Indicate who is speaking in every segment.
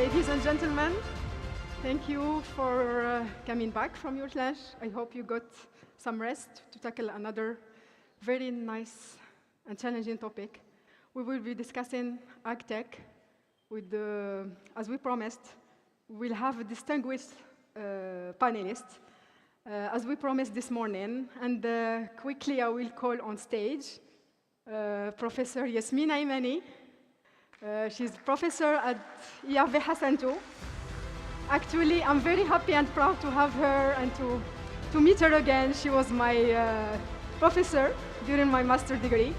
Speaker 1: Ladies and gentlemen, thank you for coming back from your lunch. I hope you got some rest to tackle another very nice and challenging topic. We will be discussing AgTech with as we promised, we'll have a distinguished panelist, as we promised this morning. And quickly, I will call on stage Professor Yasmin Aymani. She's professor at IAV Hassan II. Actually, I'm very happy and proud to have her and to meet her again. She was my professor during my master's degree.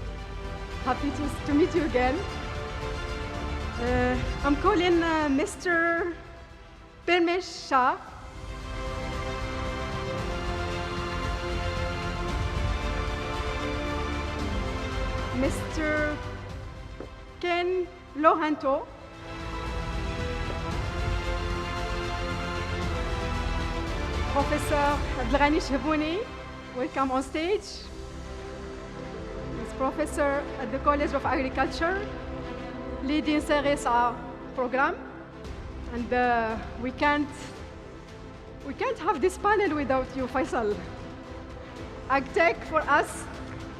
Speaker 1: Happy to meet you again. I'm calling Mr. Permesh Shah. Mr. Ken Lohanto. Professor Abdelghani Shehbouni, welcome on stage. He's professor at the College of Agriculture, leading CRSA program. And we can't have this panel without you, Faisal. AgTech for us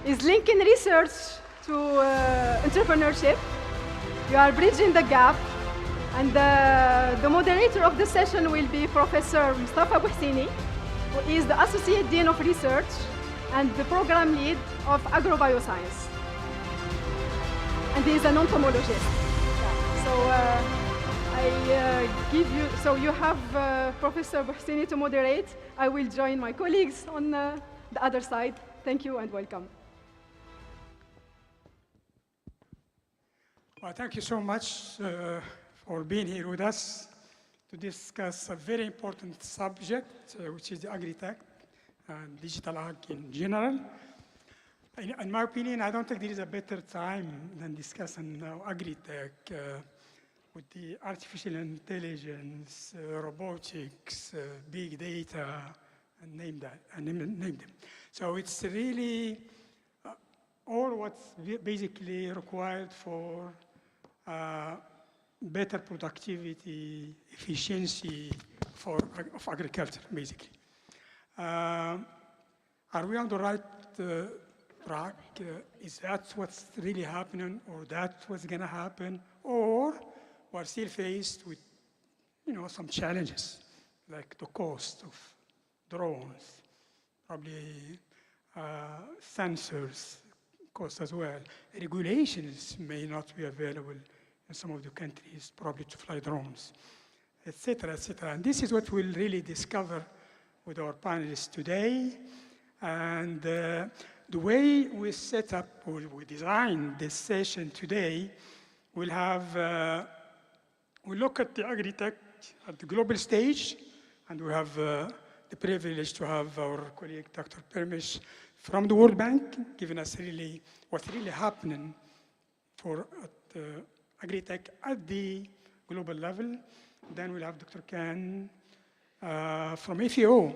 Speaker 1: is linking research to entrepreneurship. You are bridging the gap. And the moderator of the session will be Professor Mustafa Bouhsini, who is the Associate Dean of Research and the Program Lead of Agrobioscience. And he is an entomologist. Yeah. So you have Professor Bouhsini to moderate. I will join my colleagues on the other side. Thank you and welcome.
Speaker 2: Well, thank you so much for being here with us to discuss a very important subject, which is the AgriTech and digital ag in general. In my opinion, I don't think there is a better time than discussing AgriTech with the artificial intelligence, robotics, big data, and name them. So it's really all what's basically required for better productivity, efficiency of agriculture, basically. Are we on the right track? Is that what's really happening, or that's what's going to happen? Or we're still faced with, some challenges, like the cost of drones, probably sensors cost as well. Regulations may not be available in some of the countries, probably to fly drones, et cetera, et cetera. And this is what we'll really discover with our panelists today. And the way we set up, or we designed this session today, we'll look at the AgriTech at the global stage, and we have the privilege to have our colleague, Dr. Permesh, from the World Bank, giving us really what's really happening for AgriTech at the global level. Then we'll have Dr. Ken from FAO,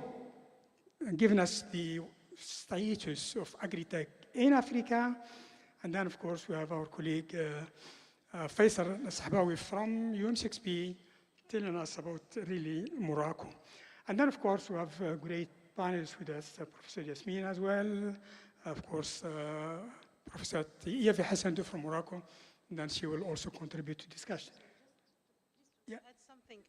Speaker 2: giving us the status of AgriTech in Africa. And then, of course, we have our colleague Faisal Sahbawi from UM6P telling us about really Morocco. And then, of course, we have great panelists with us, Professor Yasmin as well, of course, Professor at IAV Hassan II from Morocco, and then she will also contribute to discussion.
Speaker 3: Yeah. Add something.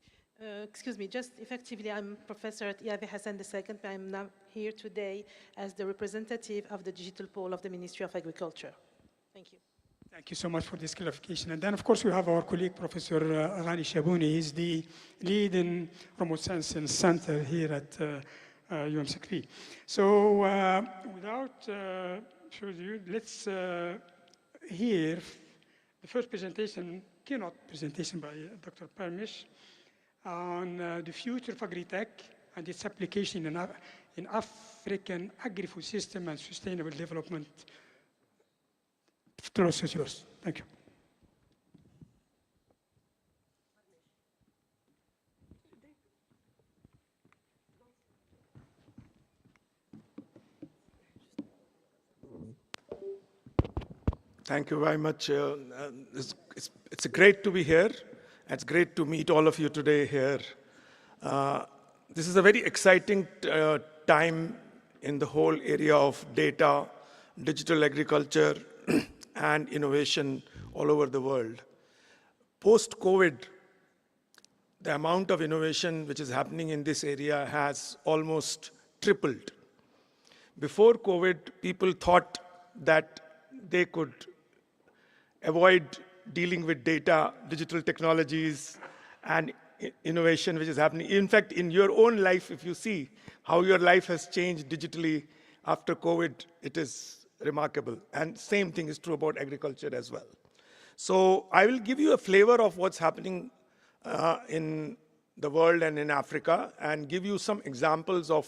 Speaker 3: Excuse me, just effectively, I'm professor at IAV Hassan II, but I'm now here today as the representative of the digital pole of the Ministry of Agriculture. Thank you.
Speaker 2: Thank you so much for this clarification. And then, of course, we have our colleague, Professor Abdelghani Shehbouni. He's the lead in remote sensing center here at UM6P. So without further ado, let's hear the first presentation, keynote presentation by Dr. Permesh on the future of AgriTech and its application in African agri-food system and sustainable development. The floor is yours. Thank you.
Speaker 4: Thank you very much. It's great to be here It's great to meet all of you today here. This is a very exciting time in the whole area of data, digital agriculture, and innovation all over the world. Post-COVID, the amount of innovation which is happening in this area has almost tripled. Before COVID, people thought that they could avoid dealing with data, digital technologies, and innovation which is happening. In fact, in your own life, if you see how your life has changed digitally after COVID, it is remarkable. And same thing is true about agriculture as well. So I will give you a flavor of what's happening in the world and in Africa, and give you some examples of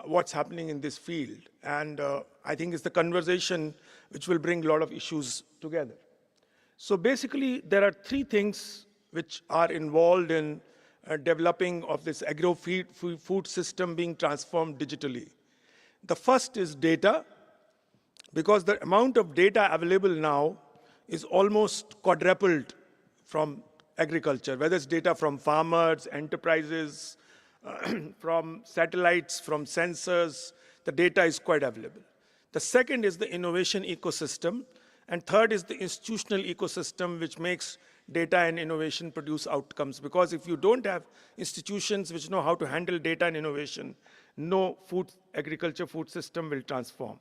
Speaker 4: what's happening in this field. And I think it's the conversation which will bring a lot of issues together. So basically, there are three things which are involved in developing of this agro-food system being transformed digitally. The first is data, because the amount of data available now is almost quadrupled from agriculture, whether it's data from farmers, enterprises, from satellites, from sensors. The data is quite available. The second is the innovation ecosystem. And third is the institutional ecosystem, which makes data and innovation produce outcomes. Because if you don't have institutions which know how to handle data and innovation, no agriculture food system will transform.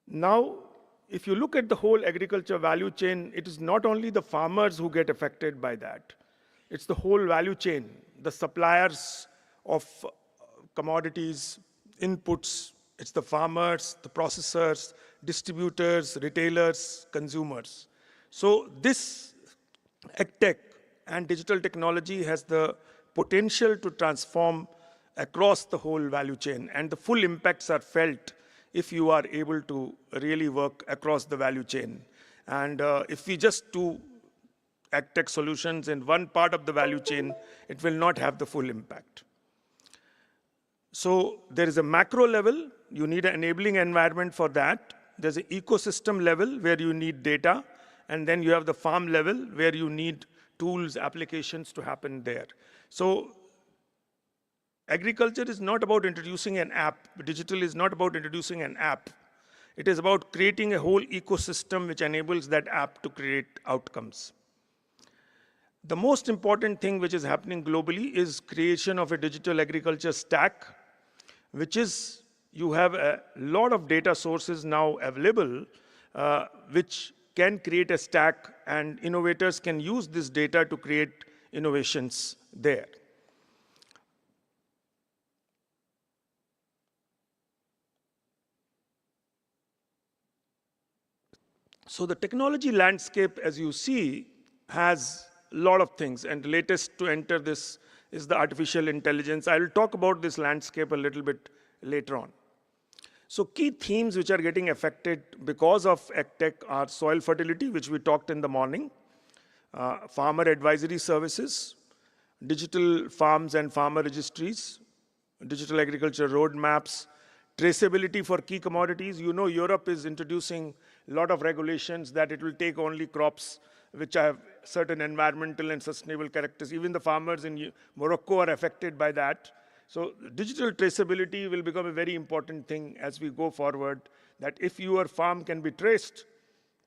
Speaker 4: Now, if you look at the whole agriculture value chain, it is not only the farmers who get affected by that. It's the whole value chain, the suppliers of commodities, inputs. It's the farmers, the processors, distributors, retailers, consumers. So this AgTech and digital technology has the potential to transform across the whole value chain, and the full impacts are felt if you are able to really work across the value chain. And if we just do AgTech solutions in one part of the value chain, it will not have the full impact. So there is a macro level, you need an enabling environment for that. There's an ecosystem level where you need data, and then you have the farm level where you need tools, applications to happen there. So agriculture is not about introducing an app. Digital is not about introducing an app. It is about creating a whole ecosystem which enables that app to create outcomes. The most important thing which is happening globally is creation of a digital agriculture stack, which is you have a lot of data sources now available, which can create a stack, and innovators can use this data to create innovations there. So the technology landscape, as you see, has a lot of things, and the latest to enter this is the artificial intelligence. I will talk about this landscape a little bit later on. So key themes which are getting affected because of AgTech are soil fertility, which we talked in the morning, farmer advisory services, digital farms and farmer registries, digital agriculture roadmaps, traceability for key commodities. You know, Europe is introducing a lot of regulations that it will take only crops which have certain environmental and sustainable characters. Even the farmers in Morocco are affected by that. So digital traceability will become a very important thing as we go forward, that if your farm can be traced,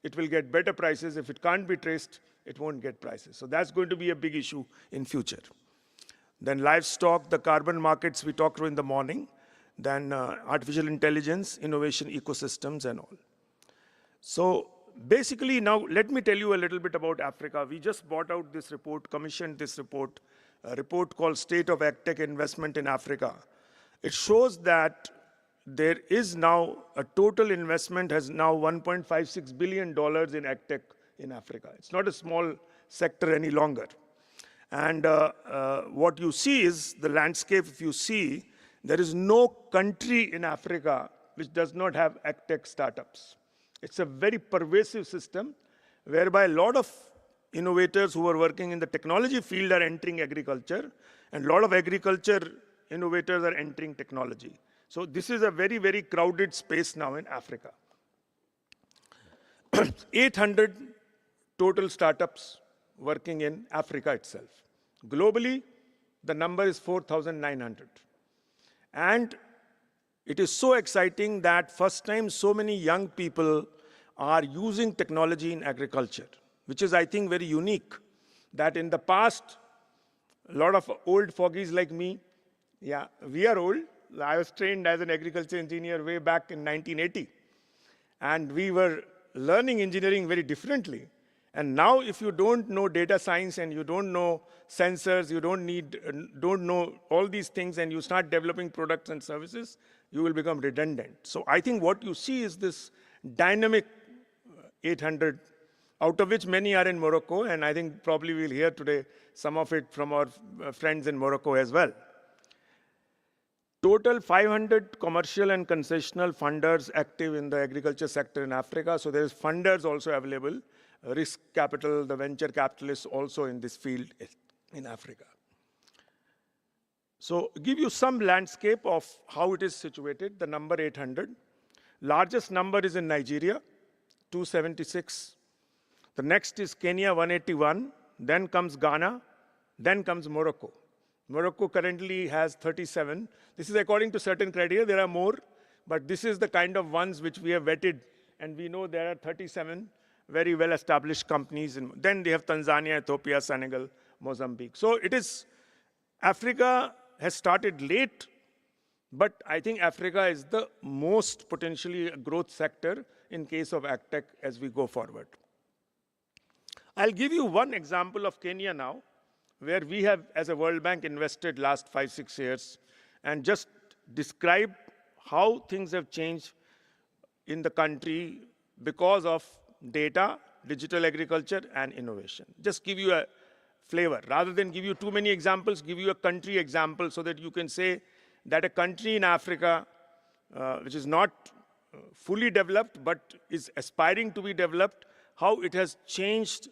Speaker 4: it will get better prices. If it can't be traced, it won't get prices. So that's going to be a big issue in future. Then livestock, the carbon markets we talked about in the morning, then artificial intelligence, innovation ecosystems and all. So basically now let me tell you a little bit about Africa. We just bought out this report, commissioned this report, a report called State of AgTech Investment in Africa. It shows that there is now a total investment has now $1.56 billion in AgTech in Africa. It's not a small sector any longer. And what you see is the landscape. If you see, there is no country in Africa which does not have AgTech startups. It's a very pervasive system whereby a lot of innovators who are working in the technology field are entering agriculture, and a lot of agriculture innovators are entering technology. So this is a very, very crowded space now in Africa. 800 total startups working in Africa itself. Globally, the number is 4,900. And it is so exciting that first time so many young people are using technology in agriculture, which is, I think, very unique. That in the past, a lot of old fogies like me, yeah, we are old. I was trained as an agriculture engineer way back in 1980. And we were learning engineering very differently. And now if you don't know data science and you don't know sensors, you don't know all these things, and you start developing products and services, you will become redundant. So I think what you see is this dynamic 800, out of which many are in Morocco, and I think probably we'll hear today some of it from our friends in Morocco as well. Total 500 commercial and concessional funders active in the agriculture sector in Africa. So there's funders also available, risk capital, the venture capitalists also in this field in Africa. So give you some landscape of how it is situated, the number 800. Largest number is in Nigeria, 276. The next is Kenya, 181. Then comes Ghana. Then comes Morocco. Morocco currently has 37. This is according to certain criteria. There are more, but this is the kind of ones which we have vetted, and we know there are 37 very well-established companies. Then they have Tanzania, Ethiopia, Senegal, Mozambique. So it is, Africa has started late, but I think Africa is the most potentially growth sector in case of AgTech as we go forward. I'll give you one example of Kenya now, where we have, as a World Bank, invested last 5-6 years, and just describe how things have changed in the country because of data, digital agriculture, and innovation. Just give you a flavor. Rather than give you too many examples, give you a country example so that you can say that a country in Africa, which is not fully developed but is aspiring to be developed, how it has changed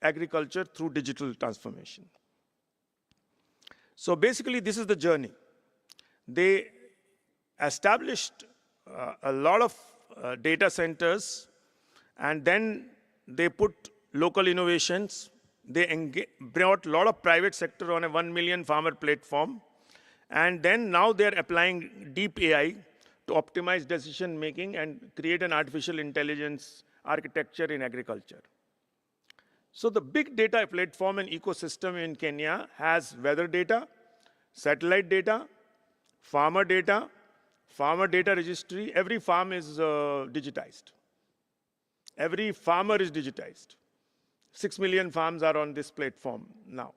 Speaker 4: agriculture through digital transformation. So basically, this is the journey. They established a lot of data centers, and then they put local innovations. They brought a lot of private sector on a 1 million farmer platform. And then now they're applying deep AI to optimize decision making and create an artificial intelligence architecture in agriculture. So the big data platform and ecosystem in Kenya has weather data, satellite data, farmer data registry. Every farm is digitized. Every farmer is digitized. 6 million farms are on this platform now.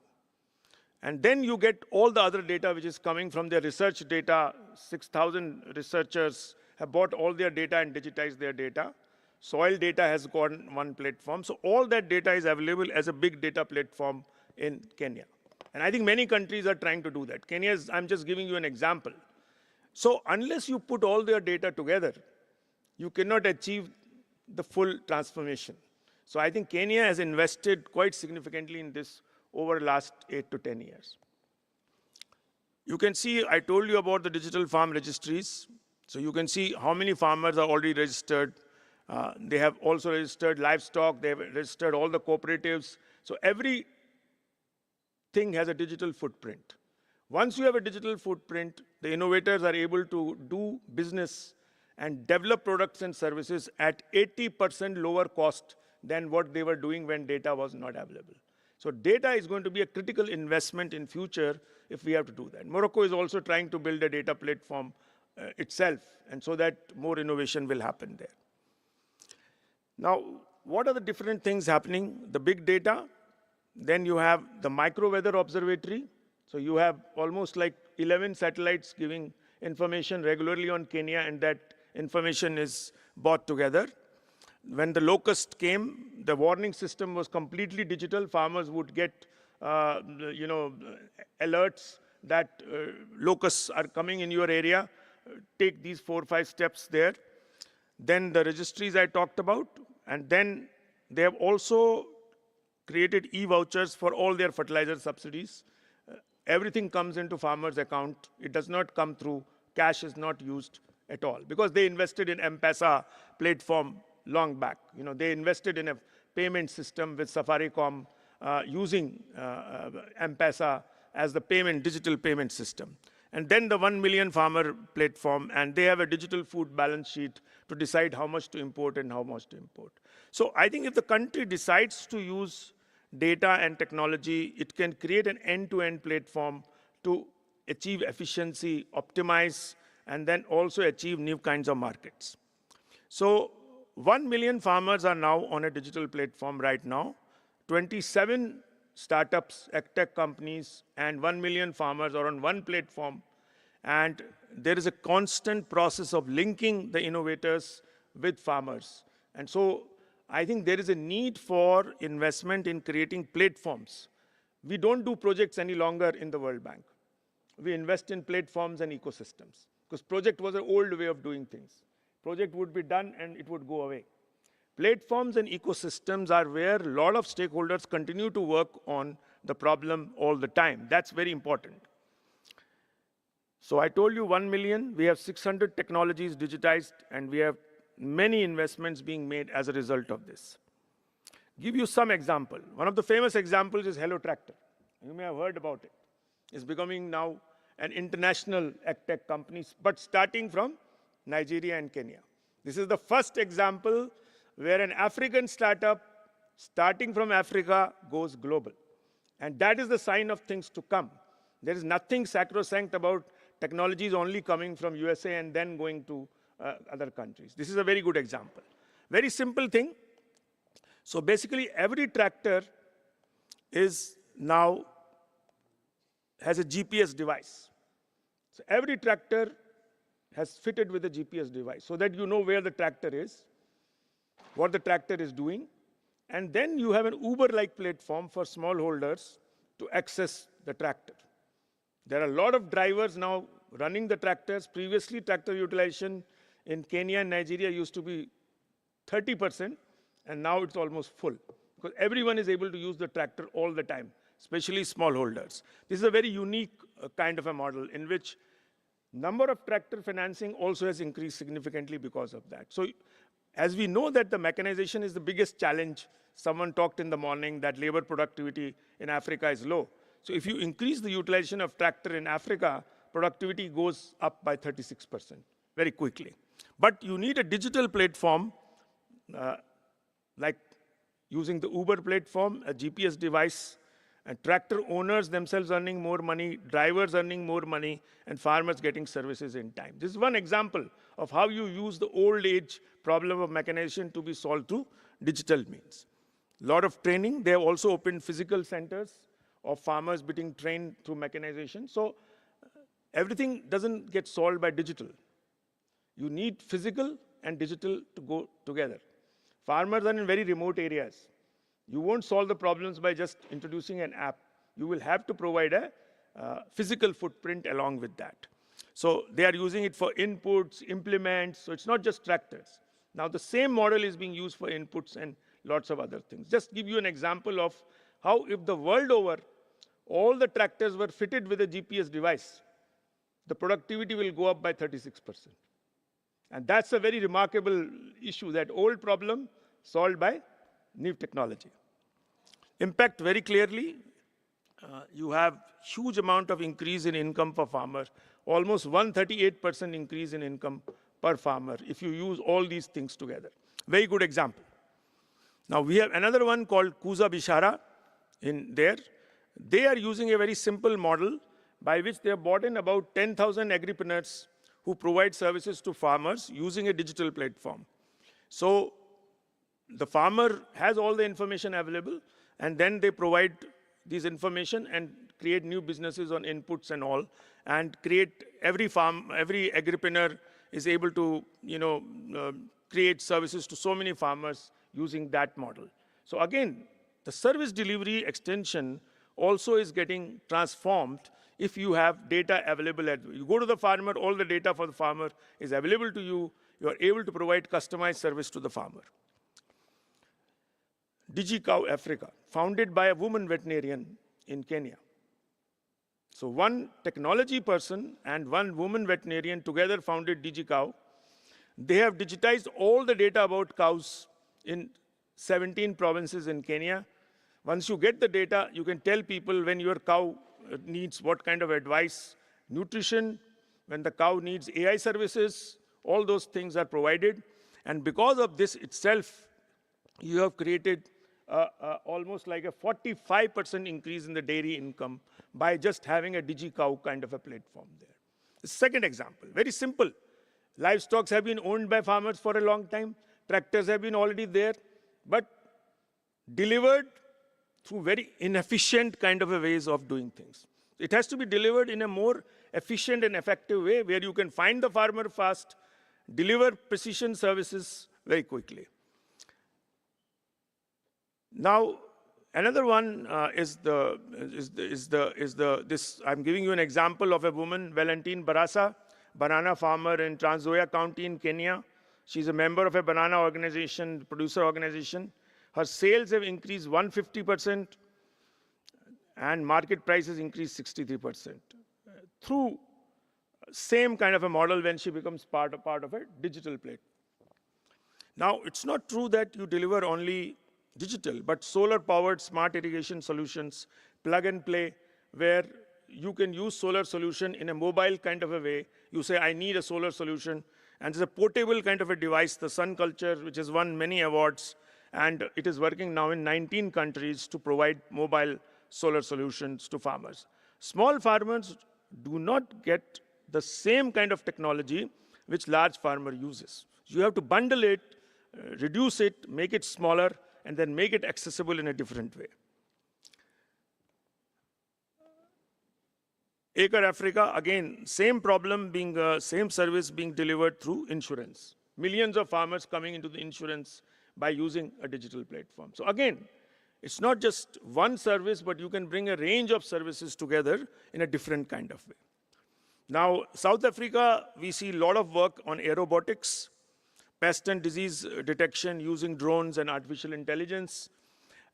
Speaker 4: And then you get all the other data which is coming from their research data. 6,000 researchers have bought all their data and digitized their data. Soil data has gone one platform. So all that data is available as a big data platform in Kenya. And I think many countries are trying to do that. Kenya is, I'm just giving you an example. So unless you put all their data together, you cannot achieve the full transformation. So I think Kenya has invested quite significantly in this over the last 8 to 10 years. You can see, I told you about the digital farm registries. So you can see how many farmers are already registered. They have also registered livestock. They have registered all the cooperatives. So every thing has a digital footprint. Once you have a digital footprint, the innovators are able to do business and develop products and services at 80% lower cost than what they were doing when data was not available. So data is going to be a critical investment in future if we have to do that. Morocco is also trying to build a data platform itself, and so that more innovation will happen there. Now, what are the different things happening? The big data, then you have the micro weather observatory. So you have almost like 11 satellites giving information regularly on Kenya, and that information is brought together. When the locust came, the warning system was completely digital. Farmers would get alerts that locusts are coming in your area. Take these 4 or 5 steps there. Then the registries I talked about. And then they have also created e-vouchers for all their fertilizer subsidies. Everything comes into farmers' account. It does not come through, cash is not used at all, because they invested in M-Pesa platform long back. They invested in a payment system with Safaricom using M-Pesa as the digital payment system. And then the 1 million farmer platform, and they have a digital food balance sheet to decide how much to import and how much to import. So I think if the country decides to use data and technology, it can create an end-to-end platform to achieve efficiency, optimize, and then also achieve new kinds of markets. So 1 million farmers are now on a digital platform right now. 27 startups, AgTech companies, and 1 million farmers are on one platform. And there is a constant process of linking the innovators with farmers. And so I think there is a need for investment in creating platforms. We don't do projects any longer in the World Bank. We invest in platforms and ecosystems. Because project was an old way of doing things. Project would be done and it would go away. Platforms and ecosystems are where a lot of stakeholders continue to work on the problem all the time. That's very important. So I told you 1 million, we have 600 technologies digitized, and we have many investments being made as a result of this. Give you some example. One of the famous examples is Hello Tractor. You may have heard about it. It's becoming now an international AgTech company, but starting from Nigeria and Kenya. This is the first example where an African startup starting from Africa goes global. And that is the sign of things to come. There is nothing sacrosanct about technologies only coming from USA and then going to other countries. This is a very good example. Very simple thing. So basically, every tractor is now has a GPS device. So every tractor has fitted with a GPS device so that you know where the tractor is, what the tractor is doing, and then you have an Uber-like platform for smallholders to access the tractor. There are a lot of drivers now running the tractors. Previously, tractor utilization in Kenya and Nigeria used to be 30%, and now it's almost full, because everyone is able to use the tractor all the time, especially smallholders. This is a very unique kind of a model in which number of tractor financing also has increased significantly because of that. So as we know that the mechanization is the biggest challenge, someone talked in the morning that labor productivity in Africa is low. So if you increase the utilization of tractor in Africa, productivity goes up by 36% very quickly. But you need a digital platform like using the Uber platform, a GPS device, and tractor owners themselves earning more money, drivers earning more money, and farmers getting services in time. This is one example of how you use the old age problem of mechanization to be solved through digital means. A lot of training. They have also opened physical centers of farmers being trained through mechanization. So everything doesn't get solved by digital. You need physical and digital to go together. Farmers are in very remote areas. You won't solve the problems by just introducing an app. You will have to provide a physical footprint along with that. So they are using it for inputs, implements, so it's not just tractors. Now the same model is being used for inputs and lots of other things. Just give you an example of how if the world over, all the tractors were fitted with a GPS device, the productivity will go up by 36%. And that's a very remarkable issue, that old problem solved by new technology. Impact very clearly, you have huge amount of increase in income for farmer, almost 138% increase in income per farmer if you use all these things together. Very good example. Now we have another one called Kuza Bishara in there. They are using a very simple model by which they have brought in about 10,000 agripreneurs who provide services to farmers using a digital platform. So the farmer has all the information available, and then they provide this information and create new businesses on inputs and all, and create every agripreneur is able to create services to so many farmers using that model. So again, the service delivery extension also is getting transformed if you have data available. You go to the farmer, all the data for the farmer is available to you. You are able to provide customized service to the farmer. DigiCow Africa, founded by a woman veterinarian in Kenya. So one technology person and one woman veterinarian together founded DigiCow. They have digitized all the data about cows in 17 provinces in Kenya. Once you get the data, you can tell people when your cow needs what kind of advice, nutrition, when the cow needs AI services, all those things are provided. And because of this itself, you have created almost like a 45% increase in the dairy income by just having a DigiCow kind of a platform there. The second example, very simple. Livestock have been owned by farmers for a long time. Tractors have been already there, but delivered through very inefficient kind of a ways of doing things. It has to be delivered in a more efficient and effective way where you can find the farmer fast, deliver precision services very quickly. Now, another one this. I'm giving you an example of a woman, Valentine Barasa, banana farmer in Trans Nzoia County in Kenya. She's a member of a banana organization, producer organization. Her sales have increased 150%, and market prices increased 63% through same kind of a model when she becomes part of a digital platform. Now, it's not true that you deliver only digital, but solar-powered smart irrigation solutions, plug and play, where you can use solar solution in a mobile kind of a way. You say, I need a solar solution, and there's a portable kind of a device, the Sun Culture, which has won many awards, and it is working now in 19 countries to provide mobile solar solutions to farmers. Small farmers do not get the same kind of technology which large farmer uses. You have to bundle it, reduce it, make it smaller, and then make it accessible in a different way. Acre Africa, again, same problem being, same service being delivered through insurance. Millions of farmers coming into the insurance by using a digital platform. So again, it's not just one service, but you can bring a range of services together in a different kind of way. Now, South Africa, we see a lot of work on aerobotics, pest and disease detection using drones and artificial intelligence.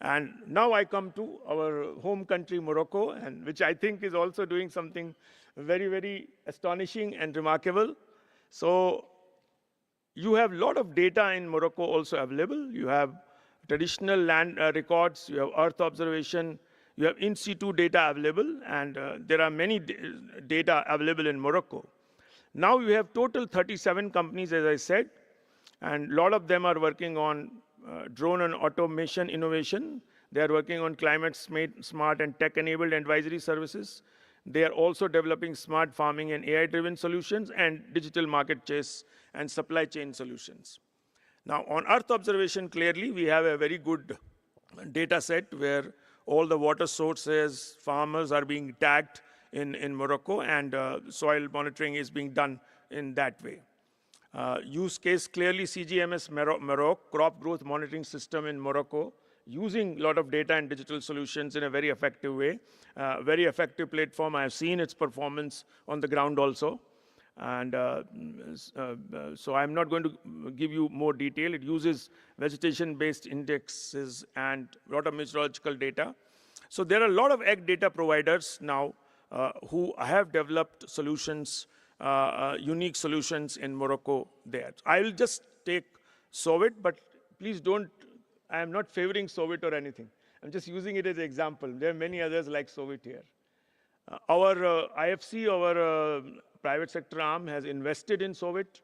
Speaker 4: And now I come to our home country, Morocco, and which I think is also doing something very, very astonishing and remarkable. So you have a lot of data in Morocco also available. You have traditional land records, you have earth observation, you have in situ data available, and there are many data available in Morocco. Now you have total 37 companies, as I said, and a lot of them are working on drone and automation innovation. They are working on climate smart and tech-enabled advisory services. They are also developing smart farming and AI-driven solutions and digital market chase and supply chain solutions. Now, on Earth observation, clearly, we have a very good data set where all the water sources, farmers are being tagged in Morocco, and soil monitoring is being done in that way. Use case, clearly, CGMS Morocco, crop growth monitoring system in Morocco, using a lot of data and digital solutions in a very effective way. Very effective platform. I have seen its performance on the ground also. And so I'm not going to give you more detail. It uses vegetation-based indexes and a lot of meteorological data. So there are a lot of ag data providers now who have developed solutions, unique solutions in Morocco there. I will just take Sowit, but please don't, I am not favoring Sowit or anything. I'm just using it as an example. There are many others like Sowit here. Our IFC, our private sector arm, has invested in Sowit,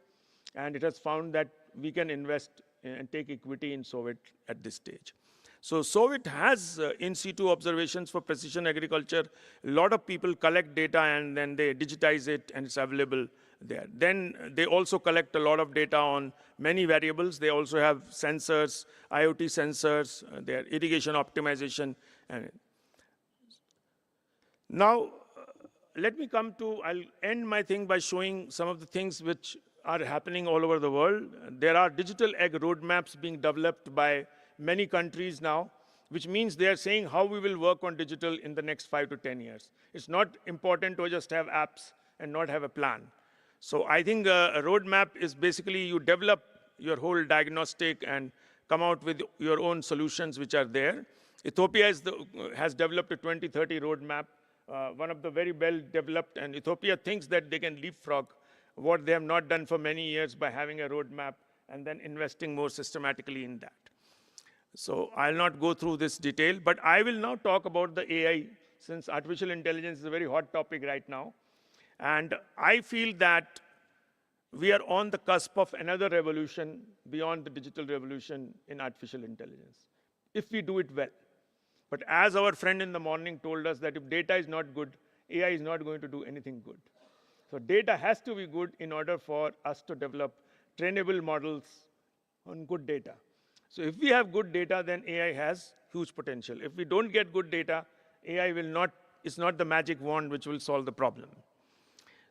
Speaker 4: and it has found that we can invest and take equity in Sowit at this stage. So Sowit has in situ observations for precision agriculture. A lot of people collect data and then they digitize it and it's available there. Then they also collect a lot of data on many variables. They also have sensors, IoT sensors, their irrigation optimization. And now, let me come to, I'll end my thing by showing some of the things which are happening all over the world. There are digital ag roadmaps being developed by many countries now, which means they are saying how we will work on digital in the next 5 to 10 years. It's not important to just have apps and not have a plan. So I think a roadmap is basically you develop your whole diagnostic and come out with your own solutions which are there. Ethiopia has developed a 2030 roadmap, one of the very well developed, and Ethiopia thinks that they can leapfrog what they have not done for many years by having a roadmap and then investing more systematically in that. So I'll not go through this detail, but I will now talk about the AI, since artificial intelligence is a very hot topic right now. And I feel that we are on the cusp of another revolution beyond the digital revolution in artificial intelligence, if we do it well. But as our friend in the morning told us that if data is not good, AI is not going to do anything good. So data has to be good in order for us to develop trainable models on good data. So if we have good data, then AI has huge potential. If we don't get good data, AI is not the magic wand which will solve the problem.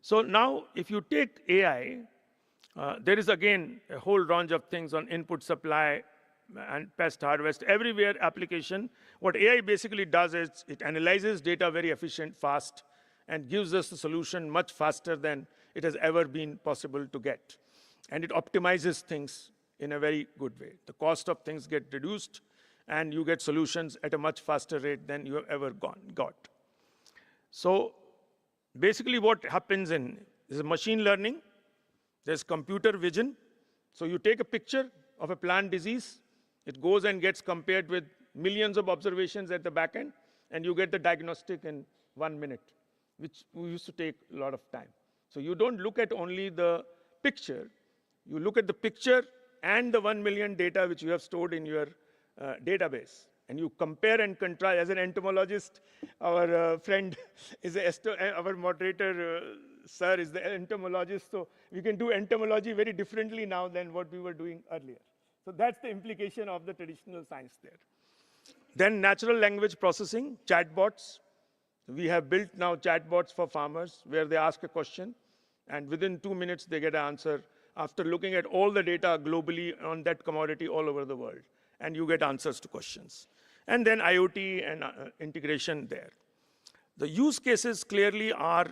Speaker 4: So now, if you take AI, there is again a whole range of things on input supply and pest harvest, everywhere application. What AI basically does is it analyzes data very efficient, fast, and gives us the solution much faster than it has ever been possible to get. And it optimizes things in a very good way. The cost of things get reduced, and you get solutions at a much faster rate than you have ever got. So basically what happens is machine learning, there's computer vision. So you take a picture of a plant disease, it goes and gets compared with millions of observations at the back end, and you get the diagnostic in 1 minute, which used to take a lot of time. So you don't look at only the picture, you look at the picture and the 1 million data which you have stored in your database. And you compare and contrast. As an entomologist, our friend is our moderator, sir, is the entomologist. So we can do entomology very differently now than what we were doing earlier. So that's the implication of the traditional science there. Then natural language processing, chatbots. We have built now chatbots for farmers where they ask a question, and within 2 minutes they get an answer after looking at all the data globally on that commodity all over the world. And you get answers to questions. And then IoT and integration there. The use cases clearly are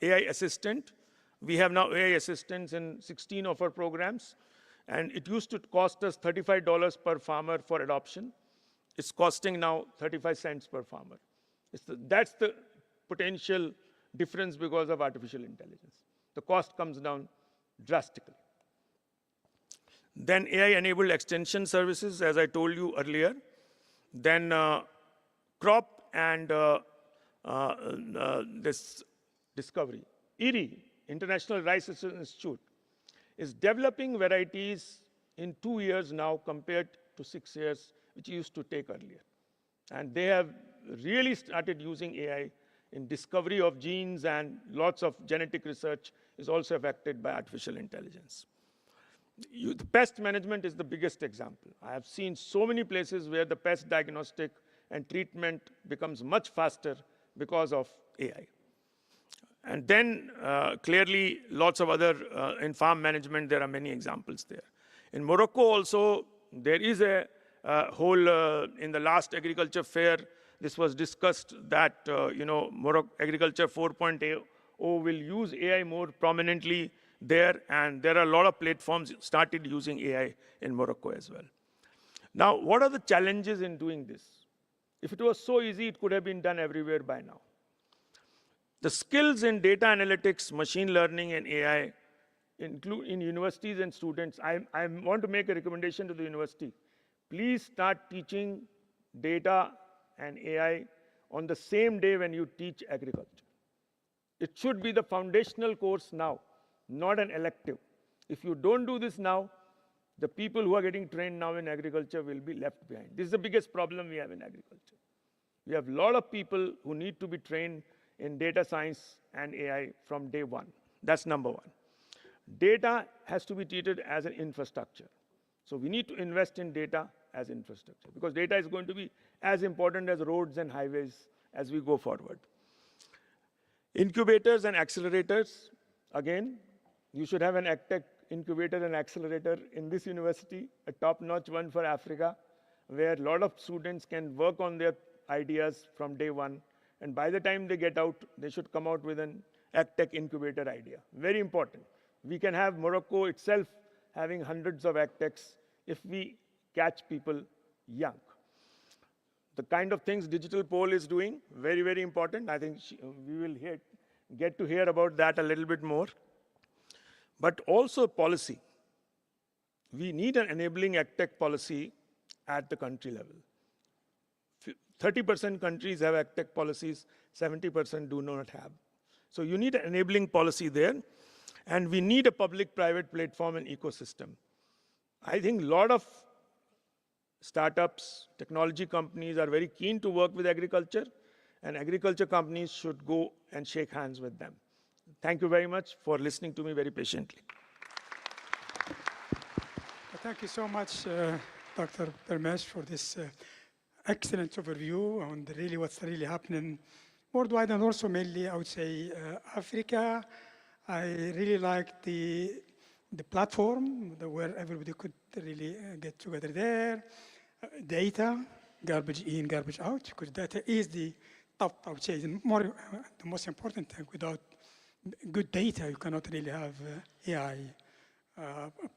Speaker 4: AI assistant. We have now AI assistants in 16 of our programs. And it used to cost us $35 per farmer for adoption. It's costing now 35 cents per farmer. That's the potential difference because of artificial intelligence. The cost comes down drastically. Then AI-enabled extension services, as I told you earlier. Then crop and this discovery. IRI, International Rice Research Institute, is developing varieties in 2 years now compared to 6 years, which used to take earlier. And they have really started using AI in discovery of genes, and lots of genetic research is also affected by artificial intelligence. The pest management is the biggest example. I have seen so many places where the pest diagnostic and treatment becomes much faster because of AI. And then clearly lots of other, in farm management, there are many examples there. In Morocco also, there is a whole, in the last agriculture fair, this was discussed that, Morocco Agriculture 4.0 will use AI more prominently there, and there are a lot of platforms started using AI in Morocco as well. Now, what are the challenges in doing this? If it was so easy, it could have been done everywhere by now. The skills in data analytics, machine learning, and AI include in universities and students. I want to make a recommendation to the university. Please start teaching data and AI on the same day when you teach agriculture. It should be the foundational course now, not an elective. If you don't do this now, the people who are getting trained now in agriculture will be left behind. This is the biggest problem we have in agriculture. We have a lot of people who need to be trained in data science and AI from day one. That's number one. Data has to be treated as an infrastructure. So we need to invest in data as infrastructure, because data is going to be as important as roads and highways as we go forward. Incubators and accelerators, again, you should have an AgTech incubator and accelerator in this university, a top-notch one for Africa, where a lot of students can work on their ideas from day one. And by the time they get out, they should come out with an AgTech incubator idea. Very important. We can have Morocco itself having hundreds of AgTechs if we catch people young. The kind of things Digital Pole is doing, very, very important. I think we will get to hear about that a little bit more. But also policy. We need an enabling AgTech policy at the country level. 30% countries have AgTech policies, 70% do not have. So you need an enabling policy there, and we need a public-private platform and ecosystem. I think a lot of startups, technology companies are very keen to work with agriculture, and agriculture companies should go and shake hands with them. Thank you very much for listening to me very patiently.
Speaker 2: Thank you so much, Dr. Parmesh, for this excellent overview on really what's really happening worldwide, and also mainly, I would say, Africa. I really like the platform where everybody could really get together there. Data, garbage in, garbage out, because data is the top, I would say, the most important thing. Without good data, you cannot really have AI,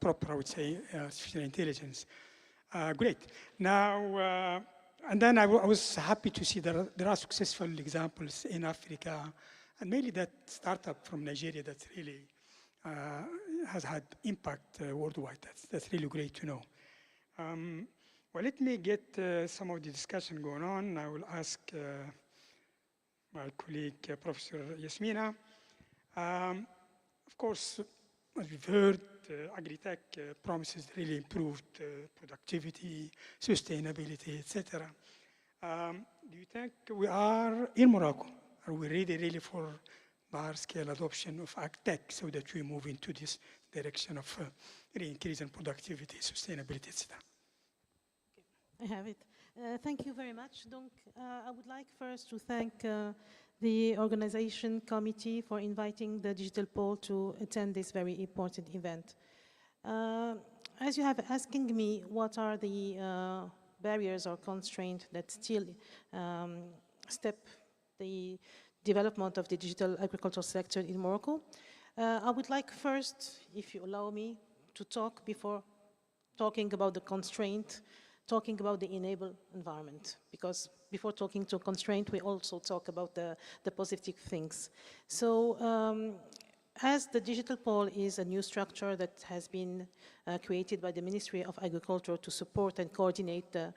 Speaker 2: proper, I would say, artificial intelligence. Great. Now, and then I was happy to see that there are successful examples in Africa, and mainly that startup from Nigeria that really has had impact worldwide. That's really great to know. Well, let me get some of the discussion going on. I will ask my colleague, Professor Yasmina. Of course, as we've heard, AgriTech promises really improved productivity, sustainability, etc. Do you think we are in Morocco? Are we ready really for large-scale adoption of AgTech so that we move into this direction of really increasing productivity, sustainability, etc.?
Speaker 3: I have it. Thank you very much. Donc, I would like first to thank the organization committee for inviting the Digital Pole to attend this very important event. As you have asking me, what are the barriers or constraints that still step the development of the digital agricultural sector in Morocco? I would like first, if you allow me, to talk before talking about the constraint, talking about the enable environment, because before talking to constraint, we also talk about the positive things. So as the Digital Pole is a new structure that has been created by the Ministry of Agriculture to support and coordinate the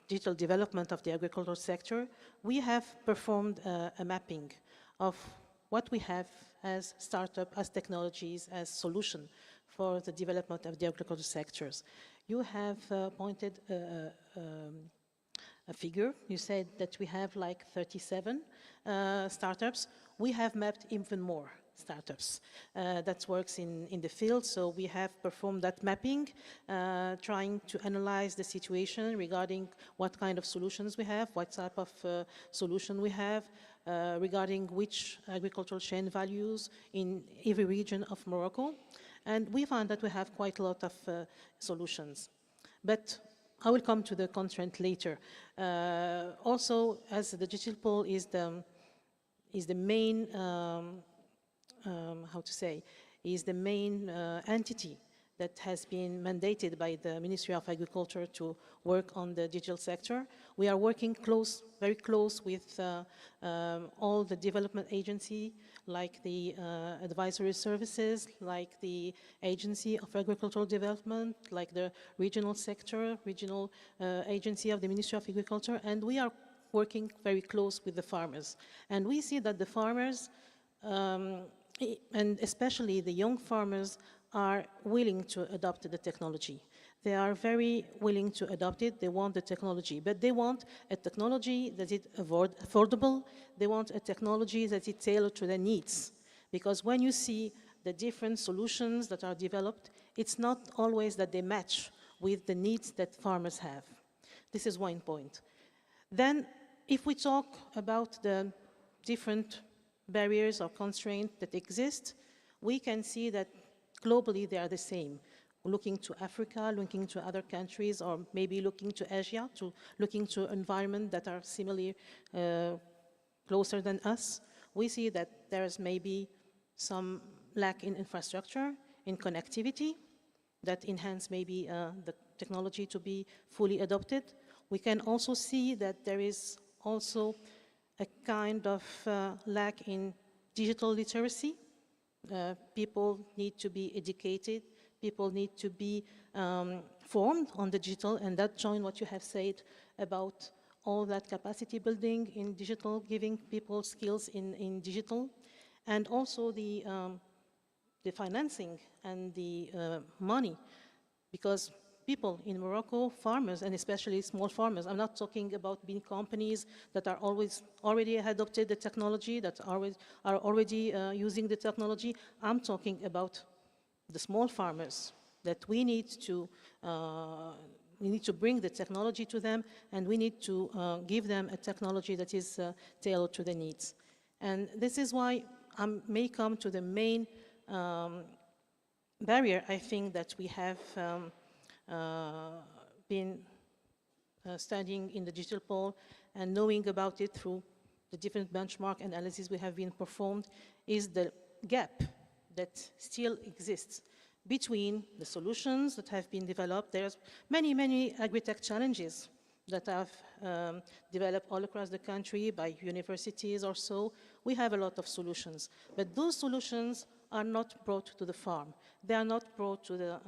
Speaker 3: digital development of the agricultural sector, we have performed a mapping of what we have as startup, as technologies, as solution for the development of the agricultural sectors. You have pointed a figure. You said that we have like 37 startups. We have mapped even more startups that works in the field. So we have performed that mapping, trying to analyze the situation regarding what kind of solutions we have, what type of solution we have, regarding which agricultural chain values in every region of Morocco. And we found that we have quite a lot of solutions. But I will come to the constraint later. Also, as the Digital Pole is the main, is the main entity that has been mandated by the Ministry of Agriculture to work on the digital sector. We are working very close with all the development agencies, like the advisory services, like the Agency of Agricultural Development, like the regional sector, regional agency of the Ministry of Agriculture, and we are working very close with the farmers. And we see that the farmers, and especially the young farmers, are willing to adopt the technology. They are very willing to adopt it. They want the technology, but they want a technology that is affordable. They want a technology that is tailored to their needs. Because when you see the different solutions that are developed, it's not always that they match with the needs that farmers have. This is one point. Then, if we talk about the different barriers or constraints that exist, we can see that globally they are the same. Looking to Africa, looking to other countries, or maybe looking to Asia, looking to environments that are similarly closer than us, we see that there is maybe some lack in infrastructure, in connectivity, that enhance maybe the technology to be fully adopted. We can also see that there is also a kind of lack in digital literacy. People need to be educated. People need to be formed on the digital, and that joins what you have said about all that capacity building in digital, giving people skills in digital, and also the financing and the money, because people in Morocco, farmers, and especially small farmers, I'm not talking about big companies that are already adopted the technology, that are already using the technology. I'm talking about the small farmers, that we need to bring the technology to them, and we need to give them a technology that is tailored to their needs. And this is why I may come to the main barrier, I think, that we have been studying in the digital pole and knowing about it through the different benchmark analyses we have been performed, is the gap that still exists between the solutions that have been developed. There's many AgriTech challenges that have developed all across the country by universities or so. We have a lot of solutions, but those solutions are not brought to the farm. They are not brought to the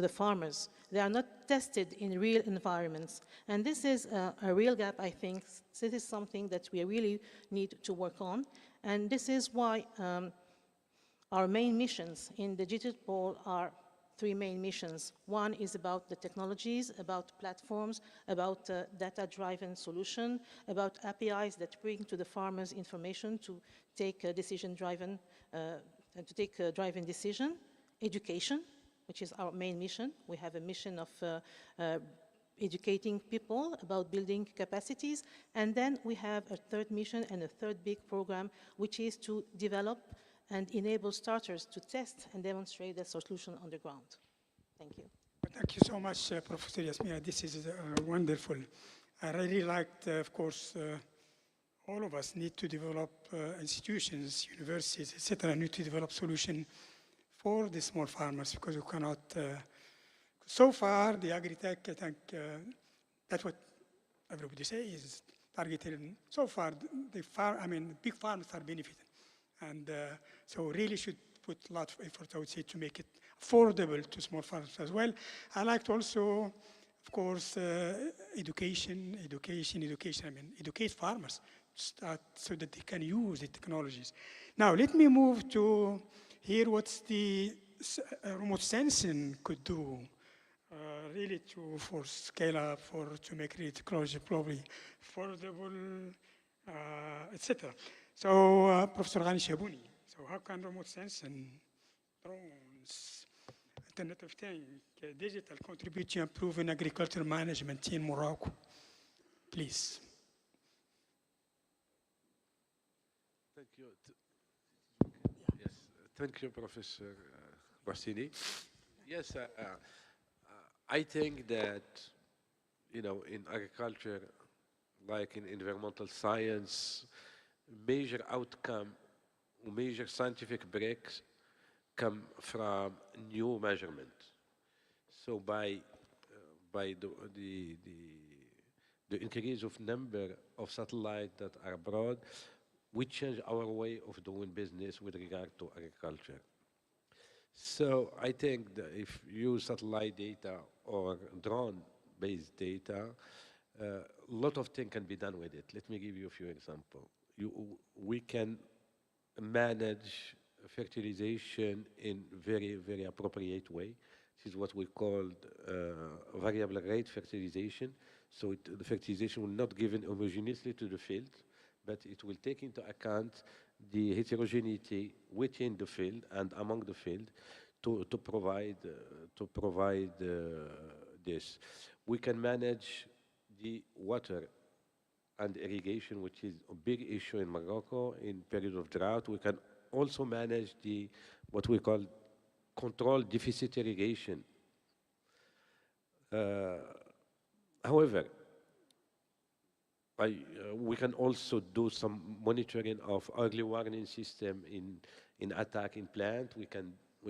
Speaker 3: farmers. They are not tested in real environments. And this is a real gap, I think. This is something that we really need to work on. And this is why our main missions in the digital pole are three main missions. One is about the technologies, about platforms, about data-driven solution, about APIs that bring to the farmers information to take a decision-driven, driven decision. Education, which is our main mission. We have a mission of educating people about building capacities. And then we have a third mission and a third big program, which is to develop and enable starters to test and demonstrate the solution on the ground. Thank you.
Speaker 2: Thank you so much, Professor Yasmina. This is wonderful. I really liked, of course, all of us need to develop institutions, universities, etc., need to develop solutions for the small farmers, because we cannot. So far, the AgriTech, I think that's what everybody says is targeted. So far, big farmers are benefiting. And so really should put a lot of effort, I would say, to make it affordable to small farmers as well. I liked also, of course, education. Educate farmers so that they can use the technologies. Now, let me move to here what's the remote sensing could do, really for scale up, to make the technology probably affordable, etc. So, Professor Ghani Shabuni, so how can remote sensing, drones, Internet of Things, digital contribute to improving agricultural management in Morocco? Please.
Speaker 5: Thank you. Yes, thank you, Professor Bassini. Yes, I think that, in agriculture, like in environmental science, major outcome, major scientific breaks come from new measurement. So by the increase of number of satellites that are abroad, we change our way of doing business with regard to agriculture. So I think that if you use satellite data or drone-based data, a lot of things can be done with it. Let me give you a few examples. We can manage fertilization in very appropriate way. This is what we call variable rate fertilization. So the fertilization will not given homogeneously to the field, but it will take into account the heterogeneity within the field and among the field to provide this. We can manage the water and irrigation, which is a big issue in Morocco in period of drought. We can also manage what we call controlled deficit irrigation. However, we can also do some monitoring of early warning system in attacking plant. We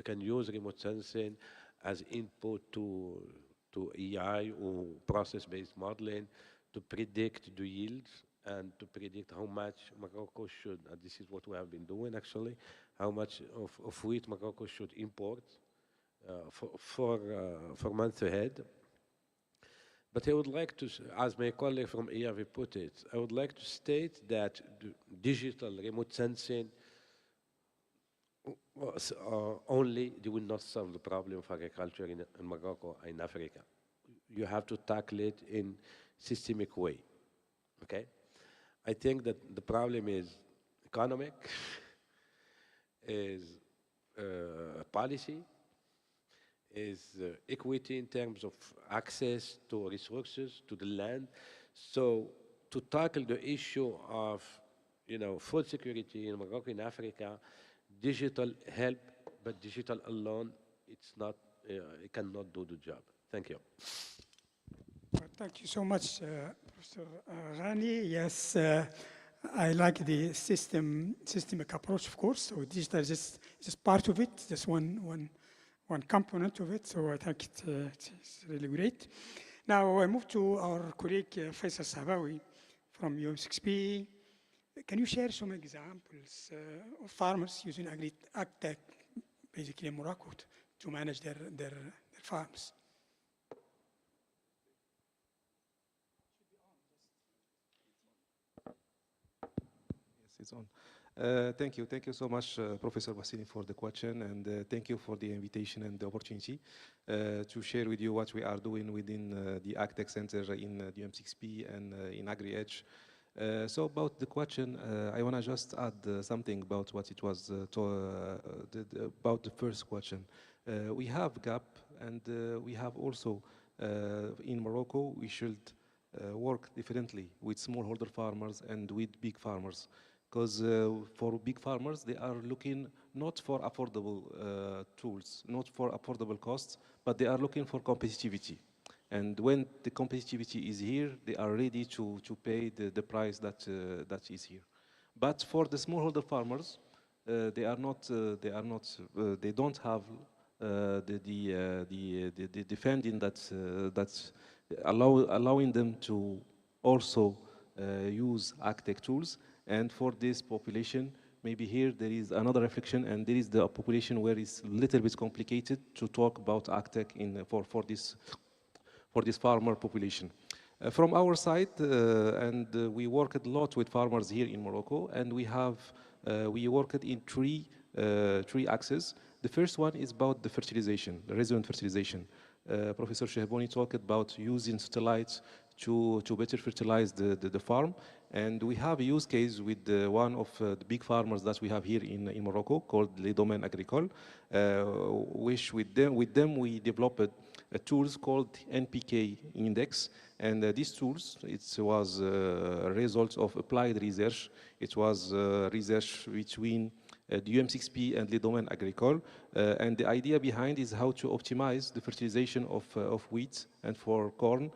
Speaker 5: can use remote sensing as input to AI or process-based modeling to predict the yields and to predict how much Morocco should, and this is what we have been doing actually, how much of wheat Morocco should import for months ahead. But I would like to, as my colleague from EAV put it, I would like to state that digital remote sensing only they will not solve the problem of agriculture in Morocco, in Africa. You have to tackle it in systemic way, okay? I think that the problem is economic, is policy, is equity in terms of access to resources, to the land. So to tackle the issue of, food security in Morocco, in Africa, digital help, but digital alone, it's not, it cannot do the job. Thank you.
Speaker 2: Thank you so much, Professor Rani. Yes, I like the systemic approach, of course. So digital is just part of it, just one component of it. So I think it's really great. Now I move to our colleague Faisal Sabawi from UM6P. Can you share some examples of farmers using AgriTech, basically in Morocco, to manage their farms?
Speaker 6: It's on. Thank you so much, Professor Bassini, for the question, and thank you for the invitation and the opportunity to share with you what we are doing within the AgTech Center in the UM6P and in AgriEdge. So about the question, I want to just add something about what it was about the first question. We have gap, and we have also in Morocco, we should work differently with smallholder farmers and with big farmers. Because for big farmers, they are looking not for affordable tools, not for affordable costs, but they are looking for competitivity. And when the competitivity is here, they are ready to pay the price that is here. But for the smallholder farmers, they don't have the funding that's allowing them to also use AgTech tools. And for this population, maybe here there is another reflection, and there is the population where it's a little bit complicated to talk about AgTech for this farmer population. From our side, we worked a lot with farmers here in Morocco, and we worked in three axes. The first one is about the fertilization, the resident fertilization. Professor Shehboni talked about using satellites to better fertilize the farm. And we have a use case with one of the big farmers that we have here in Morocco called Les Domaines Agricoles, which with them we developed tools called NPK index. And these tools, it was a result of applied research. It was research between the UM6P and Les Domaines Agricoles. And the idea behind is how to optimize the fertilization of wheat and for corn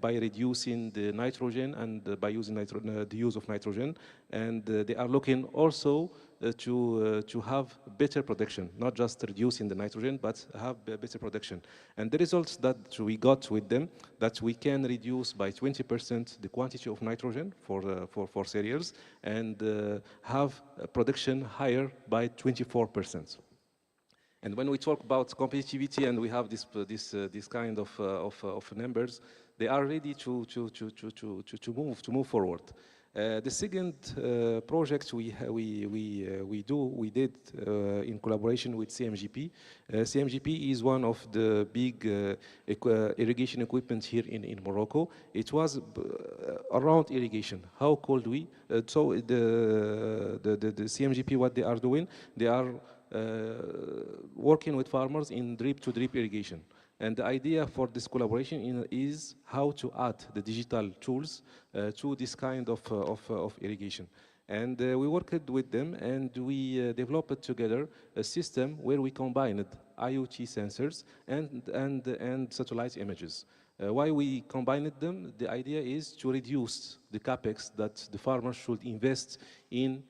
Speaker 6: by reducing the nitrogen and by using the use of nitrogen. And they are looking also to have better production, not just reducing the nitrogen, but have better production. And the results that we got with them, that we can reduce by 20% the quantity of nitrogen for cereals and have production higher by 24%. And when we talk about competitivity and we have this kind of numbers, they are ready to move forward. The second project we did in collaboration with CMGP. CMGP is one of the big irrigation equipment here in Morocco. It was around irrigation. How could we? So the CMGP, what they are doing, they are working with farmers in drip-to-drip irrigation. And the idea for this collaboration is how to add the digital tools to this kind of irrigation. And we worked with them, and we developed together a system where we combined IoT sensors and satellite images. Why we combined them? The idea is to reduce the capex that the farmers should invest in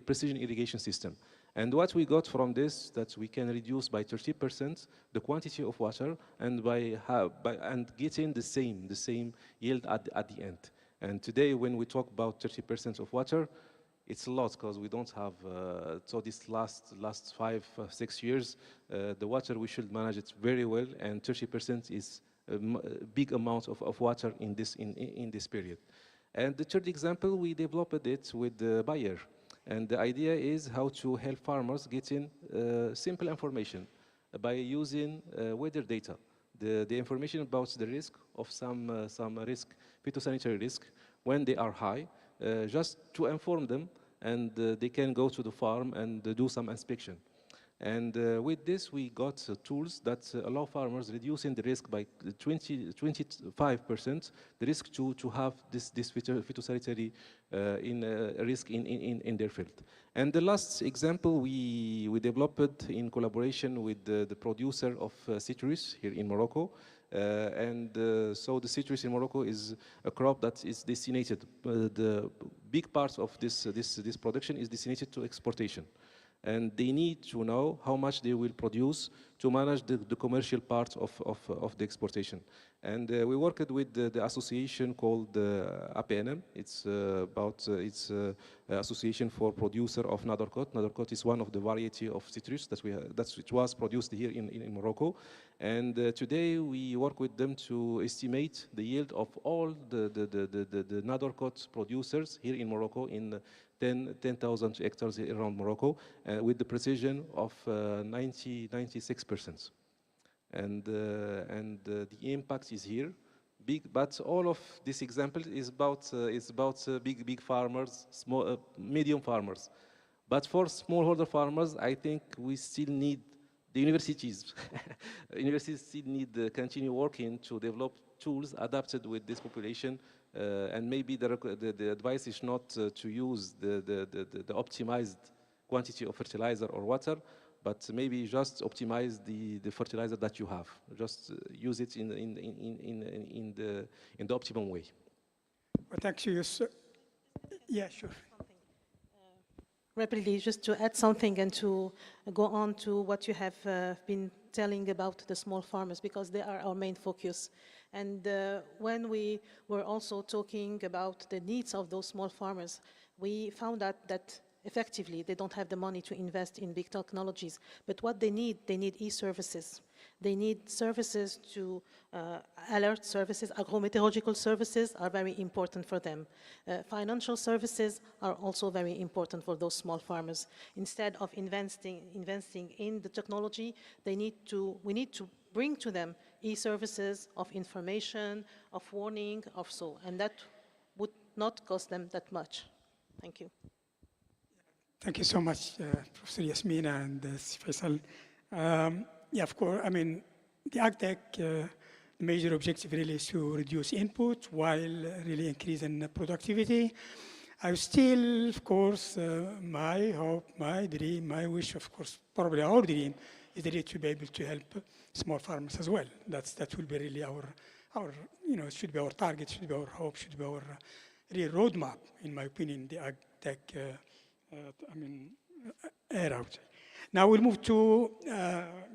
Speaker 6: precision irrigation system. And what we got from this, that we can reduce by 30% the quantity of water and and getting the same yield at the end. And today, when we talk about 30% of water, It's a lot because we don't have, so this last 5, 6 years, the water we should manage it very well, and 30% is a big amount of water in this period. And the third example, we developed it with the buyer. And the idea is how to help farmers get in simple information by using weather data. The information about the risk of some risk, phytosanitary risk, when they are high, just to inform them, and they can go to the farm and do some inspection. And with this, we got tools that allow farmers reducing the risk by 25%, the risk to have this phytosanitary risk in their field. And the last example we developed in collaboration with the producer of citrus here in Morocco. So the citrus in Morocco is a crop that is destinated. The big parts of this production is destinated to exportation. And they need to know how much they will produce to manage the commercial part of the exportation. And we worked with the association called APNM. It's association for producer of Nadorkot. Nadorkot is one of the variety of citrus that it was produced here in Morocco. And today we work with them to estimate the yield of all the Nadorkot producers here in Morocco in 10,000 hectares around Morocco, with the precision of 96%. And the impact is here, big. But all of this example is about big farmers, small, medium farmers. But for smallholder farmers, I think we still need the universities. Universities still need to continue working to develop tools adapted with this population. And maybe the advice is not to use the optimized quantity of fertilizer or water, but maybe just optimize the fertilizer that you have. Just use it in the optimum way.
Speaker 2: But actually, yeah, sure.
Speaker 3: Rapidly, just to add something and to go on to what you have been telling about the small farmers, because they are our main focus. And when we were also talking about the needs of those small farmers, we found out that effectively they don't have the money to invest in big technologies. But what they need e-services. They need services to alert services. Agrometeorological services are very important for them. Financial services are also very important for those small farmers. Instead of investing in the technology, we need to bring to them e-services of information, of warning, of so, and that would not cost them that much. Thank you.
Speaker 2: Thank you so much, Professor Yasmina and Faisal. Yeah, of course, I mean, the AgTech, the major objective really is to reduce input while really increasing productivity. I still, of course, my hope, my dream, my wish, of course, probably our dream, is really to be able to help small farmers as well. That will be really our it should be our target, should be our hope, should be our real roadmap, in my opinion, the AgTech era. Now we'll move to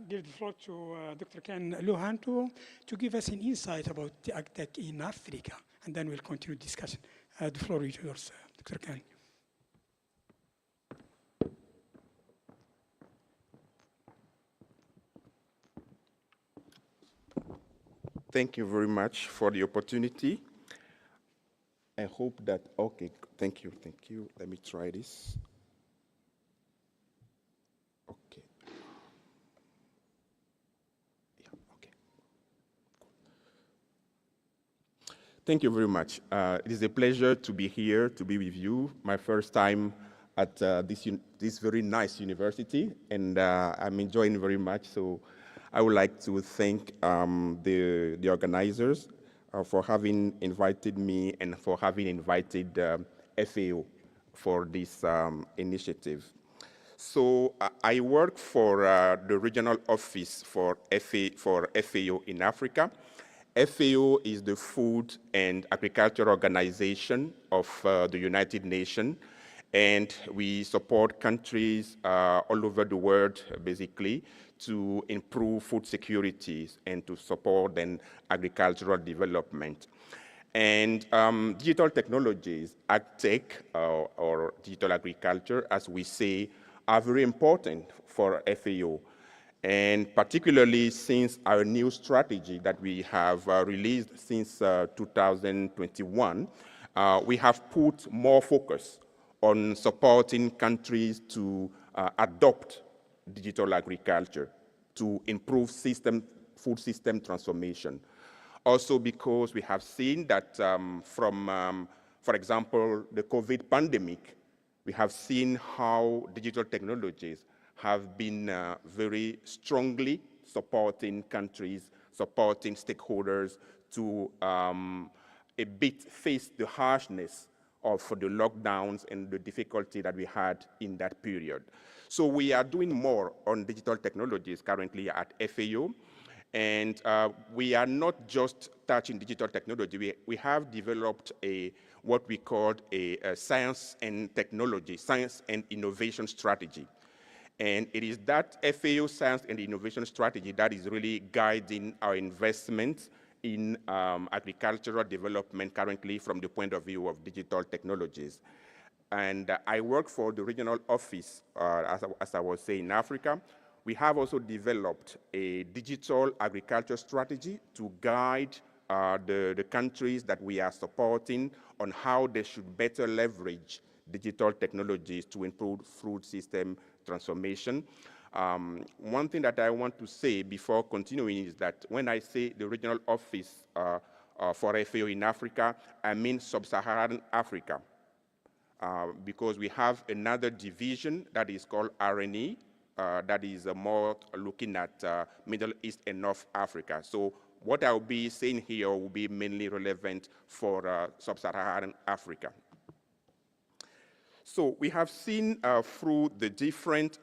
Speaker 2: give the floor to Dr. Ken Luhan to give us an insight about the AgTech in Africa, and then we'll continue discussion. The floor is yours, Dr. Ken.
Speaker 7: Thank you very much for the opportunity. I hope that, okay, thank you. Let me try this. Okay. Yeah, okay. Thank you very much. It is a pleasure to be here, to be with you. My first time at this very nice university, and I'm enjoying very much. So I would like to thank the organizers for having invited me and for having invited FAO for this initiative. So I work for the regional office for FAO in Africa. FAO is the Food and Agriculture Organization of the United Nations, and we support countries all over the world, basically, to improve food security and to support then agricultural development. And digital technologies, AgTech, or digital agriculture, as we say, are very important for FAO. And particularly since our new strategy that we have released since 2021, we have put more focus on supporting countries to adopt digital agriculture to improve food system transformation. Also because we have seen that for example, the COVID pandemic, we have seen how digital technologies have been very strongly supporting countries, supporting stakeholders to a bit face the harshness of the lockdowns and the difficulty that we had in that period. So we are doing more on digital technologies currently at FAO. And we are not just touching digital technology. We have developed what we call a science and technology, science and innovation strategy. And it is that FAO science and innovation strategy that is really guiding our investments in agricultural development currently from the point of view of digital technologies. And I work for the regional office, as I was saying, in Africa. We have also developed a digital agriculture strategy to guide the countries that we are supporting on how they should better leverage digital technologies to improve food system transformation. One thing that I want to say before continuing is that when I say the regional office for FAO in Africa, I mean sub-Saharan Africa, because we have another division that is called RNE, that is more looking at Middle East and North Africa. So what I'll be saying here will be mainly relevant for sub-Saharan Africa. So we have seen through the different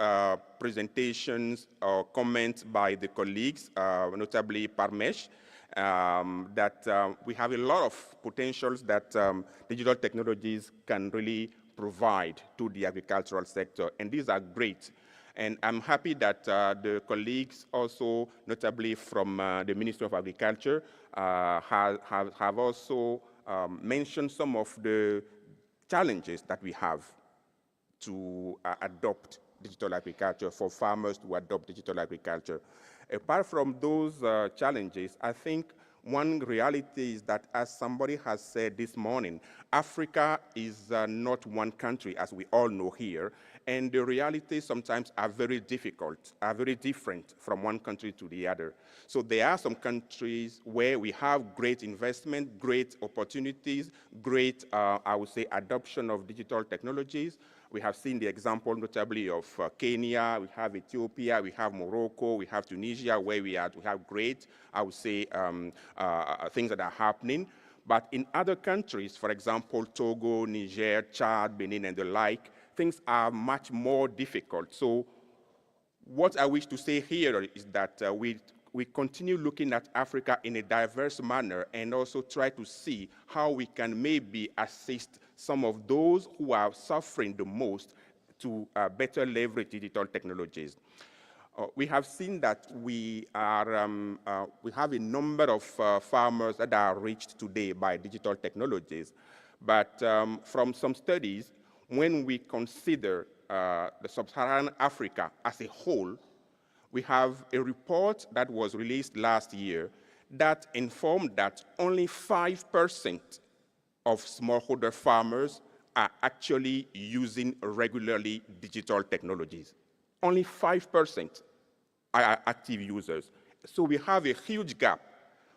Speaker 7: presentations or comments by the colleagues, notably Parmesh, that we have a lot of potentials that digital technologies can really provide to the agricultural sector, and these are great. And I'm happy that the colleagues also, notably from the Ministry of Agriculture, have also mentioned some of the challenges that we have to adopt digital agriculture, for farmers to adopt digital agriculture. Apart from those challenges, I think one reality is that, as somebody has said this morning, Africa is not one country, as we all know here, and the realities sometimes are very difficult, are very different from one country to the other. So there are some countries where we have great investment, great opportunities, great, I would say, adoption of digital technologies. We have seen the example, notably, of Kenya, we have Ethiopia, we have Morocco, we have Tunisia, where we have great, I would say, things that are happening. But in other countries, for example, Togo, Niger, Chad, Benin, and the like, things are much more difficult. So what I wish to say here is that we continue looking at Africa in a diverse manner and also try to see how we can maybe assist some of those who are suffering the most to better leverage digital technologies. We have seen that we have a number of farmers that are reached today by digital technologies. But from some studies, when we consider the sub-Saharan Africa as a whole, we have a report that was released last year that informed that only 5% of smallholder farmers are actually using regularly digital technologies. Only 5% are active users. So we have a huge gap.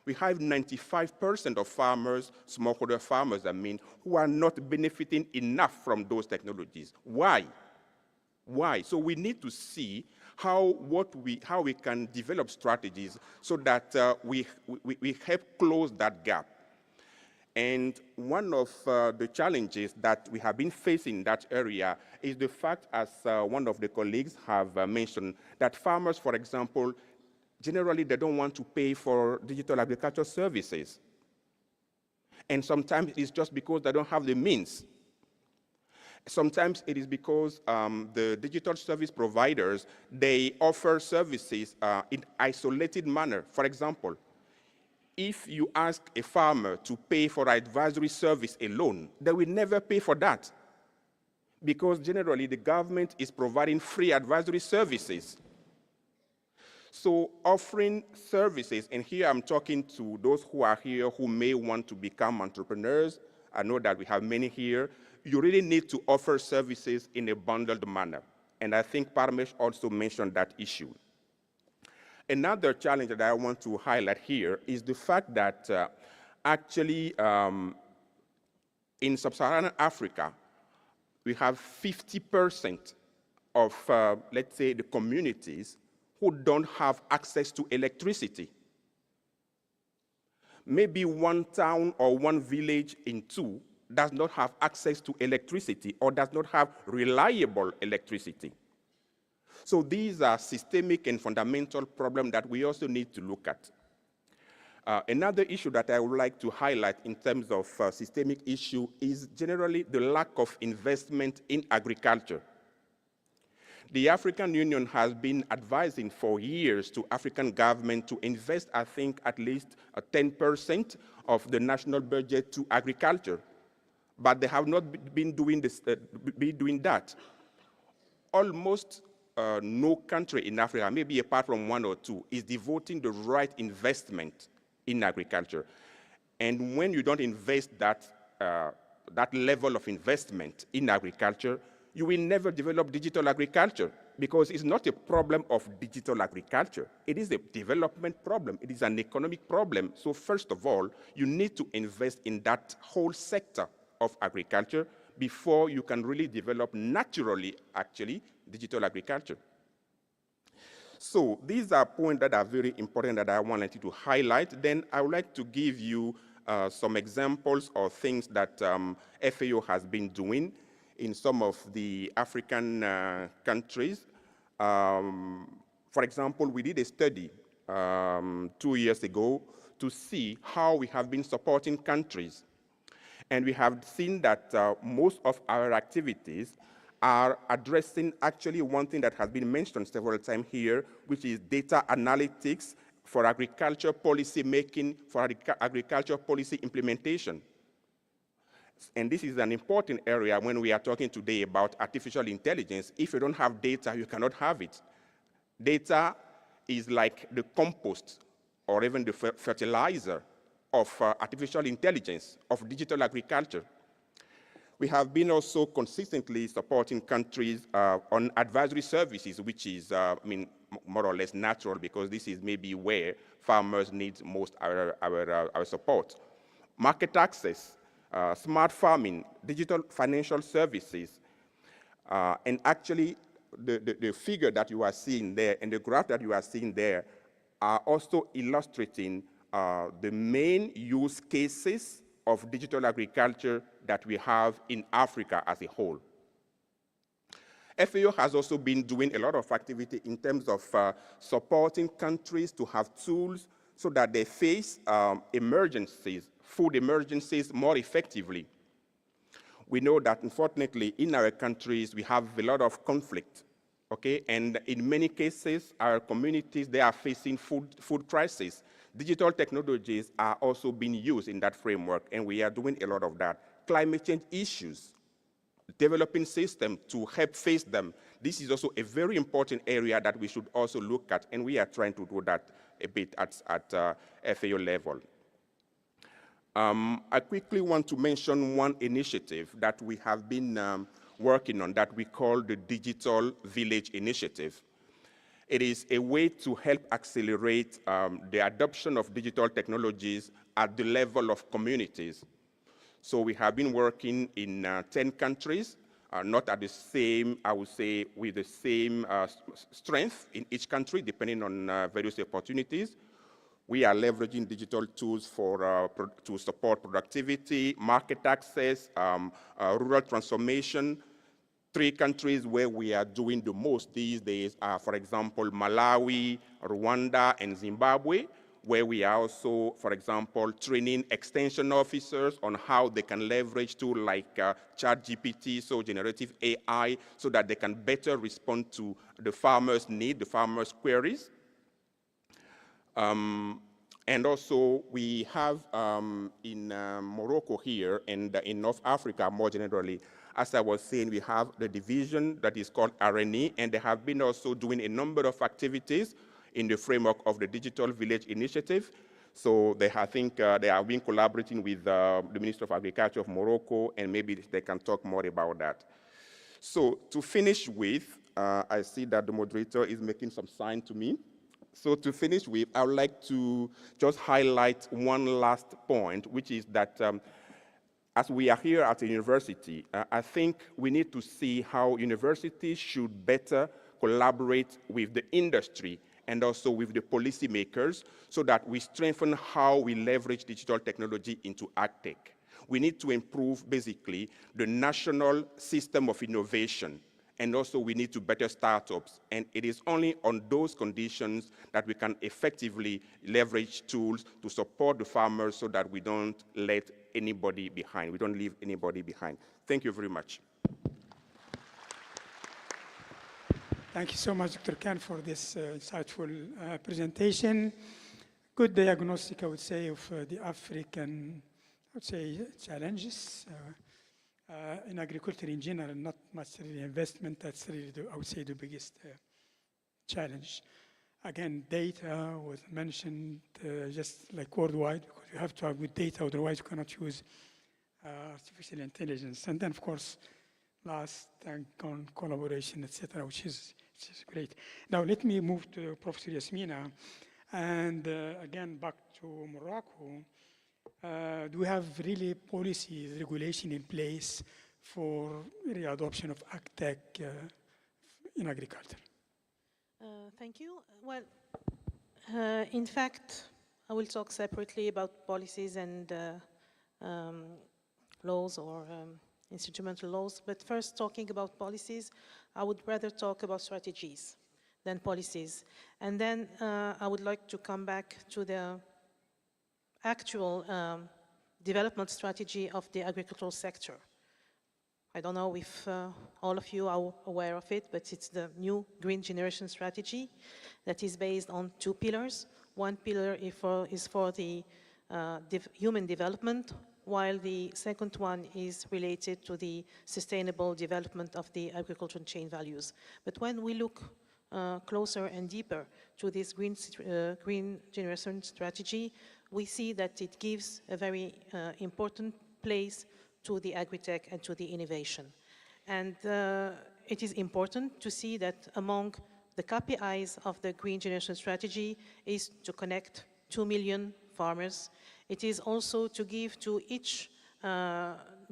Speaker 7: We have 95% of farmers, smallholder farmers, who are not benefiting enough from those technologies. Why? Why? So we need to see how we can develop strategies so that we help close that gap. And one of the challenges that we have been facing in that area is the fact, as one of the colleagues have mentioned, that farmers, for example, generally they don't want to pay for digital agriculture services. And sometimes it's just because they don't have the means. Sometimes it is because the digital service providers, they offer services in isolated manner. For example, if you ask a farmer to pay for advisory service alone, they will never pay for that, because generally the government is providing free advisory services. So offering services, and here I'm talking to those who are here who may want to become entrepreneurs. I know that we have many here. You really need to offer services in a bundled manner. And I think Parmesh also mentioned that issue. Another challenge that I want to highlight here is the fact that actually in sub-Saharan Africa, we have 50% of, let's say, the communities who don't have access to electricity. Maybe one town or one village in two does not have access to electricity or does not have reliable electricity. So these are systemic and fundamental problems that we also need to look at. Another issue that I would like to highlight in terms of systemic issue is generally the lack of investment in agriculture. The African Union has been advising for years to African government to invest, I think, at least 10% of the national budget to agriculture. But they have not been doing that. Almost no country in Africa, maybe apart from one or two, is devoting the right investment in agriculture. And when you don't invest that level of investment in agriculture, you will never develop digital agriculture, because it's not a problem of digital agriculture. It is a development problem. It is an economic problem. So first of all, you need to invest in that whole sector of agriculture before you can really develop naturally, actually, digital agriculture. So these are points that are very important that I wanted to highlight. Then I would like to give you some examples of things that FAO has been doing in some of the African countries. For example, we did a study 2 years ago to see how we have been supporting countries. And we have seen that most of our activities are addressing actually one thing that has been mentioned several times here, which is data analytics for agriculture policy making, for agriculture policy implementation. And this is an important area when we are talking today about artificial intelligence. If you don't have data, you cannot have it. Data is like the compost or even the fertilizer of artificial intelligence, of digital agriculture. We have been also consistently supporting countries on advisory services, which is, more or less natural, because this is maybe where farmers need most our support. Market access, smart farming, digital financial services, and actually the figure that you are seeing there and the graph that you are seeing there are also illustrating the main use cases of digital agriculture that we have in Africa as a whole. FAO has also been doing a lot of activity in terms of supporting countries to have tools so that they face emergencies, food emergencies, more effectively. We know that, unfortunately, in our countries, we have a lot of conflict, okay? And in many cases, our communities, they are facing food crisis. Digital technologies are also being used in that framework, and we are doing a lot of that. Climate change issues, developing systems to help face them. This is also a very important area that we should also look at, and we are trying to do that a bit at FAO level. I quickly want to mention one initiative that we have been working on that we call the Digital Village Initiative. It is a way to help accelerate the adoption of digital technologies at the level of communities. So we have been working in 10 countries, not at the same, I would say, with the same strength in each country, depending on various opportunities. We are leveraging digital tools to support productivity, market access, rural transformation. 3 countries where we are doing the most these days are, for example, Malawi, Rwanda, and Zimbabwe, where we are also, for example, training extension officers on how they can leverage tools like ChatGPT, so generative AI, so that they can better respond to the farmers' need, the farmers' queries. And also, we have in Morocco here and in North Africa more generally, as I was saying, we have the division that is called RNE, and they have been also doing a number of activities in the framework of the Digital Village Initiative. So I think they have been collaborating with the Ministry of Agriculture of Morocco, and maybe they can talk more about that. So to finish with, I see that the moderator is making some sign to me. So to finish with, I would like to just highlight one last point, which is that as we are here at a university, I think we need to see how universities should better collaborate with the industry and also with the policymakers so that we strengthen how we leverage digital technology into AgTech. We need to improve, basically, the national system of innovation, and also we need to better startups. And it is only on those conditions that we can effectively leverage tools to support the farmers so that we don't let anybody behind. We don't leave anybody behind. Thank you very much.
Speaker 2: Thank you so much, Dr. Khan, for this insightful presentation. Good diagnostic, I would say, of the African, I would say, challenges in agriculture in general, not much really investment. That's really, I would say, the biggest challenge. Again, data was mentioned just like worldwide, because you have to have good data, otherwise you cannot use artificial intelligence. And then, of course, last, on collaboration, etc., which is great. Now, let me move to Professor Yasmina. And again, back to Morocco. Do we have really policies, regulation in place for the adoption of AgTech in agriculture?
Speaker 3: Thank you. Well, in fact, I will talk separately about policies and laws or instrumental laws. But first, talking about policies, I would rather talk about strategies than policies. And then I would like to come back to the actual development strategy of the agricultural sector. I don't know if all of you are aware of it, but it's the new green generation strategy that is based on 2 pillars. One pillar is for the human development, while the second one is related to the sustainable development of the agricultural chain values. But when we look closer and deeper to this green generation strategy, we see that it gives a very important place to the AgriTech and to the innovation. And it is important to see that among the KPIs of the green generation strategy is to connect 2 million farmers. It is also to give to each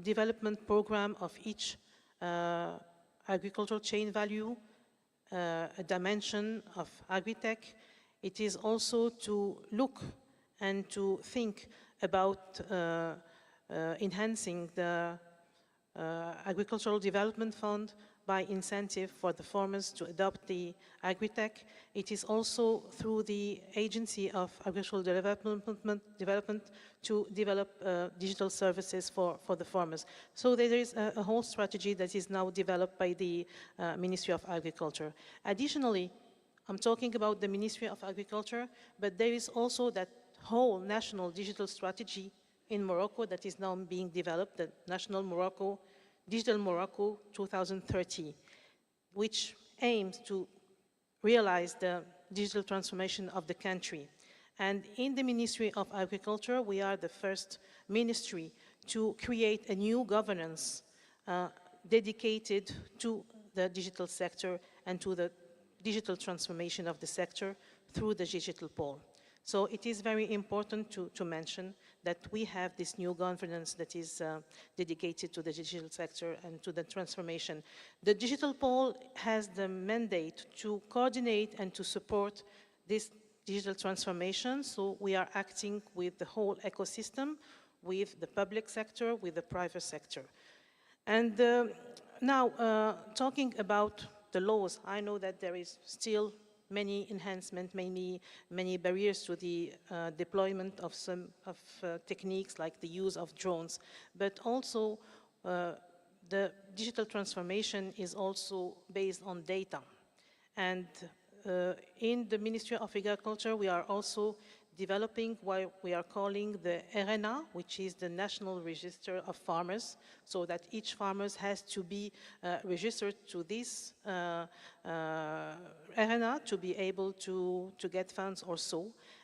Speaker 3: development program of each agricultural chain value a dimension of AgriTech. It is also to look and to think about enhancing the Agricultural Development Fund by incentive for the farmers to adopt the AgriTech. It is also through the Agency of Agricultural Development to develop digital services for the farmers. So there is a whole strategy that is now developed by the Ministry of Agriculture. Additionally, I'm talking about the Ministry of Agriculture, but there is also that whole national digital strategy in Morocco that is now being developed, the National Morocco, Digital Morocco 2030, which aims to realize the digital transformation of the country. And in the Ministry of Agriculture, we are the first ministry to create a new governance dedicated to the digital sector and to the digital transformation of the sector through the digital pole. So it is very important to mention that we have this new governance that is dedicated to the digital sector and to the transformation. The digital pole has the mandate to coordinate and to support this digital transformation. So we are acting with the whole ecosystem, with the public sector, with the private sector. And now, talking about the laws, I know that there is still many enhancements, many barriers to the deployment of some techniques like the use of drones, but also the digital transformation is also based on data. And in the Ministry of Agriculture, we are also developing what we are calling the RNA, which is the National Register of Farmers, so that each farmer has to be registered to this RNA to be able to get funds or so.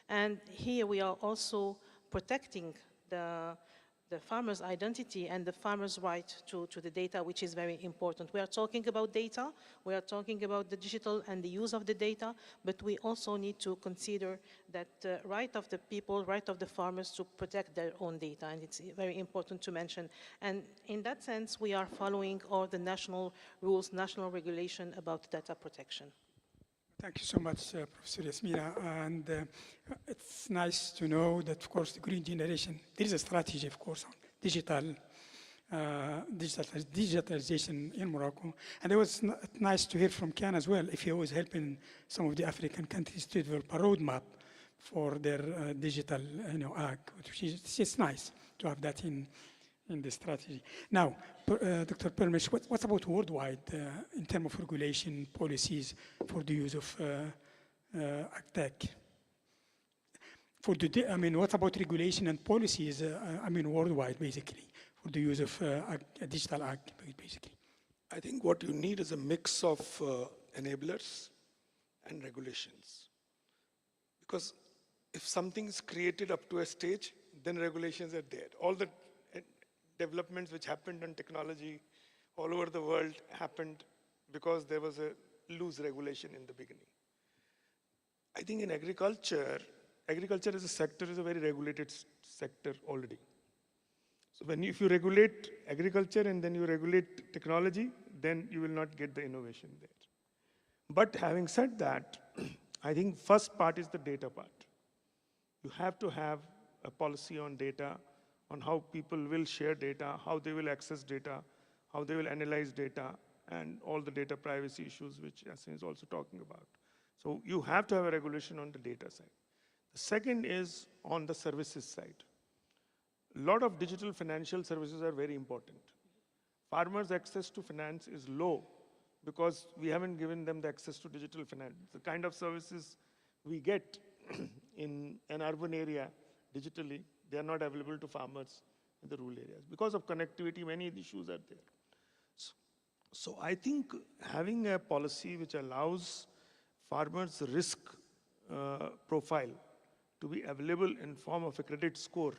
Speaker 3: And here we are also protecting the farmer's identity and the farmer's right to the data, which is very important. We are talking about data, we are talking about the digital and the use of the data, but we also need to consider that right of the people, right of the farmers to protect their own data, and it's very important to mention. And in that sense, we are following all the national rules, national regulation about data protection.
Speaker 2: Thank you so much, Professor Yasmina. And it's nice to know that, of course, the green generation, there is a strategy, of course, on digitalization in Morocco. And it was nice to hear from Ken as well, if he was helping some of the African countries to develop a roadmap for their digital ag, which is just nice to have that in the strategy. Now, Dr. Permish, what about worldwide in terms of regulation policies for the use of AgTech? What about regulation and policies, worldwide, basically, for the use of digital ag, basically?
Speaker 4: I think what you need is a mix of enablers and regulations. Because if something is created up to a stage, then regulations are there. All the developments which happened in technology all over the world happened because there was a loose regulation in the beginning. I think in agriculture as a sector is a very regulated sector already. So if you regulate agriculture and then you regulate technology, then you will not get the innovation there. But having said that, I think first part is the data part. You have to have a policy on data, on how people will share data, how they will access data, how they will analyze data, and all the data privacy issues which Yasin is also talking about. So you have to have a regulation on the data side. The second is on the services side. A lot of digital financial services are very important. Farmers' access to finance is low because we haven't given them the access to digital finance. The kind of services we get in an urban area digitally, they are not available to farmers in the rural areas. Because of connectivity, many issues are there. So I think having a policy which allows farmers' risk profile to be available in form of a credit score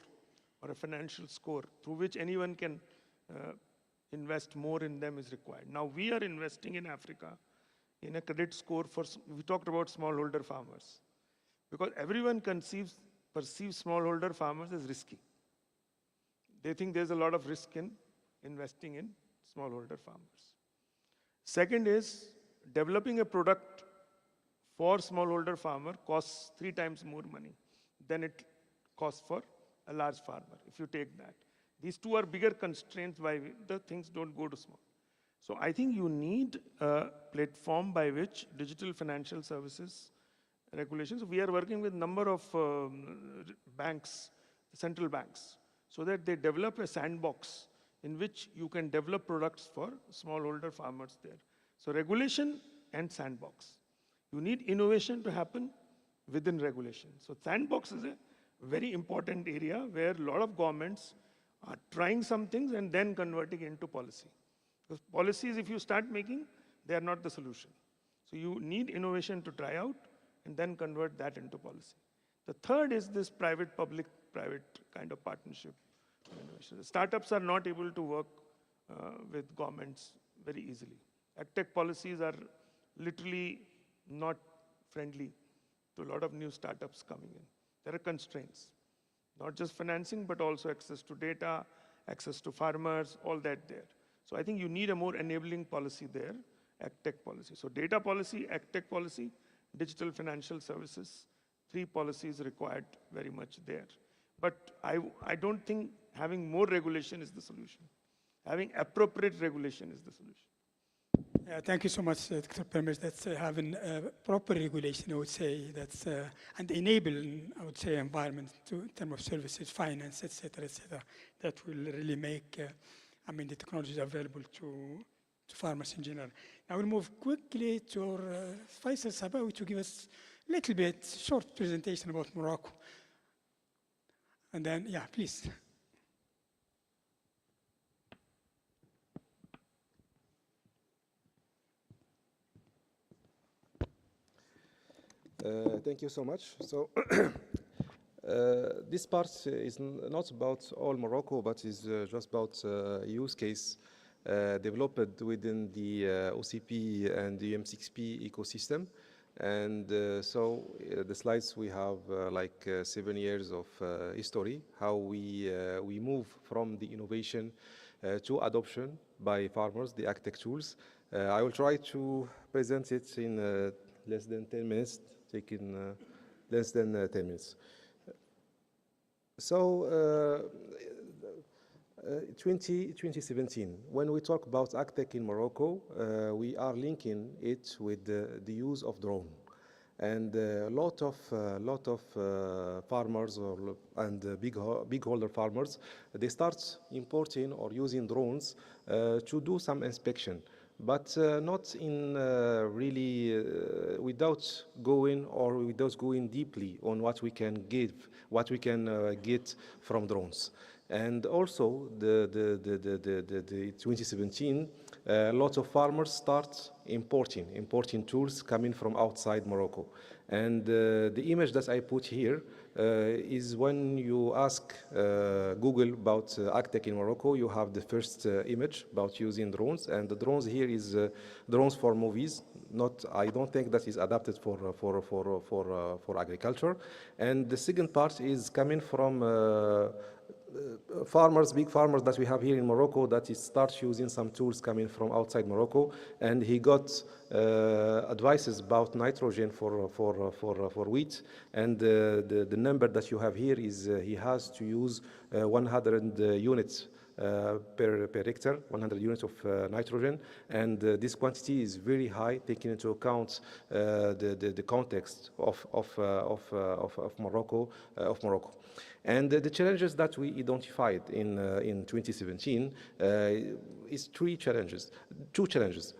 Speaker 4: or a financial score through which anyone can invest more in them is required. Now we are investing in Africa in a credit score for, we talked about smallholder farmers, because everyone perceives smallholder farmers as risky. They think there's a lot of risk in investing in smallholder farmers. Second is developing a product for smallholder farmer costs 3 times more money than it costs for a large farmer, if you take that. These two are bigger constraints why the things don't go to small. So I think you need a platform by which digital financial services regulations. We are working with a number of banks, central banks, so that they develop a sandbox in which you can develop products for smallholder farmers there. So regulation and sandbox. You need innovation to happen within regulation. So sandbox is a very important area where a lot of governments are trying some things and then converting into policy. Because policies, if you start making, they are not the solution. So you need innovation to try out and then convert that into policy. The third is this private-public-private kind of partnership. The startups are not able to work with governments very easily. AgTech policies are literally not friendly to a lot of new startups coming in. There are constraints, not just financing, but also access to data, access to farmers, all that there. So I think you need a more enabling policy there, AgTech policy. So data policy, AgTech policy, digital financial services, 3 policies required very much there. But I don't think having more regulation is the solution. Having appropriate regulation is the solution.
Speaker 2: Thank you so much, Dr. Permish. That's having proper regulation, I would say, that's and enabling, I would say, environment in terms of services, finance, et cetera, that will really make, the technologies available to farmers in general. Now we'll move quickly to our Faisal Sabawi to give us a little bit short presentation about Morocco. And then, yeah, please.
Speaker 6: Thank you so much. So this part is not about all Morocco, but is just about use case developed within the OCP and the UM6P ecosystem. And the slides we have 7 years of history, how we move from the innovation to adoption by farmers, the AgTech tools. I will try to present it in less than 10 minutes, taking less than 10 minutes. So 2017, when we talk about AgTech in Morocco, we are linking it with the use of drone. And a lot of farmers and big holder farmers, they start importing or using drones to do some inspection, but not in really without going deeply on what we can get from drones. And also the 2017, a lot of farmers start importing tools coming from outside Morocco. And the image that I put here is when you ask Google about AgTech in Morocco, you have the first image about using drones. And the drones here is drones for movies. I don't think that is adapted for agriculture. And the second part is coming from big farmers that we have here in Morocco that starts using some tools coming from outside Morocco, and he got advices about nitrogen for wheat, and the number that you have here is he has to use 100 units per hectare, 100 units of nitrogen, and this quantity is very high, taking into account the context of Morocco. And the challenges that we identified in 2017 is two challenges.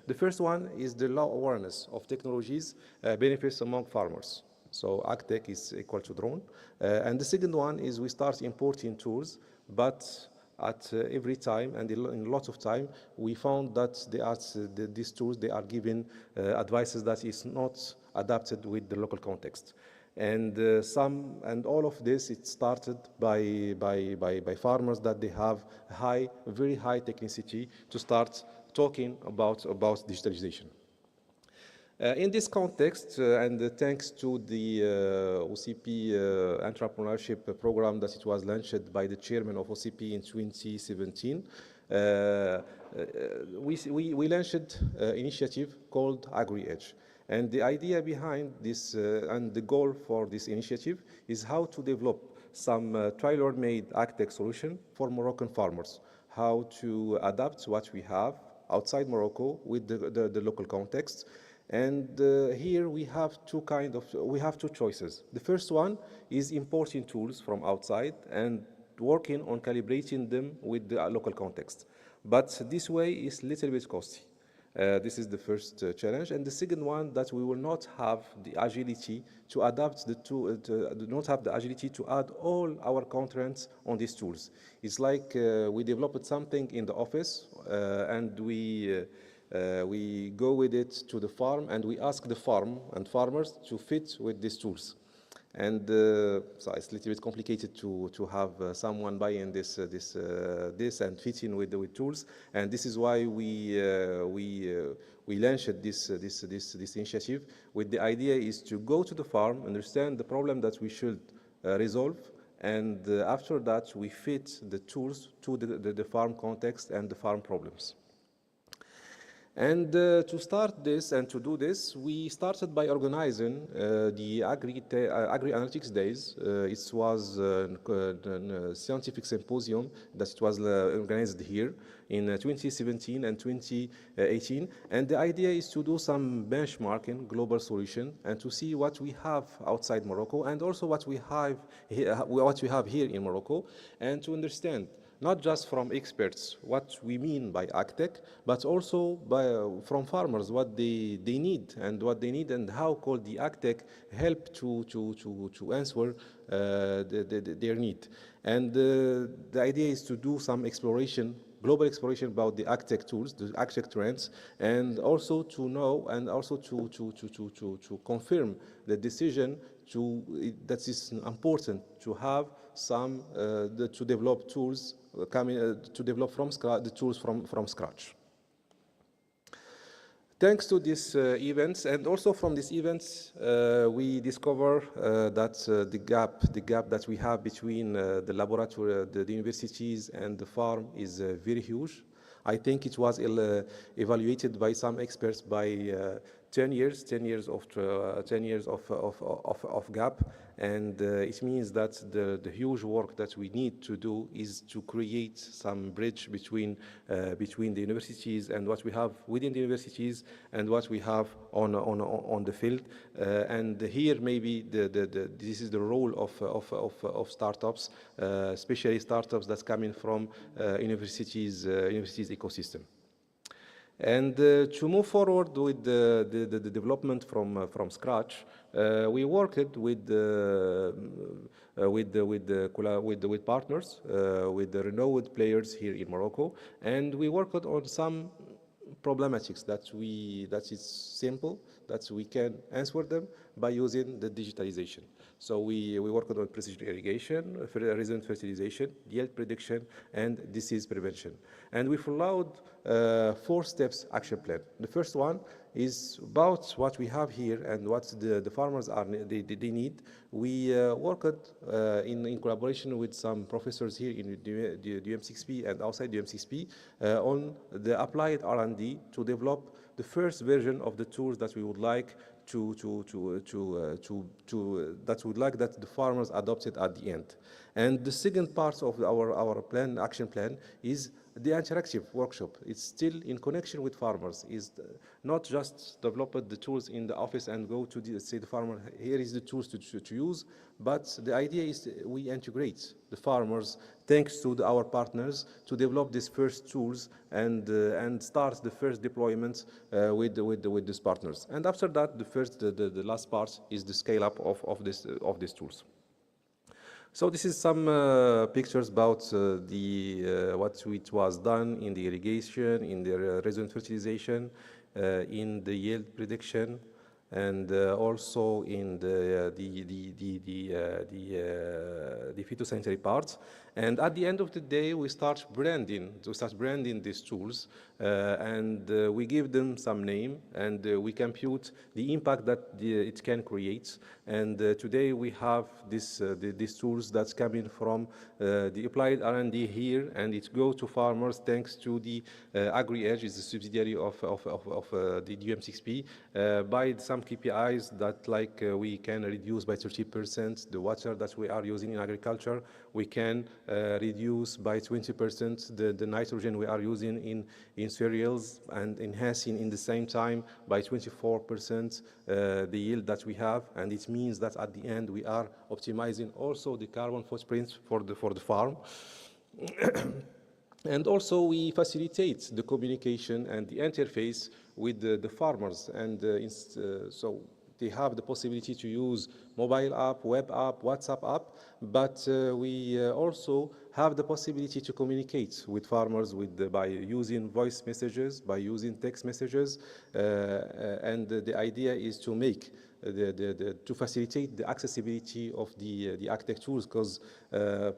Speaker 6: The first one is the low awareness of technologies benefits among farmers. So AgTech is equal to drone. And the second one is we start importing tools, but at every time and in lots of time, we found that these tools, they are giving advices that is not adapted with the local context. And all of this, it started by farmers that they have very high technicity to start talking about digitalization. In this context, and thanks to the OCP entrepreneurship program that it was launched by the chairman of OCP in 2017, we launched an initiative called AgriEdge. And the idea behind this and the goal for this initiative is how to develop some tailor-made AgTech solution for Moroccan farmers, how to adapt what we have outside Morocco with the local context. And here we have two choices. The first one is importing tools from outside and working on calibrating them with the local context. But this way is a little bit costly. This is the first challenge. And the second one, that we will not have the agility to adapt not have the agility to add all our constraints on these tools. It's like we developed something in the office and we go with it to the farm, and we ask the farm and farmers to fit with these tools. And so it's a little bit complicated to have someone buying this and fitting with tools. And this is why we launched this initiative with the idea is to go to the farm, understand the problem that we should resolve, and after that we fit the tools to the farm context and the farm problems. And to start this and to do this, we started by organizing the Agri-Analytics Days. It was a scientific symposium that it was organized here in 2017 and 2018. And the idea is to do some benchmarking, global solution, and to see what we have outside Morocco and also what we have here in Morocco, and to understand not just from experts what we mean by AgTech, but also from farmers what they need and how could the AgTech help to answer their need. And the idea is to do some exploration, global exploration about the AgTech tools, the AgTech trends, and also to know and also to confirm the decision that is important to have some to develop tools to develop from scratch the tools from scratch. Thanks to these events, and also from these events, we discover that the gap that we have between the laboratory, the universities, and the farm is very huge. I think it was evaluated by some experts by 10 years of gap, and it means that the huge work that we need to do is to create some bridge between the universities and what we have within the universities and what we have on the field. And here maybe this is the role of startups, especially startups that's coming from universities ecosystem. And to move forward with the development from scratch, we worked with partners, with the renowned players here in Morocco, and we worked on some problematics that is simple, that we can answer them by using the digitalization. So we worked on precision irrigation, resident fertilization, yield prediction, and disease prevention. And we followed 4 steps action plan. The first one is about what we have here and what the farmers they need. We worked in collaboration with some professors here in the UM6P and outside the UM6P on the applied R&D to develop the first version of the tools that we would like that the farmers adopted at the end. And the second part of our action plan is the interactive workshop. It's still in connection with farmers. Is not just develop the tools in the office and go to say the farmer, here is the tools to use, but the idea is we integrate the farmers thanks to our partners to develop these first tools and start the first deployment with these partners. And after that, the last part is the scale up of these tools. So this is some pictures about what it was done in the irrigation, in the resident fertilization, in the yield prediction, and also in the phytosanitary parts. And at the end of the day, we start branding these tools, and we give them some name, and we compute the impact that it can create. And today we have these tools that's coming from the applied R&D here, and it goes to farmers thanks to the AgriEdge, is a subsidiary of the UM6P, by some KPIs that we can reduce by 30% the water that we are using in agriculture. We can reduce by 20% the nitrogen we are using in cereals, and enhancing in the same time by 24% the yield that we have. And it means that at the end we are optimizing also the carbon footprint for the farm. And also we facilitate the communication and the interface with the farmers, and so they have the possibility to use mobile app, web app, WhatsApp app, but we also have the possibility to communicate with farmers by using voice messages, by using text messages, and the idea is to make to facilitate the accessibility of the AgTech tools, because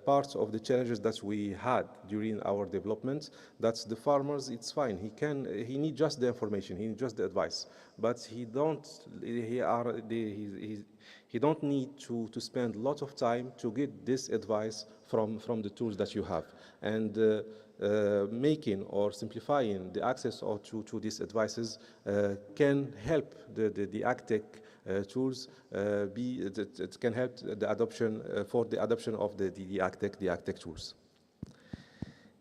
Speaker 6: part of the challenges that we had during our development, that's the farmers, it's fine, he needs just the information, he needs just the advice, but he don't need to spend a lot of time to get this advice from the tools that you have. And making or simplifying the access to these advices can help the AgTech tools it can help the adoption for the adoption of the AgTech tools.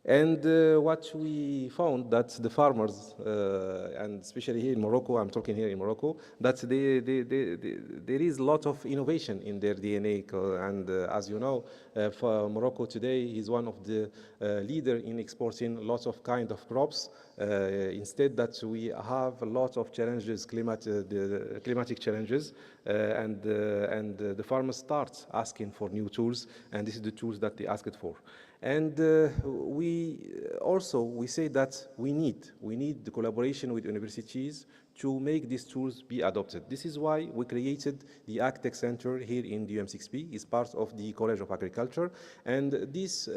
Speaker 6: And what we found that the farmers, and especially here in Morocco, I'm talking here in Morocco, that there is a lot of innovation in their DNA. And as you know, for Morocco today is one of the leader in exporting lots of kind of crops. Instead that we have a lot of challenges, climatic challenges, and the farmers start asking for new tools, and this is the tools that they asked for. And we say that we need the collaboration with universities to make these tools be adopted. This is why we created the AgTech Center here in the UM6P. It's part of the College of Agriculture. And this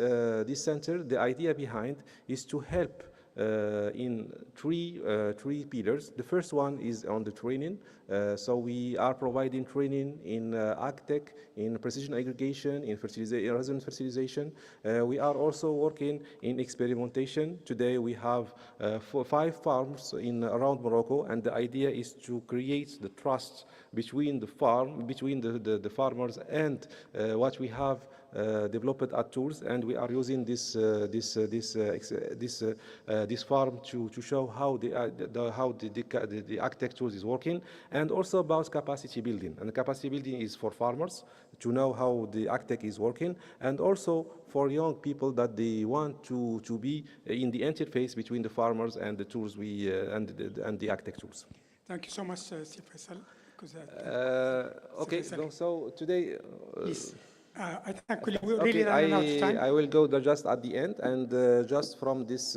Speaker 6: center, the idea behind is to help in three pillars. The first one is on the training. So we are providing training in AgTech, in precision aggregation, in resin fertilization. We are also working in experimentation. Today we have 5 farms around Morocco, and the idea is to create the trust between the farmers and what we have developed at tools, and we are using this farm to show how the AgTech tools is working, and also about capacity building. And the capacity building is for farmers to know how the AgTech is working, and also for young people that they want to be in the interface between the farmers and the tools and the AgTech tools.
Speaker 2: Thank you so much, Sir Faisal.
Speaker 6: Okay, so today.
Speaker 2: Yes. I think we really run out of time.
Speaker 6: I will go just at the end, and just from this,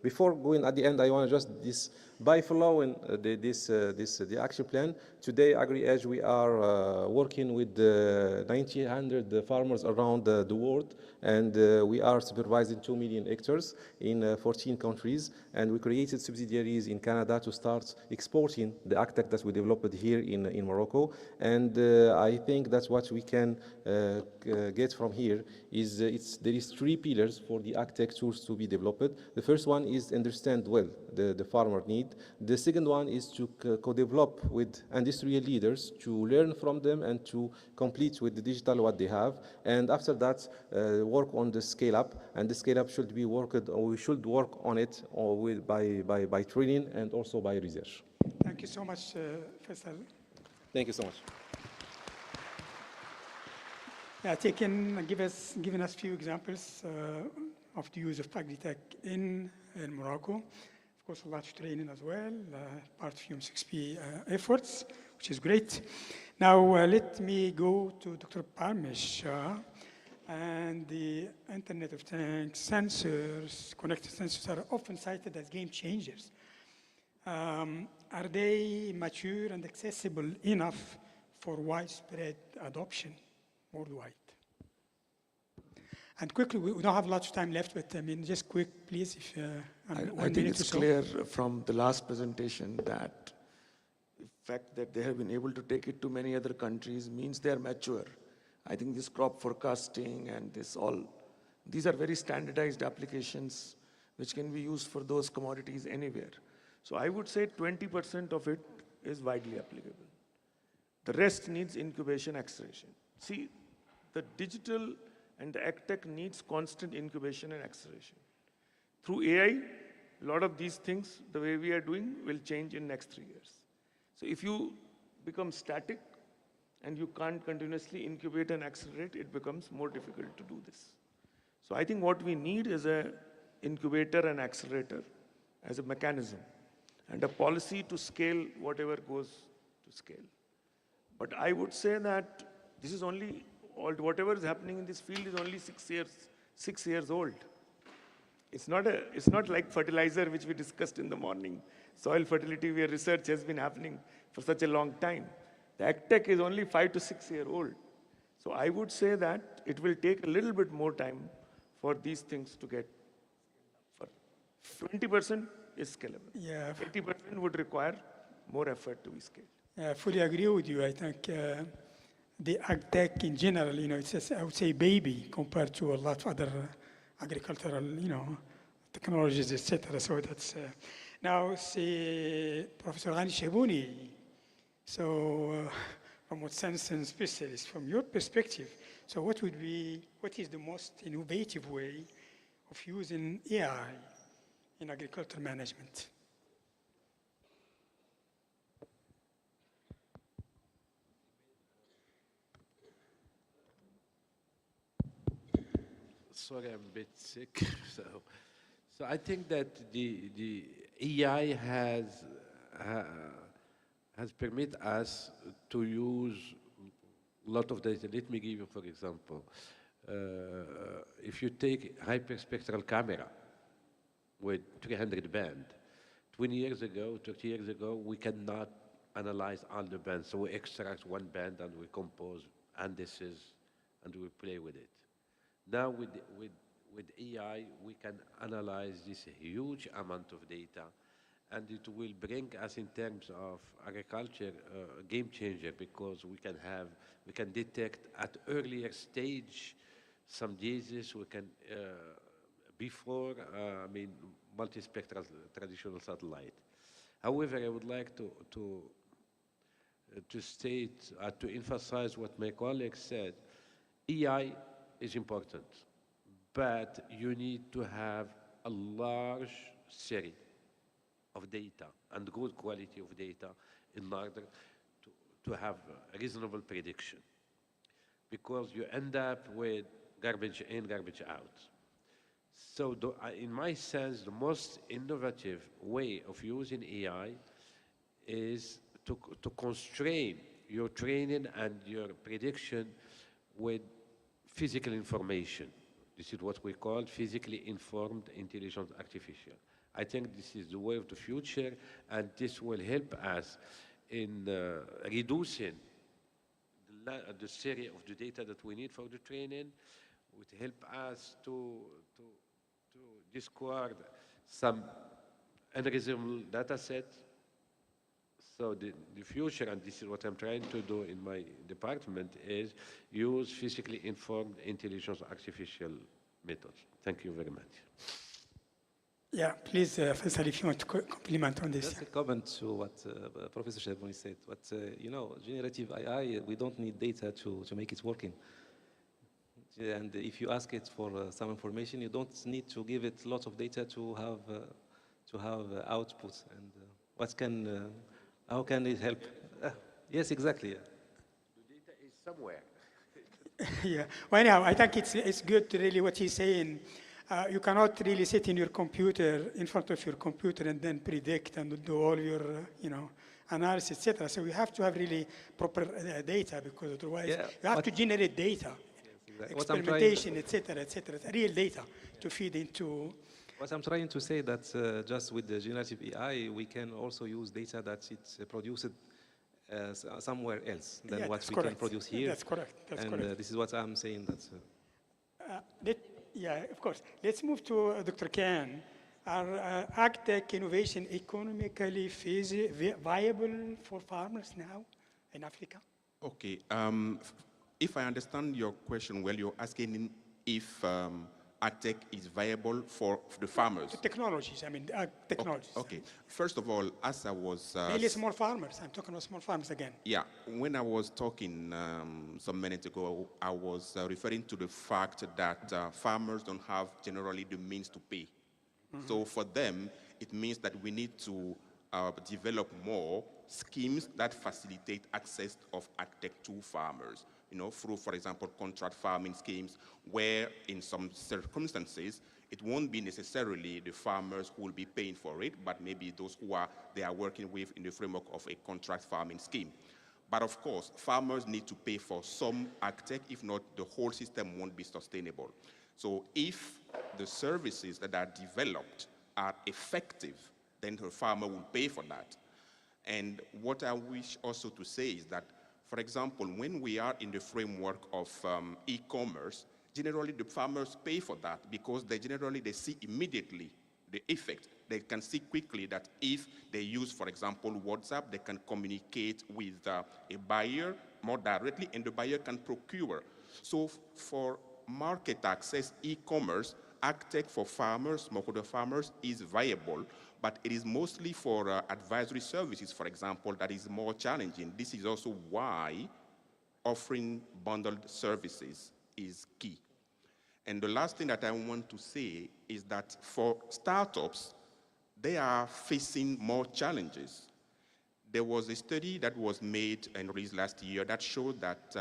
Speaker 6: before going at the end, I want to just by following the action plan. Today, AgriEdge, we are working with 1,900 farmers around the world, and we are supervising 2 million hectares in 14 countries, and we created subsidiaries in Canada to start exporting the AgTech that we developed here in Morocco. And I think that's what we can get from here is there is 3 pillars for the AgTech tools to be developed. The first one is understand well the farmer need. The second one is to co-develop with industrial leaders to learn from them and to complete with the digital what they have. And after that, work on the scale up. And the scale up should be worked, or we should work on it by training and also by research.
Speaker 2: Thank you so much, Faisal.
Speaker 6: Thank you so much.
Speaker 2: Yeah, giving us a few examples of the use of AgriTech in Morocco. Of course, a lot of training as well, part of UM6P efforts, which is great. Now, let me go to Dr. Parmesh and the Internet of Things sensors, connected sensors are often cited as game changers. Are they mature and accessible enough for widespread adoption worldwide? And quickly, we don't have a lot of time left, but I mean, just quick, please. If
Speaker 4: I think it's clear from the last presentation that the fact that they have been able to take it to many other countries means they are mature. I think this crop forecasting and these are very standardized applications which can be used for those commodities anywhere. So I would say 20% of it is widely applicable. The rest needs incubation, acceleration. See, the digital and the AgTech needs constant incubation and acceleration. Through AI, a lot of these things, the way we are doing, will change in next 3 years. So if you become static and you can't continuously incubate and accelerate, it becomes more difficult to do this. So I think what we need is an incubator and accelerator as a mechanism and a policy to scale whatever goes to scale. But I would say that this is only, whatever is happening in this field is only 6 years old. It's not like fertilizer, which we discussed in the morning. Soil fertility, where research has been happening for such a long time. The AgTech is only 5 to 6 years old. So I would say that it will take a little bit more time for these things to get. 20% is scalable. Yeah. 80% would require more effort to be scaled.
Speaker 2: I fully agree with you. I think the AgTech in general, it's just, I would say, baby compared to a lot of other agricultural, technologies, etc. So that's now, see, Professor Ghani Shehbouni. So, from what sense and specialist, from your perspective, so what is the most innovative way of using AI in agriculture management?
Speaker 5: Sorry, I'm a bit sick. So I think that the AI has permit us to use a lot of data. Let me give you, for example, if you take hyperspectral camera with 300 band, 20 years ago, 30 years ago, we cannot analyze all the bands. So we extract one band and we compose indices and we play with it. Now with AI, we can analyze this huge amount of data, and it will bring us in terms of agriculture a game changer, because we can detect at earlier stage some diseases. We can before multispectral traditional satellite. However, I would like to state to emphasize what my colleague said. AI is important, but you need to have a large series of data and good quality of data in order to have a reasonable prediction, because you end up with garbage in, garbage out. So in my sense, the most innovative way of using AI is to constrain your training and your prediction with physical information. This is what we call physically informed intelligent artificial. I think this is the way of the future, and this will help us in reducing the series of the data that we need for the training. It would help us to discard some unreasonable data set. So the future, and this is what I'm trying to do in my department, is use physically informed intelligence artificial methods. Thank you very much.
Speaker 2: Yeah, please, Faisal, if you want to compliment on this.
Speaker 6: Just a comment to what Professor Shabuni said. But, generative AI, we don't need data to make it working. And if you ask it for some information, you don't need to give it lots of data to have output. And how can it help? Yes, exactly. Yeah.
Speaker 5: The data is somewhere.
Speaker 2: Yeah. Well, anyhow, I think it's good to really what he's saying. You cannot really sit in front of your computer and then predict and do all your, analysis, etc. So we have to have really proper data, because otherwise you have to generate data, exactly. Experimentation, etc., real data to feed into.
Speaker 6: What I'm trying to say that just with the generative AI, we can also use data that it's produced somewhere else than what we can produce here.
Speaker 2: That's correct.
Speaker 6: This is what I'm saying.
Speaker 2: Yeah, of course. Let's move to Dr. Khan. Are AgTech innovation economically viable for farmers now in Africa?
Speaker 7: Okay. If I understand your question well, you're asking if AgTech is viable for the farmers.
Speaker 2: The technologies, technologies.
Speaker 7: Okay. First of all, as I was...
Speaker 2: Mainly small farmers. I'm talking about small farmers again.
Speaker 7: Yeah. When I was talking some minutes ago, I was referring to the fact that farmers don't have generally the means to pay. Mm-hmm. So for them, it means that we need to develop more schemes that facilitate access of AgTech to farmers. Through, for example, contract farming schemes, where in some circumstances, it won't be necessarily the farmers who will be paying for it, but maybe those they are working with in the framework of a contract farming scheme. But of course, farmers need to pay for some AgTech. If not, the whole system won't be sustainable. So if the services that are developed are effective, then the farmer will pay for that. And what I wish also to say is that, for example, when we are in the framework of e-commerce, generally the farmers pay for that because they see immediately the effect. They can see quickly that if they use, for example, WhatsApp, they can communicate with a buyer more directly, and the buyer can procure. So for market access, e-commerce, AgTech for farmers, smallholder farmers, is viable, but it is mostly for advisory services, for example, that is more challenging. This is also why offering bundled services is key. And the last thing that I want to say is that for startups, they are facing more challenges. There was a study that was made and released last year that showed that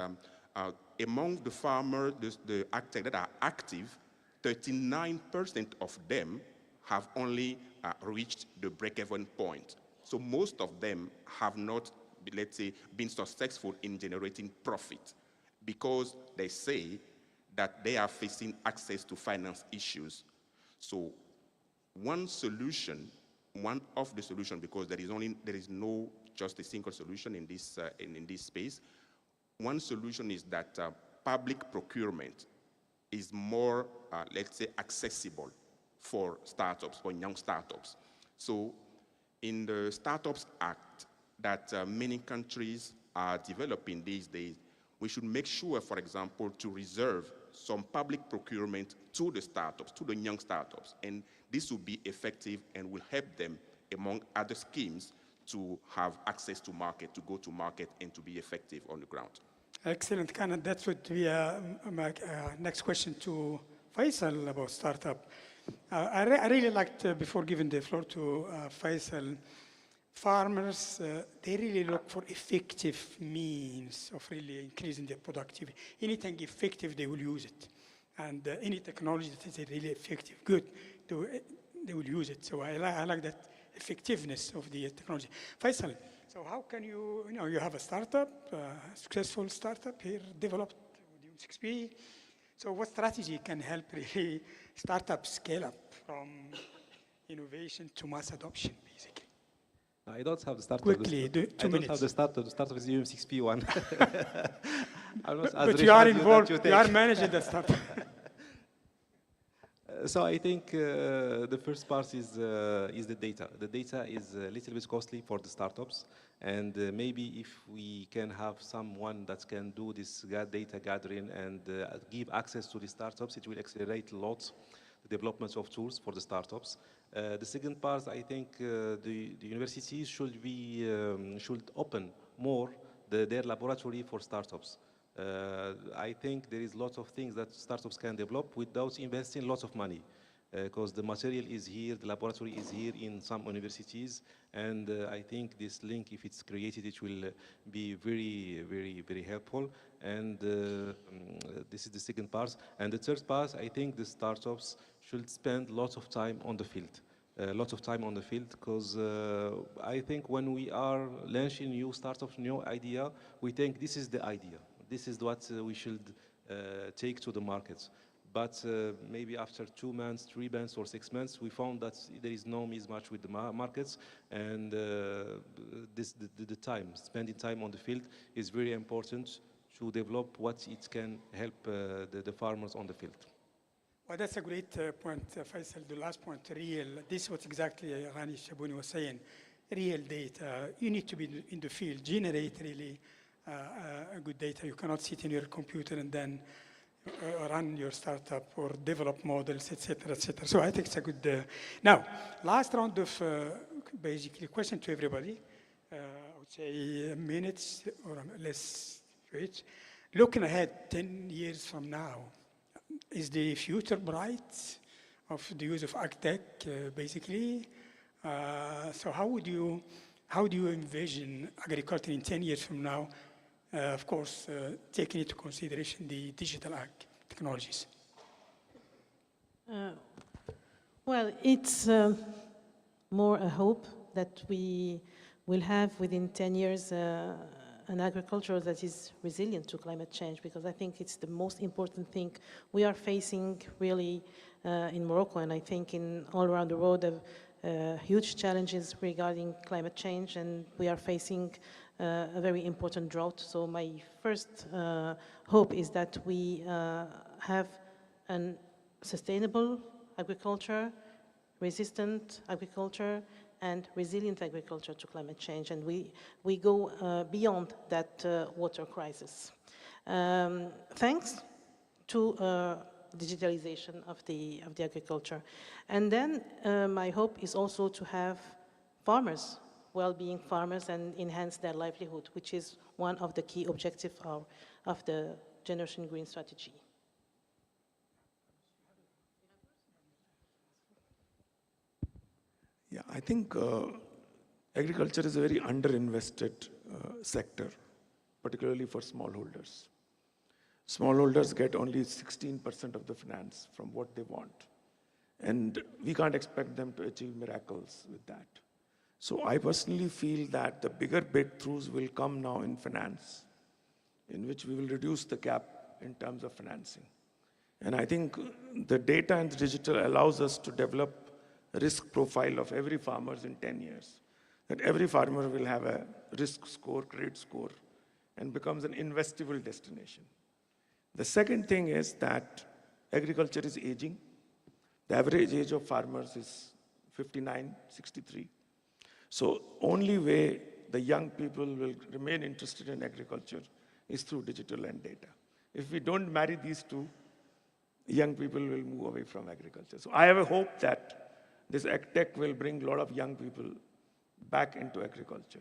Speaker 7: among the farmers, the AgTech that are active, 39% of them have only reached the break-even point. So most of them have not, let's say, been successful in generating profit because they say that they are facing access to finance issues. So one solution, one of the solutions, because there is no just a single solution in this space. One solution is that public procurement is more, let's say, accessible for startups, for young startups. So in the Startups Act that many countries are developing these days, we should make sure, for example, to reserve some public procurement to the startups, to the young startups. And this will be effective and will help them, among other schemes, to have access to market, to go to market, and to be effective on the ground.
Speaker 2: Excellent, Kenneth. That would be my next question to Faisal about startup. I really liked, before giving the floor to Faisal, farmers, they really look for effective means of really increasing their productivity. Anything effective, they will use it. And any technology that is really effective, good, they will use it. So I like that effectiveness of the technology. Faisal, so how can you have a startup, a successful startup here developed with UM6P. So what strategy can help really startups scale up from innovation to mass adoption, basically?
Speaker 6: I don't have the startup.
Speaker 2: Quickly, 2 minutes.
Speaker 6: I don't have the startup. The startup is UM6P one.
Speaker 2: But you are involved, you are managing the startup.
Speaker 6: So I think the first part is the data. The data is a little bit costly for the startups, and maybe if we can have someone that can do this data gathering and give access to the startups, it will accelerate a lot the development of tools for the startups. The second part, I think the universities should open more their laboratory for startups. I think there is lots of things that startups can develop without investing lots of money, because the material is here, the laboratory is here in some universities, and I think this link, if it's created, it will be very, very, very helpful. And this is the second part. And the third part, I think the startups should spend lots of time on the field. Lots of time on the field, because I think when we are launching new startups, new idea, we think this is the idea. This is what we should take to the market. But maybe after 2 months, 3 months, or 6 months, we found that there is no mismatch with the markets, and the time, spending time on the field is very important to develop what it can help the farmers on the field.
Speaker 2: Well, that's a great point, Faisal. The last point, real. This is what exactly Rani Shabuni was saying. Real data. You need to be in the field, generate really a good data. You cannot sit in your computer and then run your startup or develop models, etc., etc. So I think it's a good. Now, last round of basically question to everybody. I would say minutes or less to each. Looking ahead 10 years from now, is the future bright of the use of AgTech, basically? So how do you envision agriculture in 10 years from now? Of course, taking into consideration the digital ag technologies.
Speaker 3: Well, it's more a hope that we will have within 10 years an agriculture that is resilient to climate change, because I think it's the most important thing we are facing really in Morocco, and I think in all around the world, huge challenges regarding climate change, and we are facing a very important drought. So my first hope is that we have a sustainable agriculture, resistant agriculture, and resilient agriculture to climate change, and we go beyond that water crisis. Thanks to digitalization of the agriculture. And then my hope is also to have farmers, well-being farmers, and enhance their livelihood, which is one of the key objectives of the Generation Green strategy.
Speaker 4: Yeah, I think agriculture is a very underinvested sector, particularly for smallholders. Smallholders get only 16% of the finance from what they want. And we can't expect them to achieve miracles with that. So I personally feel that the bigger breakthroughs will come now in finance, in which we will reduce the gap in terms of financing. And I think the data and the digital allows us to develop a risk profile of every farmer in 10 years. That every farmer will have a risk score, credit score, and becomes an investable destination. The second thing is that agriculture is aging. The average age of farmers is 59, 63. So only way the young people will remain interested in agriculture is through digital and data. If we don't marry these two, young people will move away from agriculture. So I have a hope that this AgTech will bring a lot of young people back into agriculture.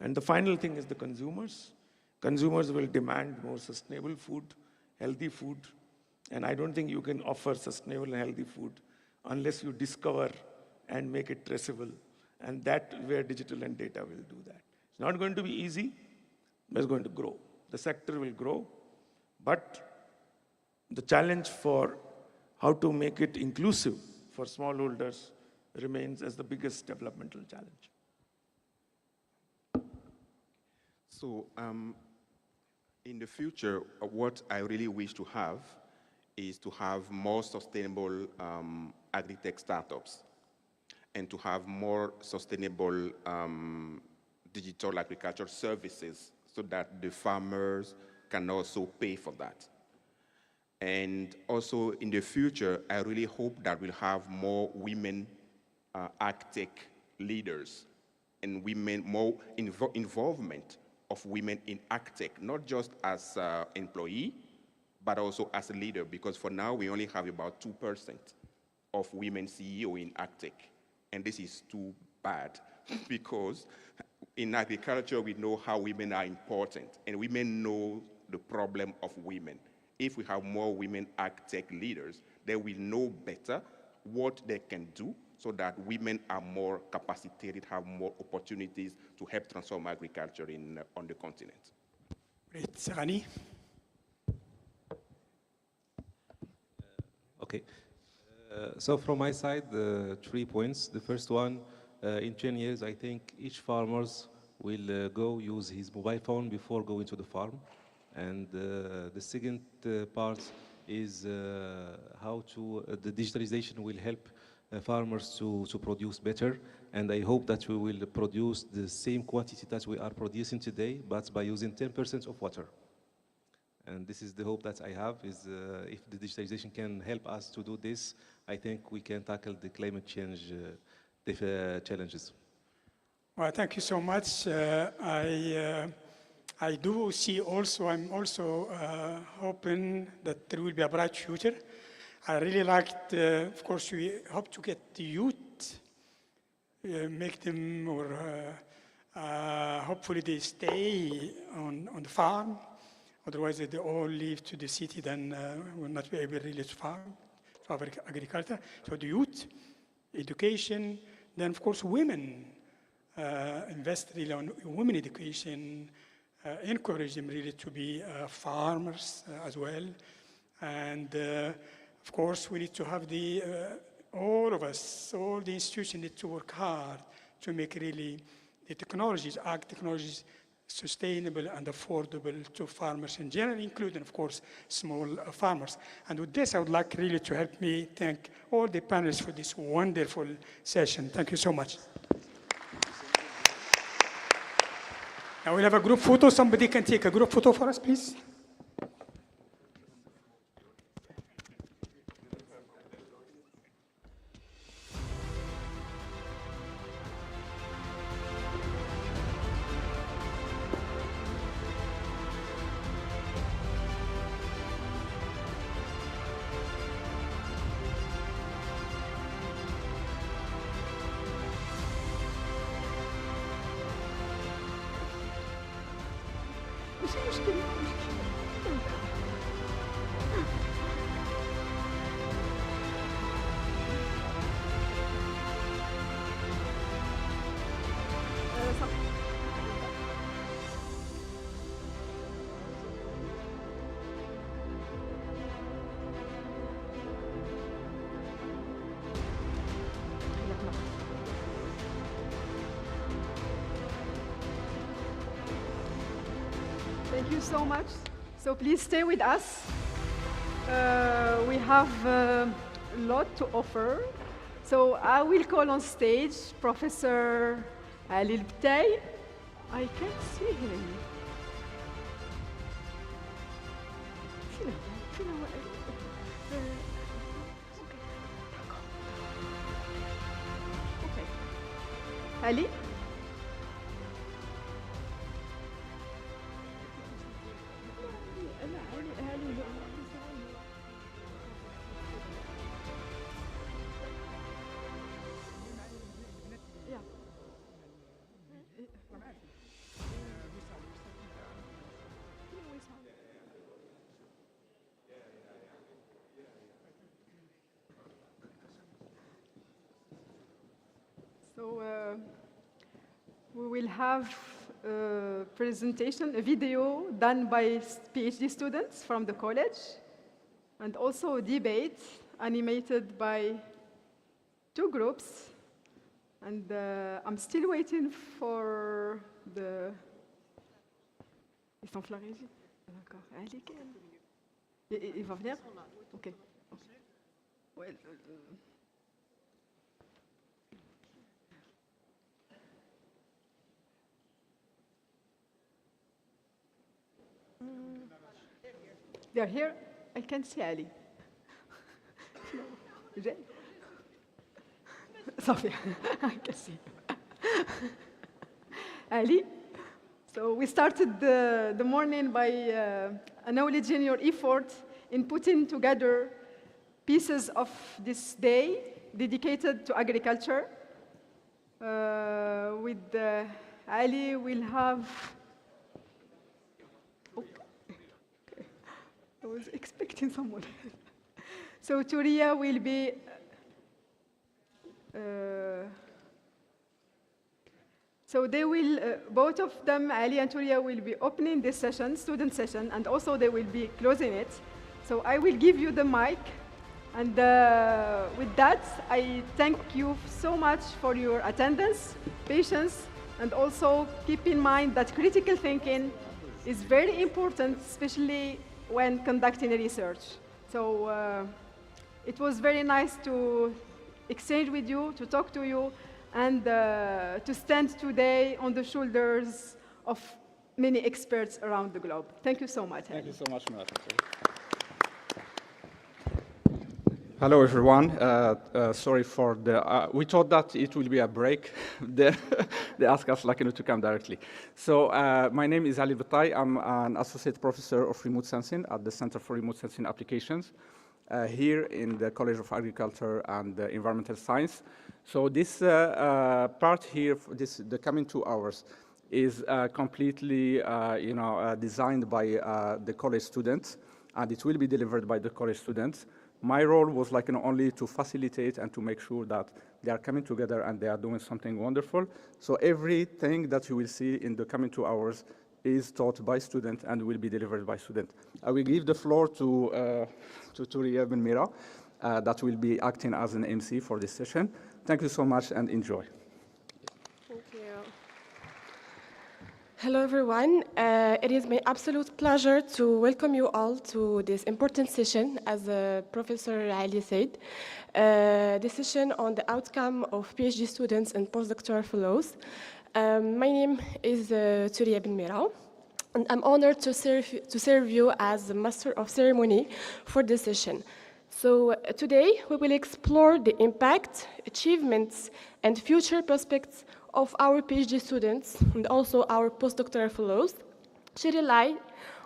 Speaker 4: And the final thing is the consumers. Consumers will demand more sustainable food, healthy food, and I don't think you can offer sustainable and healthy food unless you discover and make it traceable. And that's where digital and data will do that. It's not going to be easy, but it's going to grow. The sector will grow, but the challenge for how to make it inclusive for smallholders remains as the biggest developmental challenge.
Speaker 7: So in the future, what I really wish to have is to have more sustainable agri-tech startups and to have more sustainable digital agriculture services so that the farmers can also pay for that. And also in the future, I really hope that we'll have more women AgTech leaders and women, more involvement of women in AgTech, not just as an employee, but also as a leader, because for now we only have about 2% of women CEO in AgTech. And this is too bad because in agriculture we know how women are important and women know the problem of women. If we have more women AgTech leaders, then we know better what they can do so that women are more capacitated, have more opportunities to help transform agriculture on the continent.
Speaker 2: Great. Serani?
Speaker 6: Okay. So from my side, 3 points. The first one, in 10 years, I think each farmer will go use his mobile phone before going to the farm. And the second part is how the digitalization will help farmers to produce better. And I hope that we will produce the same quantity that we are producing today, but by using 10% of water. And this is the hope that I have, is if the digitalization can help us to do this, I think we can tackle the climate change challenges.
Speaker 2: Well, thank you so much. I do see also, I'm also hoping that there will be a bright future. I really liked, of course, we hope to get the youth, make them, or hopefully they stay on the farm. Otherwise, if they all leave to the city, then we'll not be able really to farm, for agriculture. So the youth, education, then of course women, invest really on women education, encourage them really to be farmers as well. And of course, we need to have all of us, all the institutions need to work hard to make really the technologies, ag technologies, sustainable and affordable to farmers in general, including, of course, small farmers. And with this, I would like really to help me thank all the panelists for this wonderful session. Thank you so much. Now we'll have a group photo. Somebody can take a group photo for us, please.
Speaker 1: so much. So please stay with us. We have a lot to offer. So I will call on stage Professor Ali Al-Btai. I can't see him. Okay. Ali? So we will have a presentation, a video done by PhD students from the college, and also a debate animated by two groups. And I'm still waiting for the... Ils sont la régie? D'accord. Il va venir? OK. Ouais, they're here. I can't see Ali. Sophia, I can see. Ali? So we started the morning by acknowledging your effort in putting together pieces of this day dedicated to agriculture. With Ali, we'll have... Okay. I was expecting someone. So Turia will be... So they will, both of them, Ali and Turia, will be opening this session, student session, and also they will be closing it. So I will give you the mic. And with that, I thank you so much for your attendance, patience, and also keep in mind that critical thinking is very important, especially when conducting research. So it was very nice to exchange with you, to talk to you, and to stand today on the shoulders of many experts around the globe. Thank you so much.
Speaker 8: Thank you so much, Mara. Hello, everyone. Sorry for the... we thought that it will be a break. they asked us to come directly. So my name is Ali Al-Btai. I'm an associate professor of remote sensing at the Center for Remote Sensing Applications here in the College of Agriculture and Environmental Science. So this part here, the coming 2 hours, is completely designed by the college students, and it will be delivered by the college students. My role was only to facilitate and to make sure that they are coming together and they are doing something wonderful. So everything that you will see in the coming 2 hours is taught by students and will be delivered by students. I will give the floor to Turia Ben Mira, that will be acting as an MC for this session. Thank you so much and enjoy.
Speaker 9: Thank you. Hello, everyone. It is my absolute pleasure to welcome you all to this important session, as Professor Ali said. This session on the outcome of PhD students and postdoctoral fellows. My name is Turia Ben Mira, and I'm honored to serve you as the master of ceremony for this session. So today we will explore the impact, achievements, and future prospects of our PhD students and also our postdoctoral fellows, shed a light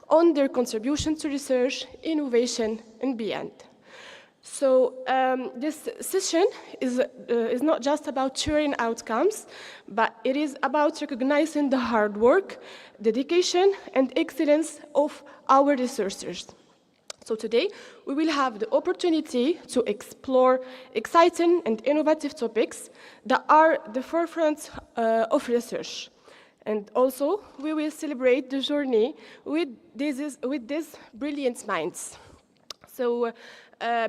Speaker 9: on their contribution to research, innovation, and beyond. So this session is not just about cheering outcomes, but it is about recognizing the hard work, dedication, and excellence of our researchers. So today, we will have the opportunity to explore exciting and innovative topics that are the forefront of research. And also, we will celebrate the journey with these brilliant minds. So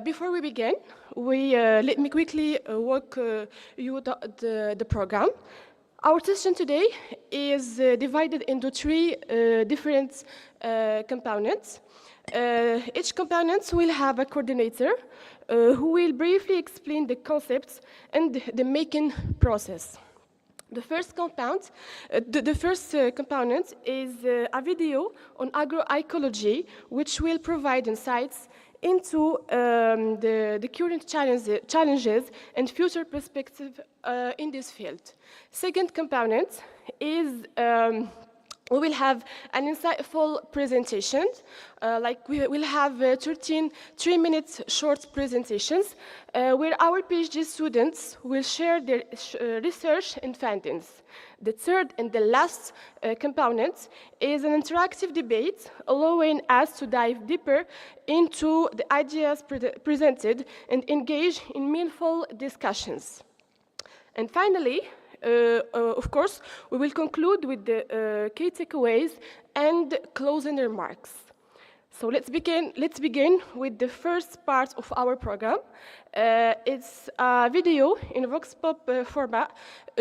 Speaker 9: before we begin, let me quickly walk you the program. Our session today is divided into 3 different components. Each component will have a coordinator who will briefly explain the concepts and the making process. The first component is a video on agroecology, which will provide insights into the current challenges and future perspective in this field. Second component is we will have an insightful presentation, like we will have 13 3-minute short presentations where our PhD students will share their research and findings. The third and the last component is an interactive debate, allowing us to dive deeper into the ideas presented and engage in meaningful discussions. And finally, of course, we will conclude with the key takeaways and closing remarks. So let's begin with the first part of our program. It's a video in Vox Pop format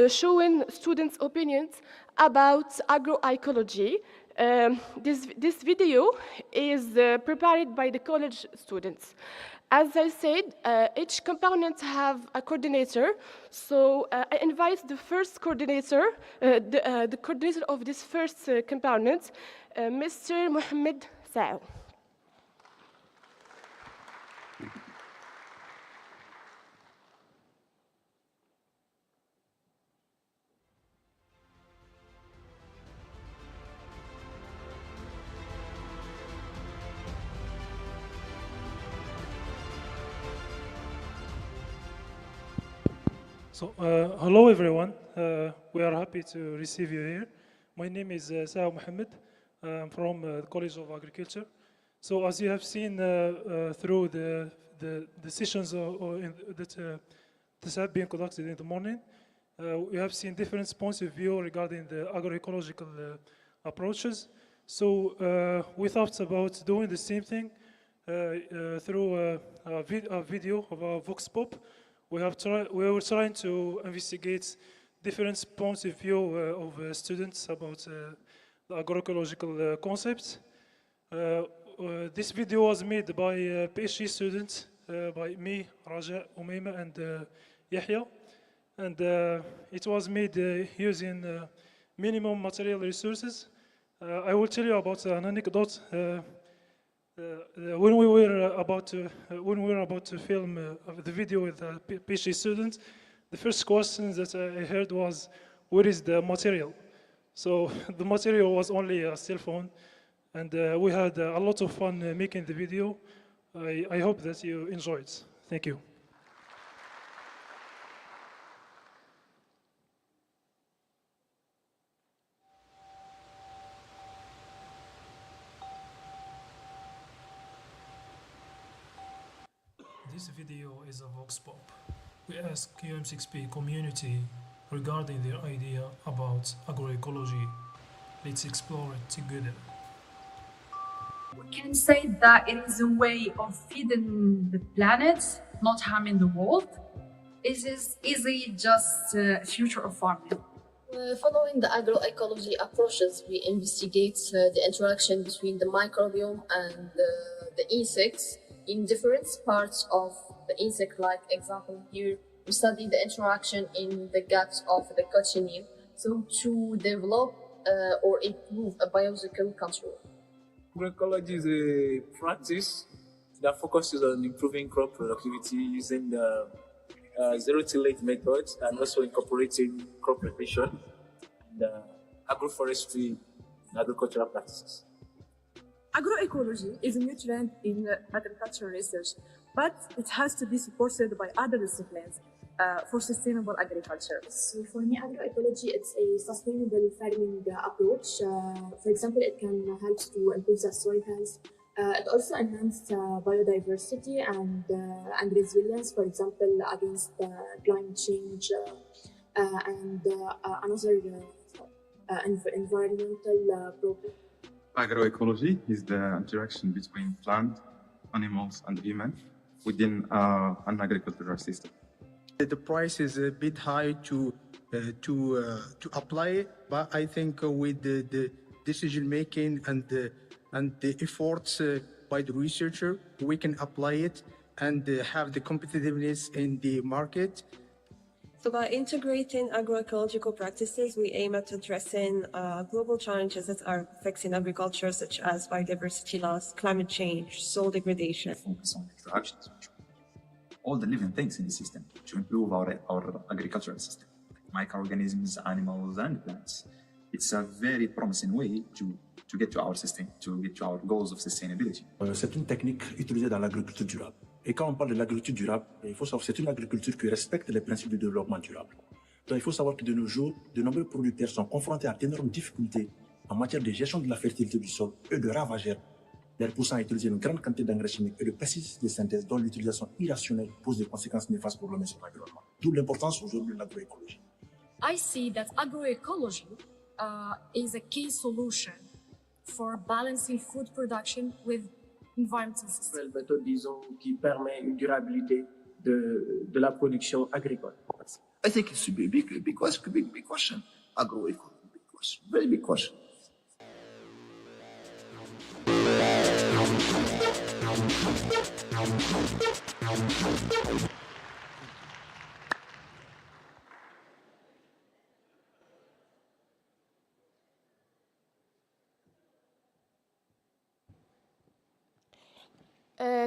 Speaker 9: showing students' opinions about agroecology. This video is prepared by the college students. As I said, each component have a coordinator, so I invite the first coordinator, the coordinator of this first component, Mr. Mohamed Sao.
Speaker 10: So, hello everyone. We are happy to receive you here. My name is Sao Mohammed. I'm from the College of Agriculture. So, as you have seen through the sessions that have been conducted in the morning, we have seen different points of view regarding the agroecological approaches. So, we thought about doing the same thing through a video of a Vox Pop. We were trying to investigate different points of view of students about the agroecological concepts. This video was made by PhD students, by me, Raja, Umayma, and Yahya. And it was made using minimum material resources. I will tell you about an anecdote. When we were about to film the video with PhD students, the first question that I heard was, "Where is the material?" So the material was only a cell phone, and we had a lot of fun making the video. I hope that you enjoy it. Thank you. This video is a Vox Pop. We ask UM6P community regarding their idea about agroecology. Let's explore it together.
Speaker 11: We can say that it is a way of feeding the planet, not harming the world. It is easy, just future of farming.
Speaker 12: Following the agroecology approaches, we investigate the interaction between the microbiome and the insects in different parts of the insect. Like example here, we study the interaction in the guts of the cochineal, so to develop or improve a biological control.
Speaker 13: Agroecology is a practice that focuses on improving crop productivity using the zero-tillage methods and also incorporating crop rotation and agroforestry and agricultural practices.
Speaker 14: Agroecology is a new trend in agricultural research, but it has to be supported by other disciplines for sustainable agriculture.
Speaker 15: So for me, agroecology, it's a sustainable farming approach. For example, it can help to improve the soil health. It also enhances biodiversity and resilience, for example, against climate change and another environmental problem.
Speaker 16: Agroecology is the interaction between plant, animals, and humans within an agricultural system.
Speaker 17: The price is a bit high to apply, but I think with the decision making and and the efforts by the researcher, we can apply it and have the competitiveness in the market.
Speaker 18: So by integrating agroecological practices, we aim at addressing global challenges that are affecting agriculture, such as biodiversity loss, climate change, soil degradation.
Speaker 19: Focus on interactions between all the living things in the system to improve our agricultural system, microorganisms, animals, and plants. It's a very promising way to get to our system, to get to our goals of sustainability.
Speaker 20: C'est une technique utilisée dans l'agriculture durable. Et quand on parle de l'agriculture durable, il faut savoir que c'est une agriculture qui respecte les principes du développement durable. Donc il faut savoir que de nos jours, de nombreux producteurs sont confrontés à d'énormes difficultés en matière de gestion de la fertilité du sol et de ravageurs, les poussant à utiliser une grande quantité d'engrais chimiques et de pesticides de synthèse dont l'utilisation irrationnelle pose des conséquences néfastes pour l'homme et son environnement. D'où l'importance aujourd'hui de l'agroécologie.
Speaker 11: I see that agroecology is a key solution for balancing food production with environmental systems.
Speaker 21: Une méthode, disons, qui permet une durabilité de la production agricole.
Speaker 22: I think it's a big question. Agroecology, big question, very big question.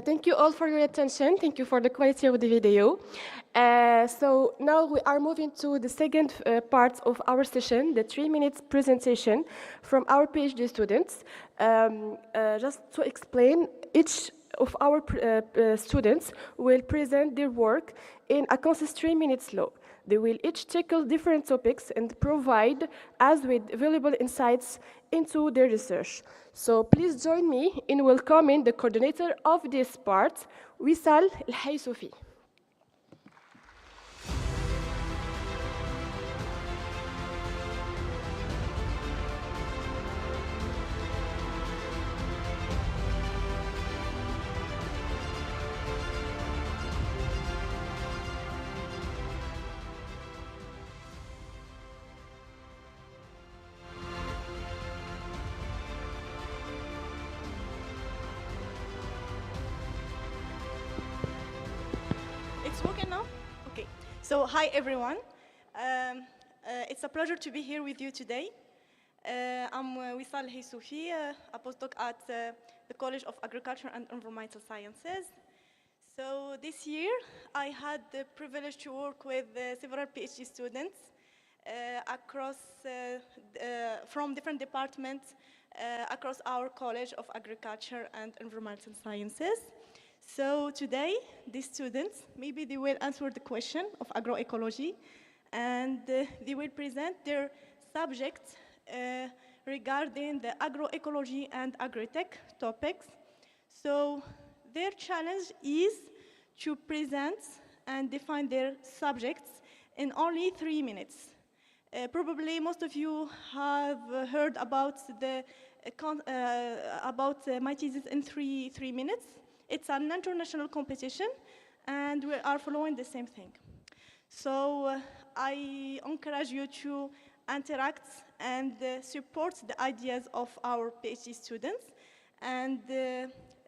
Speaker 9: Thank you all for your attention. Thank you for the quality of the video. So now we are moving to the second part of our session, the 3-minute presentation from our PhD students. Just to explain, each of our students will present their work in a concise 3-minute slow. They will each tackle different topics and provide us with valuable insights into their research. So please join me in welcoming the coordinator of this part, Wissal El-Haysoufi.
Speaker 23: It's working now? Okay. So, hi everyone. It's a pleasure to be here with you today. I'm Wissal El-Haysoufi, a postdoc at the College of Agriculture and Environmental Sciences. So this year, I had the privilege to work with several PhD students from different departments across our College of Agriculture and Environmental Sciences. So today, these students, maybe they will answer the question of agroecology, and they will present their subjects regarding the agroecology and AGRITECH topics. So their challenge is to present and define their subjects in only 3 minutes. Probably most of you have heard about my thesis in three minutes. It's an international competition, and we are following the same thing. So I encourage you to interact and support the ideas of our PhD students and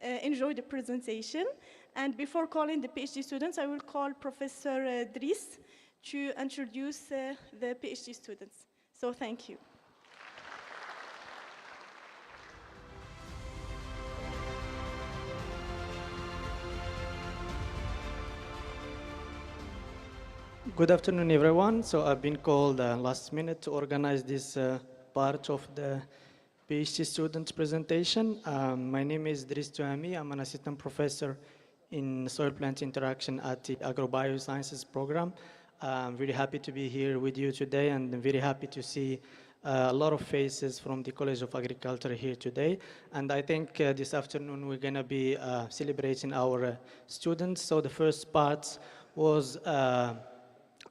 Speaker 23: enjoy the presentation. And before calling the PhD students, I will call Professor Driss to introduce the PhD students. So thank you.
Speaker 24: Good afternoon, everyone. So I've been called last minute to organize this part of the PhD student presentation. My name is Driss Touhami. I'm an assistant professor in soil-plant interaction at the Agrobiosciences program. I'm very happy to be here with you today, and I'm very happy to see a lot of faces from the College of Agriculture here today. And I think this afternoon we're going to be celebrating our students. So the first part was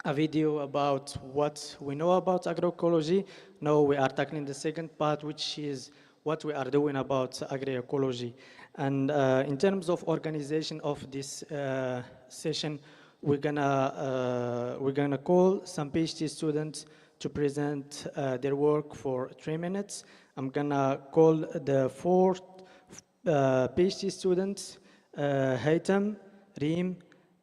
Speaker 24: a video about what we know about agroecology. Now we are tackling the second part, which is what we are doing about agroecology. And in terms of organization of this session, we're gonna call some PhD students to present their work for 3 minutes. I'm gonna call the 4 PhD students, Haytham, Reem,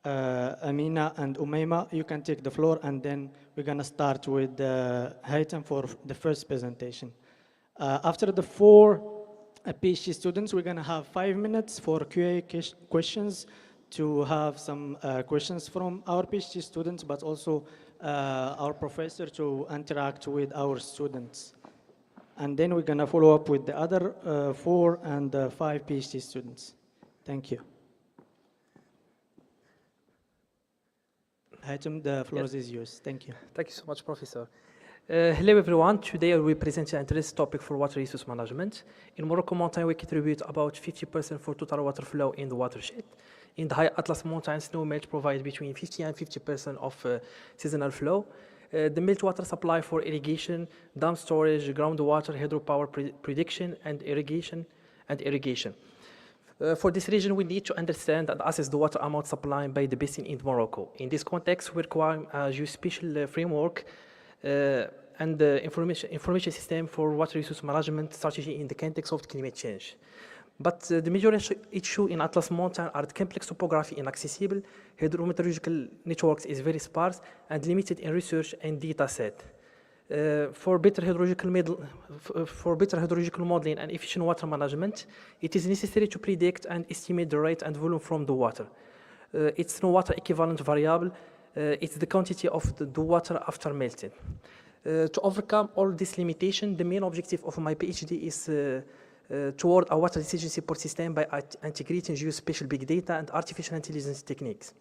Speaker 24: Amina, and Umayma, you can take the floor, and then we're going to start with Haytham for the first presentation. After the four PhD students, we're going to have 5 minutes for QA questions to have some questions from our PhD students, but also our professor to interact with our students. And then we're going to follow up with the other 4 and 5 PhD students. Thank you. Haytham, the floor is yours. Thank you.
Speaker 3: Thank you so much, Professor. Hello everyone. Today I will present an interesting topic for water resource management. In Morocco mountain, we contribute about 50% for total water flow in the watershed. In the high Atlas mountain, snow melt provides between 50 and 50% of seasonal flow. The meltwater supply for irrigation, dam storage, groundwater, hydropower prediction, and irrigation. For this region, we need to understand and assess the water amount supplied by the basin in Morocco. In this context, we require a geospatial framework and the information system for water resource management strategy in the context of climate change. But the major issue in Atlas Mountain are the complex topography, inaccessible, hydrometeorological networks is very sparse, and limited in research and data set. For better hydrological modeling and efficient water management, it is necessary to predict and estimate the rate and volume from the water. It's no water equivalent variable. It's the quantity of the water after melting. To overcome all this limitation, the main objective of my PhD is toward a water decision support system by integrating geospatial big data and artificial intelligence techniques.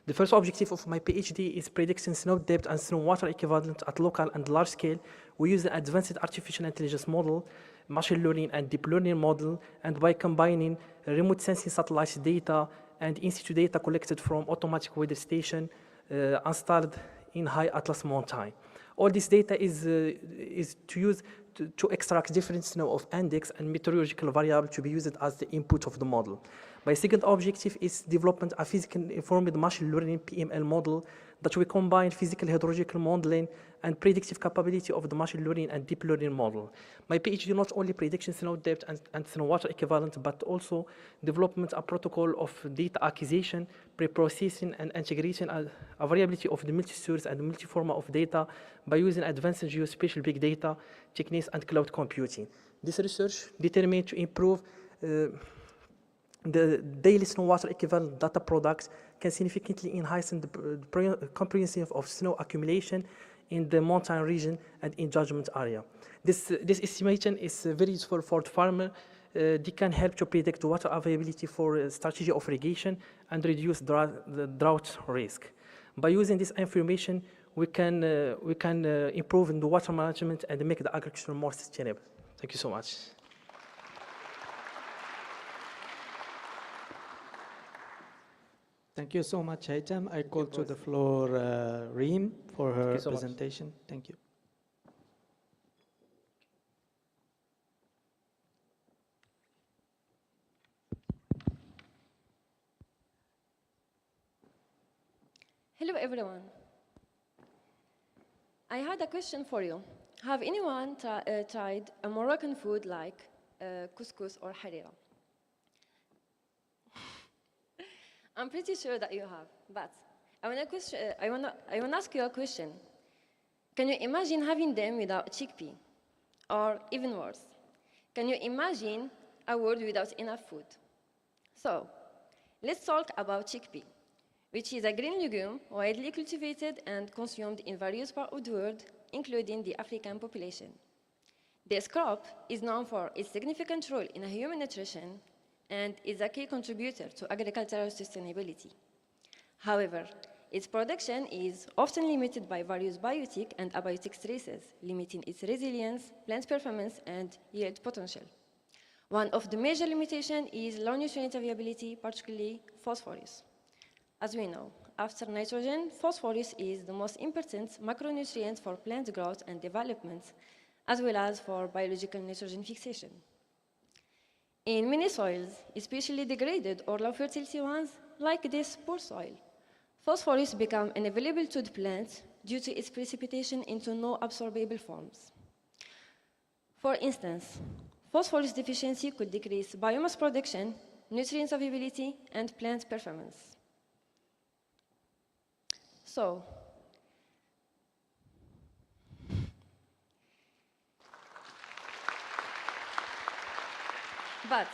Speaker 3: The first objective of my PhD is predicting snow depth and snow water equivalent at local and large scale. We use an advanced artificial intelligence model, machine learning and deep learning model, and by combining remote sensing satellite data and in-situ data collected from automatic weather station installed in high Atlas mountain. All this data is to use to extract different snow of index and meteorological variable to be used as the input of the model. My second objective is development of physical informed machine learning PML model that will combine physical hydrological modeling and predictive capability of the machine learning and deep learning model. My PhD not only prediction snow depth and snow water equivalent, but also development a protocol of data acquisition, pre-processing, and integration a variability of the multi-source and multi-format of data by using advanced geospatial big data techniques and cloud computing. This research determined to improve the daily snow water equivalent data products can significantly enhance the comprehension of snow accumulation in the mountain region and in judgment area. This estimation is very useful for the farmer. They can help to predict water availability for strategy of irrigation and reduce the drought risk. By using this information, we can improve in the water management and make the agriculture more sustainable. Thank you so much.
Speaker 24: Thank you so much, Haytham. I call to the floor Reem for her presentation. Thank you.
Speaker 4: Hello, everyone. I had a question for you. Have anyone tried a Moroccan food like couscous or harira? I'm pretty sure that you have, but I want to ask you a question. Can you imagine having them without chickpea? Or even worse, can you imagine a world without enough food? So, let's talk about chickpea, which is a green legume widely cultivated and consumed in various parts of the world, including the African population. This crop is known for its significant role in human nutrition and is a key contributor to agricultural sustainability. However, its production is often limited by various biotic and abiotic stresses, limiting its resilience, plant performance, and yield potential. One of the major limitations is low nutrient availability, particularly phosphorus. As we know, after nitrogen, phosphorus is the most important macronutrient for plant growth and development, as well as for biological nitrogen fixation. In many soils, especially degraded or low fertility ones, like this poor soil, phosphorus becomes unavailable to the plant due to its precipitation into no absorbable forms. For instance, phosphorus deficiency could decrease biomass production, nutrient availability, and plant performance. So, but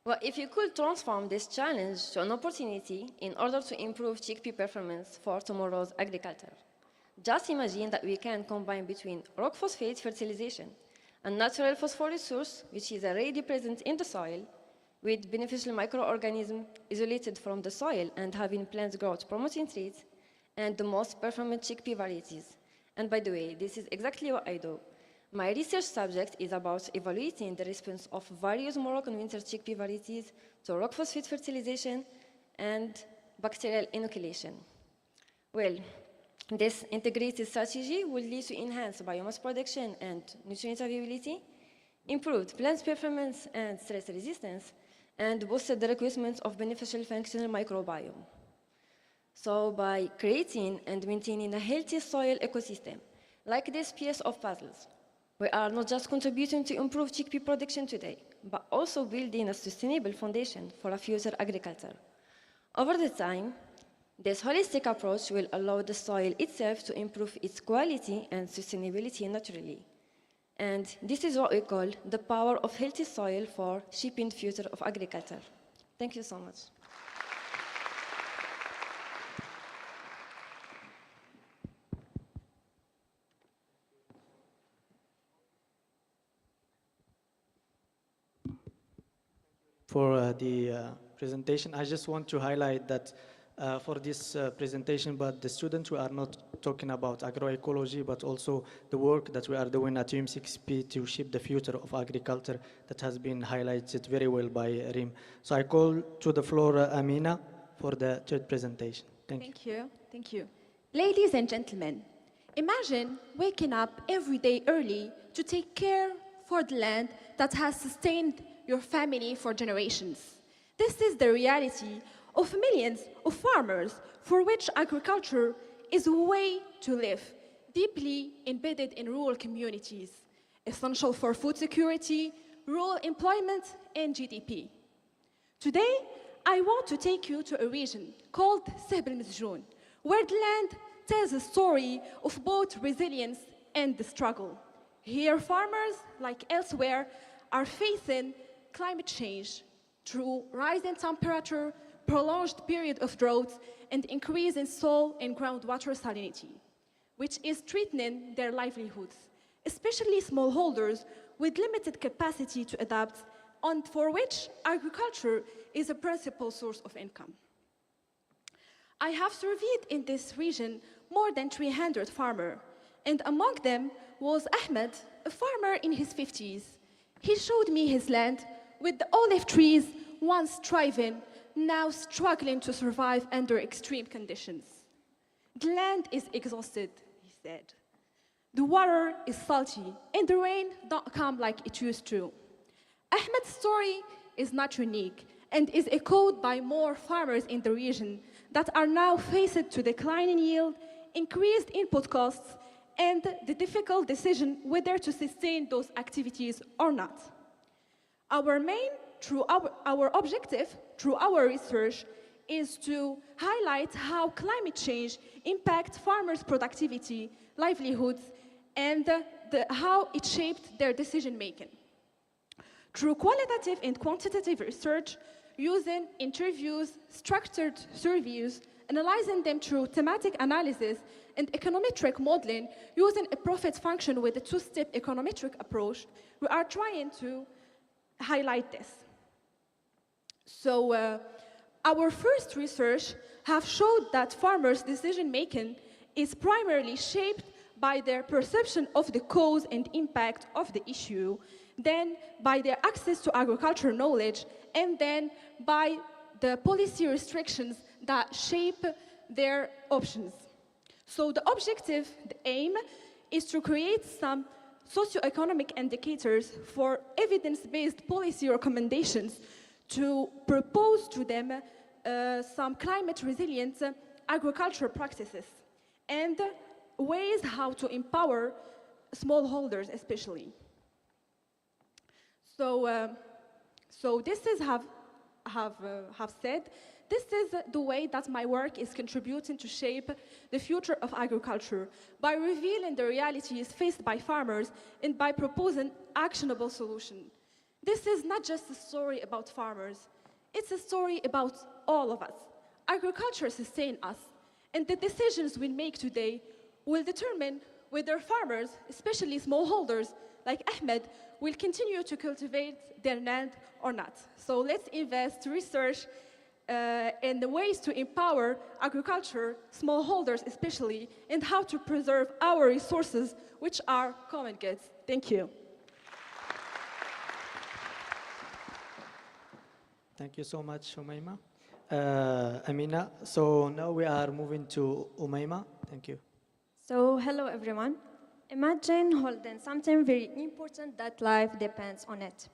Speaker 4: well, if you could transform this challenge to an opportunity in order to improve chickpea performance for tomorrow's agriculture, just imagine that we can combine between rock phosphate fertilization, a natural phosphorus source which is already present in the soil, with beneficial microorganisms isolated from the soil and having plant growth promoting traits, and the most performant chickpea varieties. And by the way, this is exactly what I do. My research subject is about evaluating the response of various Moroccan winter chickpea varieties to rock phosphate fertilization and bacterial inoculation. Well, this integrated strategy will lead to enhanced biomass production and nutrient availability, improved plant performance and stress resistance, and boosted the recruitment of beneficial functional microbiome. So by creating and maintaining a healthy soil ecosystem, like this piece of puzzles, we are not just contributing to improve chickpea production today, but also building a sustainable foundation for a future agriculture. Over the time, this holistic approach will allow the soil itself to improve its quality and sustainability naturally. And this is what we call the power of healthy soil for shaping the future of agriculture. Thank you so much.
Speaker 24: For the presentation, I just want to highlight that for this presentation, but the students, we are not talking about agroecology, but also the work that we are doing at UM6P to shape the future of agriculture that has been highlighted very well by Rim. So I call to the floor Amina for the third presentation. Thank you.
Speaker 2: Thank you. Ladies and gentlemen, imagine waking up every day early to take care for the land that has sustained your family for generations. This is the reality of millions of farmers for which agriculture is a way to live, deeply embedded in rural communities, essential for food security, rural employment, and GDP. Today, I want to take you to a region called Sehb el-Mesjoun, where the land tells a story of both resilience and the struggle. Here, farmers, like elsewhere, are facing climate change through rising temperature, prolonged period of drought, and increase in soil and groundwater salinity, which is threatening their livelihoods, especially smallholders with limited capacity to adapt, and for which agriculture is a principal source of income. I have surveyed in this region more than 300 farmers, and among them was Ahmed, a farmer in his 50s. He showed me his land with the olive trees once thriving, now struggling to survive under extreme conditions. The land is exhausted, he said. The water is salty, and the rain don't come like it used to. Ahmed's story is not unique and is echoed by more farmers in the region that are now faced to declining yield, increased input costs, and the difficult decision whether to sustain those activities or not. Our objective through our research is to highlight how climate change impacts farmers' productivity, livelihoods, and how it shaped their decision-making. Through qualitative and quantitative research, using interviews, structured surveys, analyzing them through thematic analysis, and econometric modeling, using a profit function with a two-step econometric approach, we are trying to highlight this. So our first research have showed that farmers' decision-making is primarily shaped by their perception of the cause and impact of the issue, then by their access to agricultural knowledge, and then by the policy restrictions that shape their options. So the objective, the aim, is to create some socioeconomic indicators for evidence-based policy recommendations to propose to them some climate-resilient agricultural practices and ways how to empower smallholders especially. So, so this is have said, this is the way that my work is contributing to shape the future of agriculture by revealing the realities faced by farmers and by proposing actionable solutions. This is not just a story about farmers, it's a story about all of us. Agriculture sustains us, and the decisions we make today will determine whether farmers, especially smallholders like Ahmed, will continue to cultivate their land or not. So let's invest research in the ways to empower agriculture, smallholders especially, and how to preserve our resources, which are common goods. Thank you.
Speaker 24: Thank you so much, Umayma. Amina, so now we are moving to Umayma. Thank you.
Speaker 4: So, hello everyone. Imagine holding something very important that life depends on it.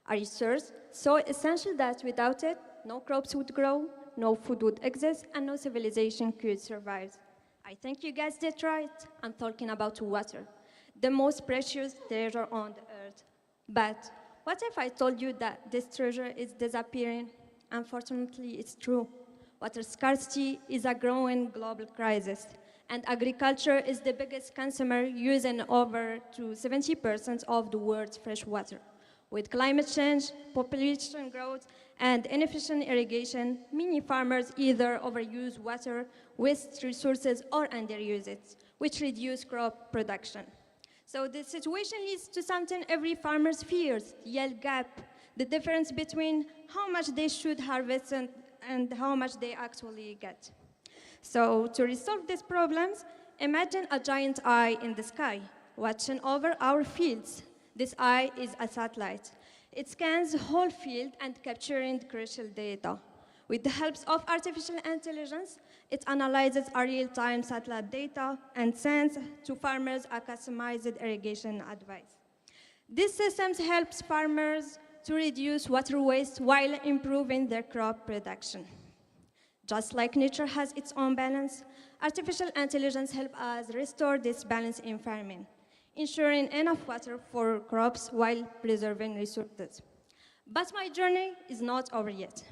Speaker 4: A resource so essential that without it, no crops would grow, no food would exist, and no civilization could survive. I think you guys did right. I'm talking about water, the most precious treasure on the earth. But what if I told you that this treasure is disappearing? Unfortunately, it's true. Water scarcity is a growing global crisis, and agriculture is the biggest consumer, using over to 70% of the world's fresh water. With climate change, population growth, and inefficient irrigation, many farmers either overuse water, waste resources, or underuse it, which reduce crop production. So this situation leads to something every farmer fears, the yield gap, the difference between how much they should harvest and how much they actually get. So to resolve these problems, imagine a giant eye in the sky, watching over our fields. This eye is a satellite. It scans the whole field and capturing crucial data. With the help of artificial intelligence, it analyzes our real-time satellite data and sends to farmers a customized irrigation advice. This system helps farmers to reduce water waste while improving their crop production. Just like nature has its own balance, artificial intelligence helps us restore this balance in farming, ensuring enough water for crops while preserving resources. But my journey is not over yet.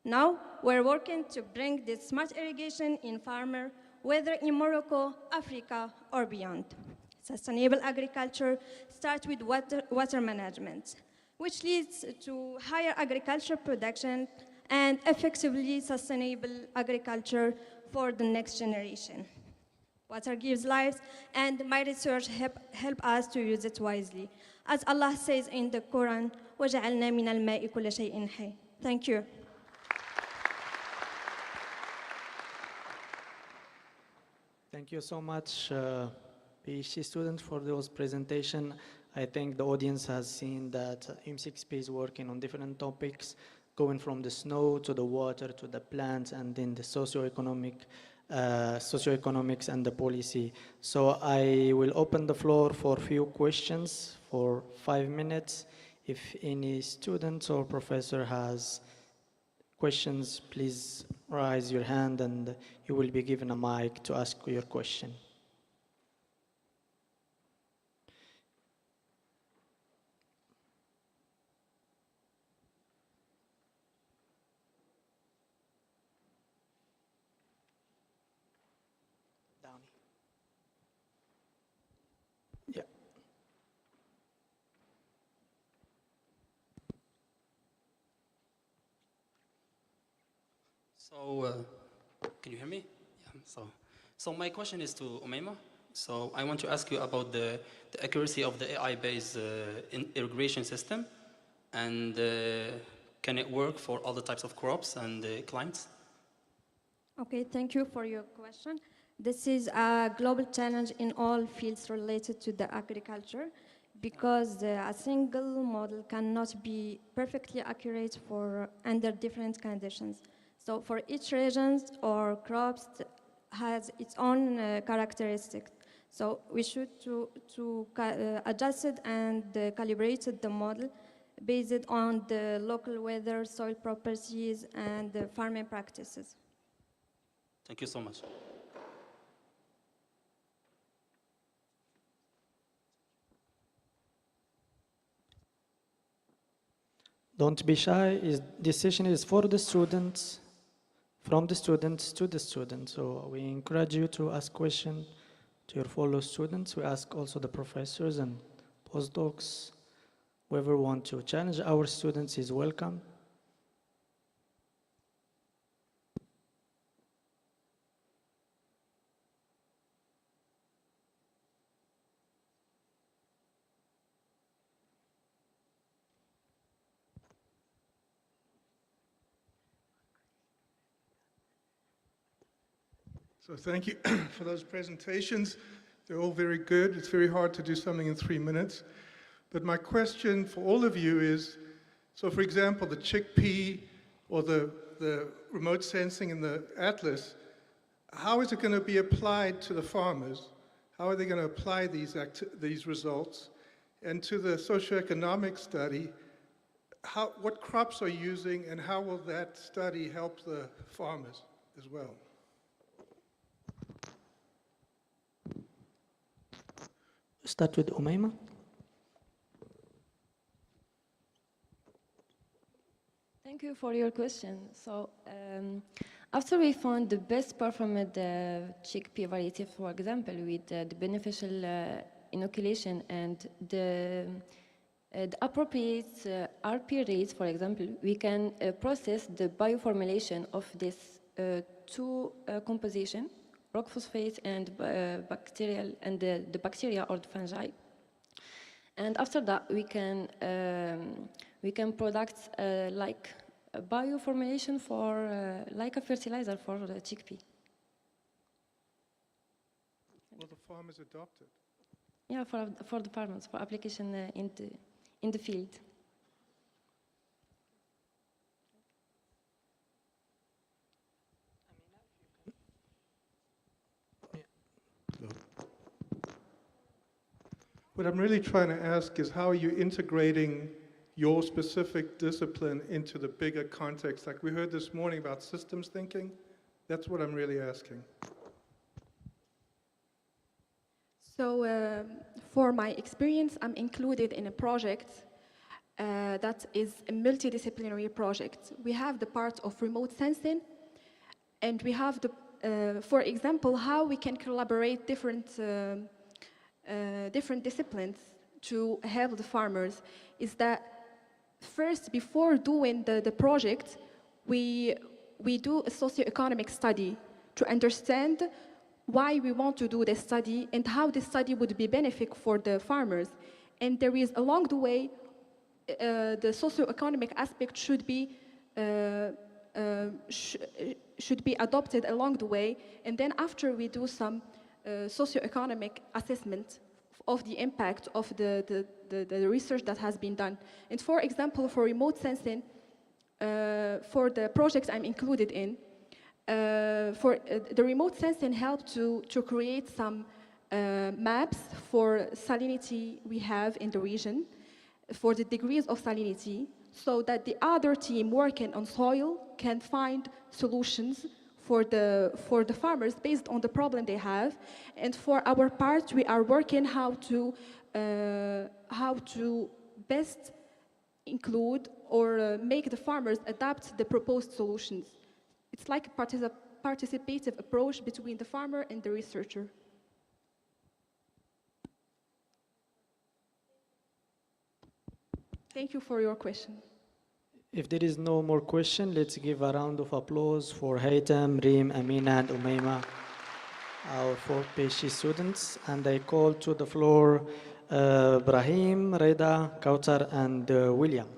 Speaker 4: Now, we're working to bring this smart irrigation in farmer, whether in Morocco, Africa, or beyond. Sustainable agriculture starts with water management, which leads to higher agricultural production and effectively sustainable agriculture for the next generation. Water gives life, and my research help us to use it wisely. As Allah says in the Quran, وَجَعَلْنَا مِنَ الْمَاءِ كُلَّ شَيْءٍ حَيٍّ. Thank you.
Speaker 24: Thank you so much, PhD students, for those presentation. I think the audience has seen that UM6P is working on different topics, going from the snow to the water to the plants, and then the socioeconomics and the policy. So I will open the floor for a few questions for 5 minutes. If any student or professor has questions, please raise your hand and you will be given a mic to ask your question. Yeah.
Speaker 1: So, can you hear me? Yeah. So my question is to Umayma. So I want to ask you about the accuracy of the AI-based irrigation system, and can it work for all the types of crops and climates?
Speaker 4: Okay, thank you for your question. This is a global challenge in all fields related to the agriculture, because a single model cannot be perfectly accurate for under different conditions. So for each region or crops has its own characteristics. So we should adjust it and calibrate the model based on the local weather, soil properties, and farming practices.
Speaker 1: Thank you so much.
Speaker 24: Don't be shy. This session is for the students, from the students to the students. So we encourage you to ask questions to your fellow students. We ask also the professors and postdocs. Whoever want to challenge our students is welcome.
Speaker 5: So thank you for those presentations. They're all very good. It's very hard to do something in 3 minutes. But my question for all of you is, so for example, the chickpea or the remote sensing in the atlas, how is it going to be applied to the farmers? How are they going to apply these results? And to the socioeconomic study, what crops are you using and how will that study help the farmers as well?
Speaker 24: Start with Umayma.
Speaker 4: Thank you for your question. So, after we found the best performing chickpea variety, for example, with the beneficial inoculation and the appropriate RP rates, for example, we can process the bioformulation of this two composition, rock phosphate and bacterial and the bacteria or the fungi. And after that, we can product like a bioformulation for like a fertilizer for the chickpea.
Speaker 5: Will the farmers adopt it?
Speaker 4: Yeah, for the farmers, for application in the field.
Speaker 5: What I'm really trying to ask is how are you integrating your specific discipline into the bigger context? Like we heard this morning about systems thinking. That's what I'm really asking.
Speaker 2: So for my experience, I'm included in a project that is a multidisciplinary project. We have the part of remote sensing, and we have the, for example, how we can collaborate different disciplines to help the farmers. Is that first, before doing the project, we do a socioeconomic study to understand why we want to do this study and how this study would be beneficial for the farmers. And there is, along the way, the socioeconomic aspect should be adopted along the way. And then after we do some socioeconomic assessment of the impact of the research that has been done. And for example, for remote sensing, for the project I'm included in, the remote sensing helped to create some maps for salinity we have in the region, for the degrees of salinity, so that the other team working on soil can find solutions for the farmers based on the problem they have. And for our part, we are working how to best include or make the farmers adapt the proposed solutions. It's like a participative approach between the farmer and the researcher. Thank you for your question.
Speaker 24: If there is no more question, let's give a round of applause for Haytham, Reem, Amina, and Umayma, our 4 PhD students. And I call to the floor Brahim, Reda, Kautar, and William.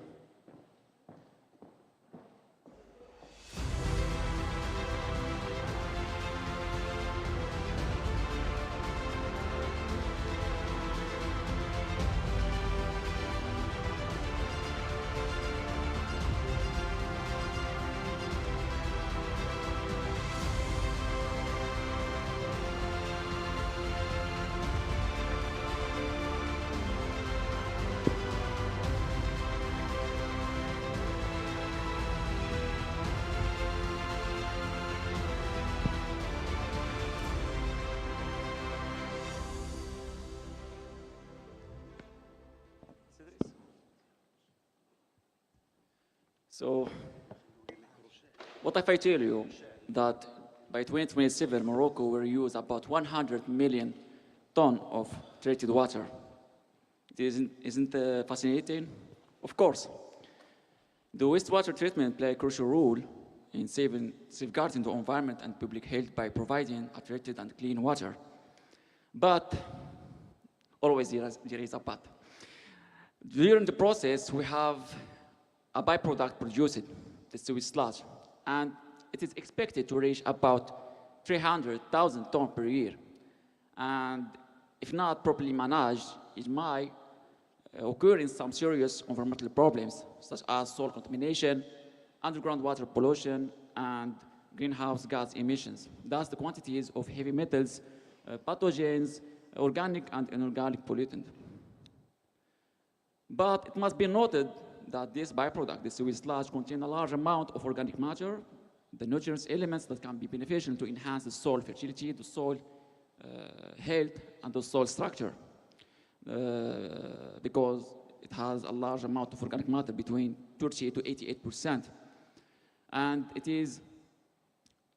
Speaker 6: So, what if I tell you that by 2027, Morocco will use about 100 million tons of treated water? It isn't fascinating? Of course. The wastewater treatment plays a crucial role in safeguarding the environment and public health by providing treated and clean water. But always there is a but. During the process, we have a byproduct produced, the sewage sludge, and it is expected to reach about 300,000 tons per year. And if not properly managed, it might occur in some serious environmental problems, such as soil contamination, underground water pollution, and greenhouse gas emissions. Thus, the quantities of heavy metals, pathogens, organic and inorganic pollutants. But it must be noted that this byproduct, the sewage sludge, contains a large amount of organic matter, the nutrients elements that can be beneficial to enhance the soil fertility, the soil health, and the soil structure, because it has a large amount of organic matter between 30 to 88%. And it is,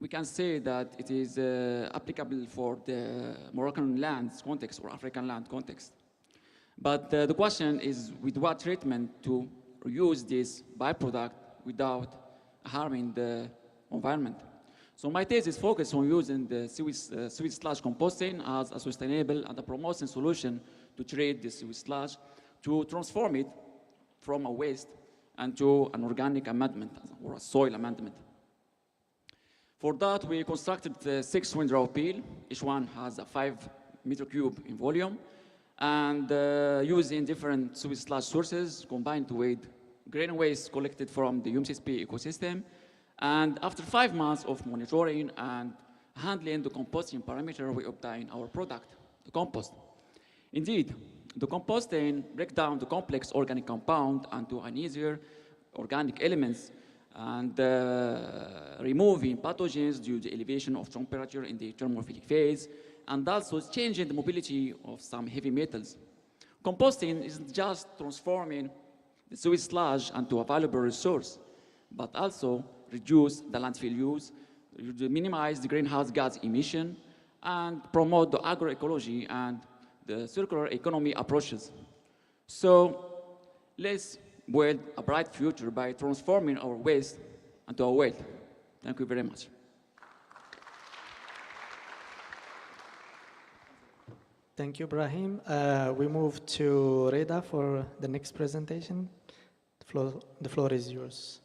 Speaker 6: we can say that it is applicable for the Moroccan lands context or African land context. But the question is, with what treatment to use this byproduct without harming the environment? So my thesis focused on using the sewage sludge composting as a sustainable and a promising solution to treat the sewage sludge, to transform it from a waste and to an organic amendment or a soil amendment. For that, we constructed 6 windrow peel. Each one has a 5 meter cube in volume, and using different sewage sludge sources combined with grain waste collected from the UM6P ecosystem. And after 5 months of monitoring and handling the composting parameter, we obtain our product, the compost. Indeed, the composting breaks down the complex organic compound into an easier organic elements and removing pathogens due to elevation of temperature in the thermophilic phase, and also changing the mobility of some heavy metals. Composting isn't just transforming the sewage sludge into a valuable resource, but also reduce the landfill use, minimize the greenhouse gas emission, and promote the agroecology and the circular economy approaches. So let's build a bright future by transforming our waste into a wealth. Thank you very much.
Speaker 24: Thank you, Brahim. We move to Reda for the next presentation. The floor is yours.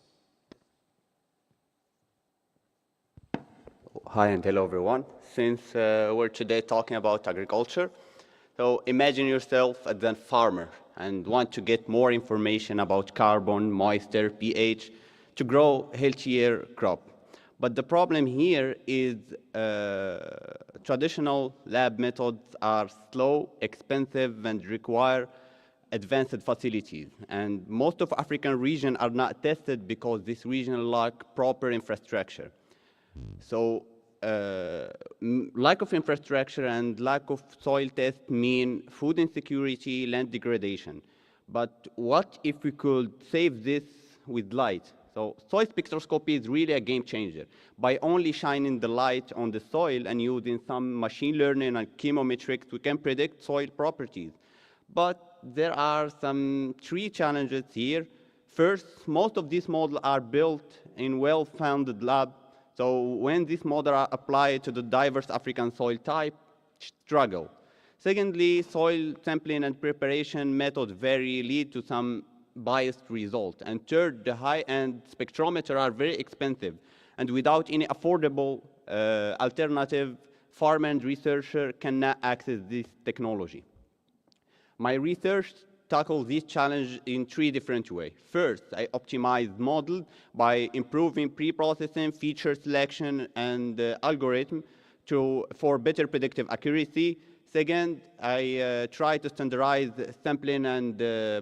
Speaker 7: Hi and hello everyone. Since we're today talking about agriculture, so imagine yourself as a farmer and want to get more information about carbon, moisture, pH to grow healthier crop. But the problem here is traditional lab methods are slow, expensive, and require advanced facilities. And most of African regions are not tested because this region lack proper infrastructure. So lack of infrastructure and lack of soil tests mean food insecurity, land degradation. But what if we could save this with light? So soil spectroscopy is really a game changer. By only shining the light on the soil and using some machine learning and chemometrics, we can predict soil properties. But there are some 3 challenges here. First, most of these models are built in well-founded labs. So when these models are applied to the diverse African soil type, struggle. Secondly, soil sampling and preparation methods vary, lead to some biased results. And third, the high-end spectrometers are very expensive. And without any affordable alternative, farmer and researcher cannot access this technology. My research tackles this challenge in 3 different ways. First, I optimize models by improving pre-processing, feature selection, and algorithm for better predictive accuracy. Second, I try to standardize sampling and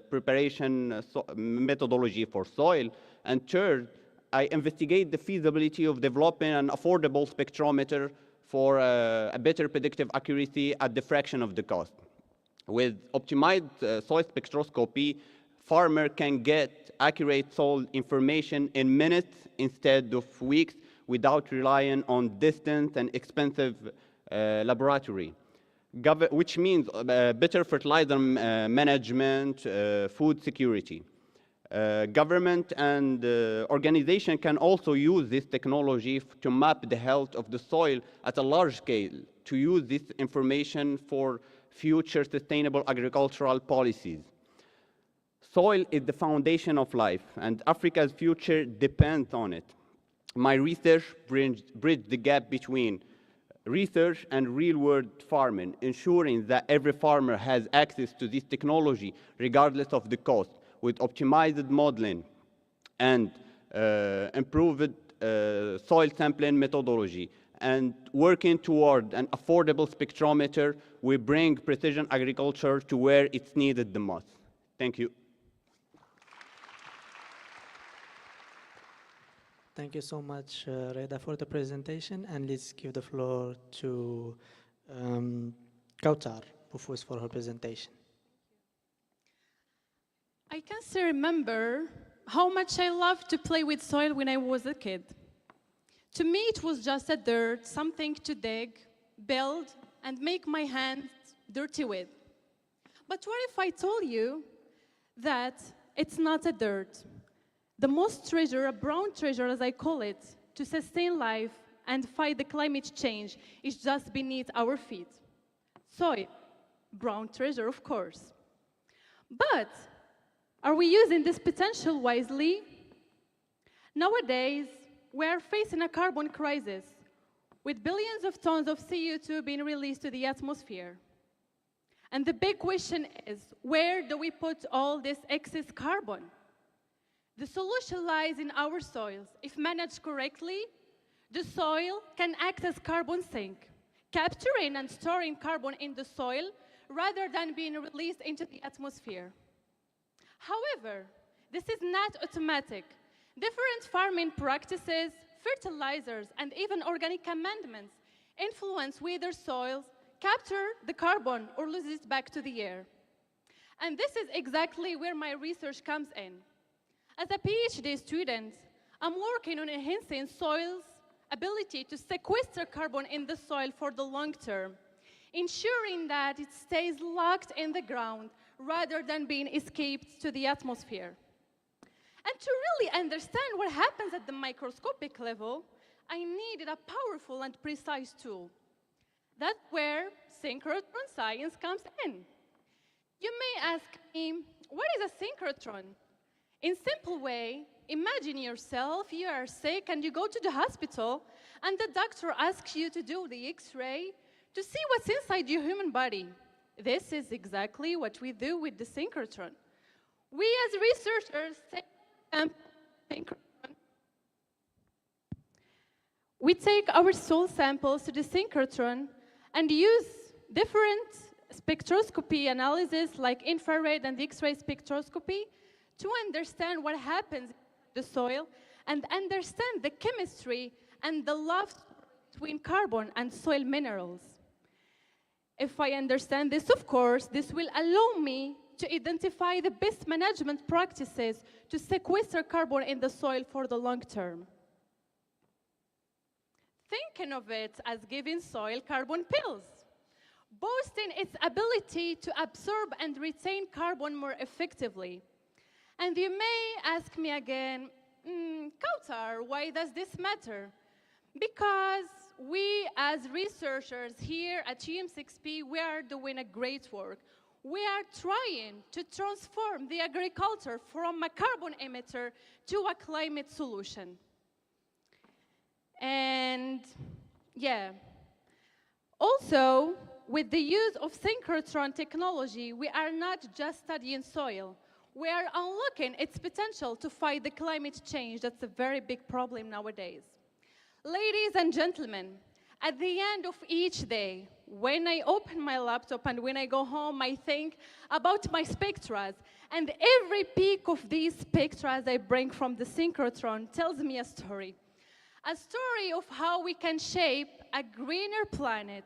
Speaker 7: preparation methodology for soil. And third, I investigate the feasibility of developing an affordable spectrometer for a better predictive accuracy at the fraction of the cost. With optimized soil spectroscopy, farmer can get accurate soil information in minutes instead of weeks without relying on distant and expensive laboratory, which means better fertilizer management, food security. Government and organization can also use this technology to map the health of the soil at a large scale, to use this information for future sustainable agricultural policies. Soil is the foundation of life, and Africa's future depends on it. My research bridged the gap between research and real-world farming, ensuring that every farmer has access to this technology regardless of the cost, with optimized modeling and improved soil sampling methodology. And working toward an affordable spectrometer, we bring precision agriculture to where it's needed the most. Thank you.
Speaker 24: Thank you so much, Reda, for the presentation. And let's give the floor to Kautar Bufus for her presentation.
Speaker 8: I can still remember how much I loved to play with soil when I was a kid. To me, it was just a dirt, something to dig, build, and make my hands dirty with. But what if I told you that it's not a dirt? The most treasure, a brown treasure as I call it, to sustain life and fight the climate change is just beneath our feet. Soil, brown treasure, of course. But are we using this potential wisely? Nowadays, we are facing a carbon crisis with billions of tons of CO2 being released to the atmosphere. And the big question is, where do we put all this excess carbon? The solution lies in our soils. If managed correctly, the soil can act as carbon sink, capturing and storing carbon in the soil rather than being released into the atmosphere. However, this is not automatic. Different farming practices, fertilizers, and even organic amendments influence whether soils capture the carbon or lose it back to the air. And this is exactly where my research comes in. As a PhD student, I'm working on enhancing soil's ability to sequester carbon in the soil for the long term, ensuring that it stays locked in the ground rather than being escaped to the atmosphere. And to really understand what happens at the microscopic level, I needed a powerful and precise tool. That's where synchrotron science comes in. You may ask me, what is a synchrotron? In simple way, imagine yourself, you are sick and you go to the hospital and the doctor asks you to do the X-ray to see what's inside your human body. This is exactly what we do with the synchrotron. We as researchers take our soil samples to the synchrotron and use different spectroscopy analysis like infrared and X-ray spectroscopy to understand what happens in the soil and understand the chemistry and the love between carbon and soil minerals. If I understand this, of course, this will allow me to identify the best management practices to sequester carbon in the soil for the long term. Thinking of it as giving soil carbon pills, boosting its ability to absorb and retain carbon more effectively. And you may ask me again, Kautar, why does this matter? Because we as researchers here at UM6P, we are doing a great work. We are trying to transform the agriculture from a carbon emitter to a climate solution. And yeah, also with the use of synchrotron technology, we are not just studying soil. We are unlocking its potential to fight the climate change. That's a very big problem nowadays. Ladies and gentlemen, at the end of each day, when I open my laptop and when I go home, I think about my spectras. And every peak of these spectras I bring from the synchrotron tells me a story. A story of how we can shape a greener planet,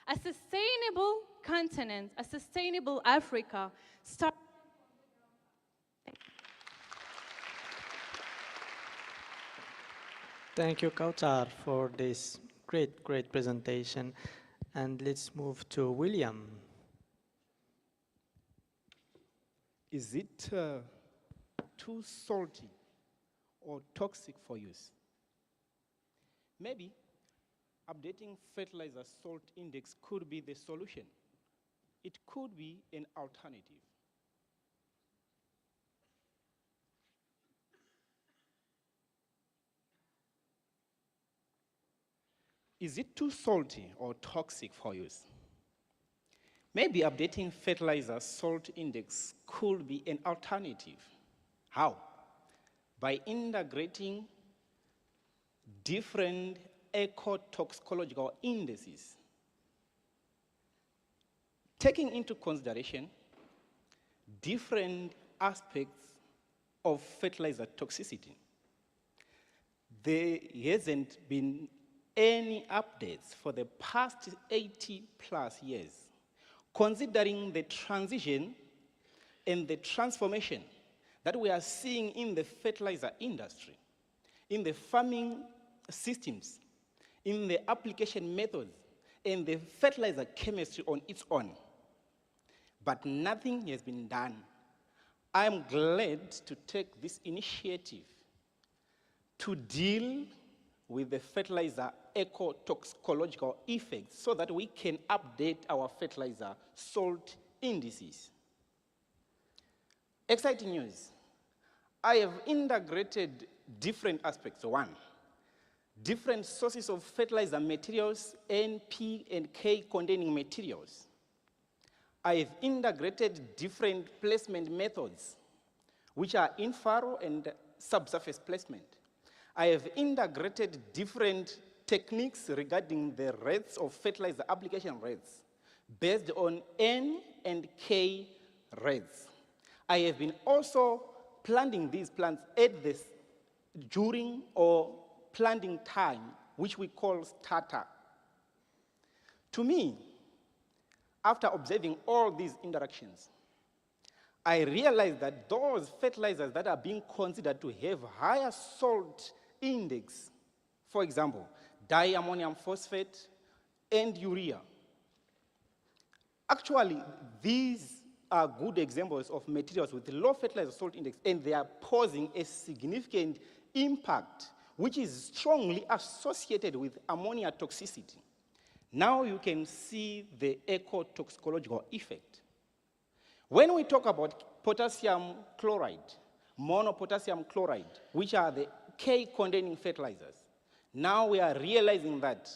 Speaker 8: a sustainable continent, a sustainable Africa.
Speaker 24: Thank you, Kautar, for this great presentation. And let's move to William.
Speaker 10: Is it too salty or toxic for use? Maybe updating fertilizer salt index could be the solution. It could be an alternative. Is it too salty or toxic for use? Maybe updating fertilizer salt index could be an alternative. How? By integrating different ecotoxicological indices, taking into consideration different aspects of fertilizer toxicity. There hasn't been any updates for the past 80 plus years, considering the transition and the transformation that we are seeing in the fertilizer industry, in the farming systems, in the application methods, and the fertilizer chemistry on its own. But nothing has been done. I'm glad to take this initiative to deal with the fertilizer ecotoxicological effects so that we can update our fertilizer salt indices. Exciting news. I have integrated different aspects. One, different sources of fertilizer materials, N, P, and K containing materials. I have integrated different placement methods, which are in-furrow and subsurface placement. I have integrated different techniques regarding the rates of fertilizer application rates based on N and K rates. I have been also planting these plants at this during or planting time, which we call starter. To me, after observing all these interactions, I realized that those fertilizers that are being considered to have higher salt index, for example, diammonium phosphate and urea, actually, these are good examples of materials with low fertilizer salt index, and they are posing a significant impact, which is strongly associated with ammonia toxicity. Now you can see the ecotoxicological effect. When we talk about potassium chloride, monopotassium chloride, which are the K-containing fertilizers, now we are realizing that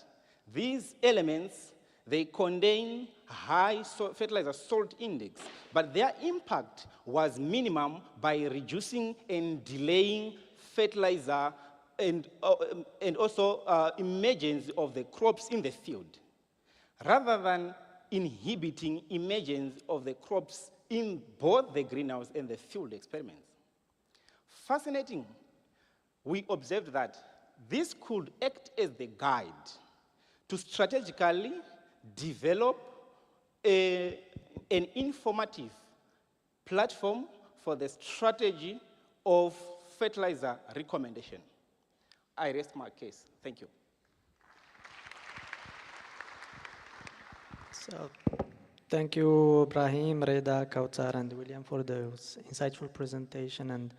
Speaker 10: these elements, they contain high fertilizer salt index, but their impact was minimum by reducing and delaying fertilizer and also emergence of the crops in the field, rather than inhibiting emergence of the crops in both the greenhouse and the field experiments. Fascinating, we observed that this could act as the guide to strategically develop an informative platform for the strategy of fertilizer recommendation. I rest my case. Thank you.
Speaker 24: So, thank you, Ibrahim, Reda, Kautar, and William for those insightful presentation. And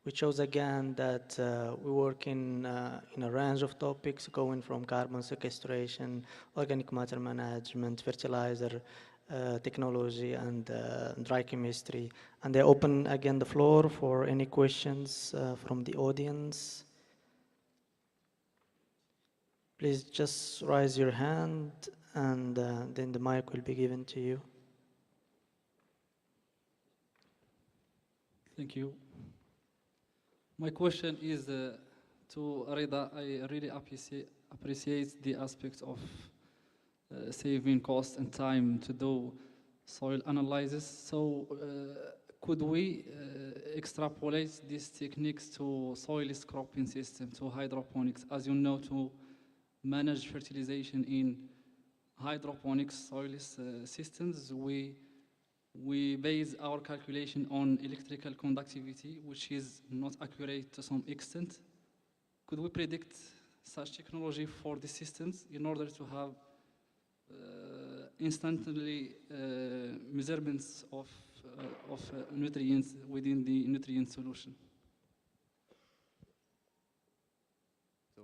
Speaker 24: we chose again that we work in a range of topics going from carbon sequestration, organic matter management, fertilizer technology, and dry chemistry. And I open again the floor for any questions from the audience. Please just raise your hand, and then the mic will be given to you.
Speaker 12: Thank you. My question is to Reda. I really appreciate the aspect of saving cost and time to do soil analysis. So could we extrapolate these techniques to soil cropping system, to hydroponics? As you know, to manage fertilization in hydroponics soil systems, we base our calculation on electrical conductivity, which is not accurate to some extent. Could we predict such technology for the systems in order to have instantly measurements of nutrients within the nutrient solution.
Speaker 7: So,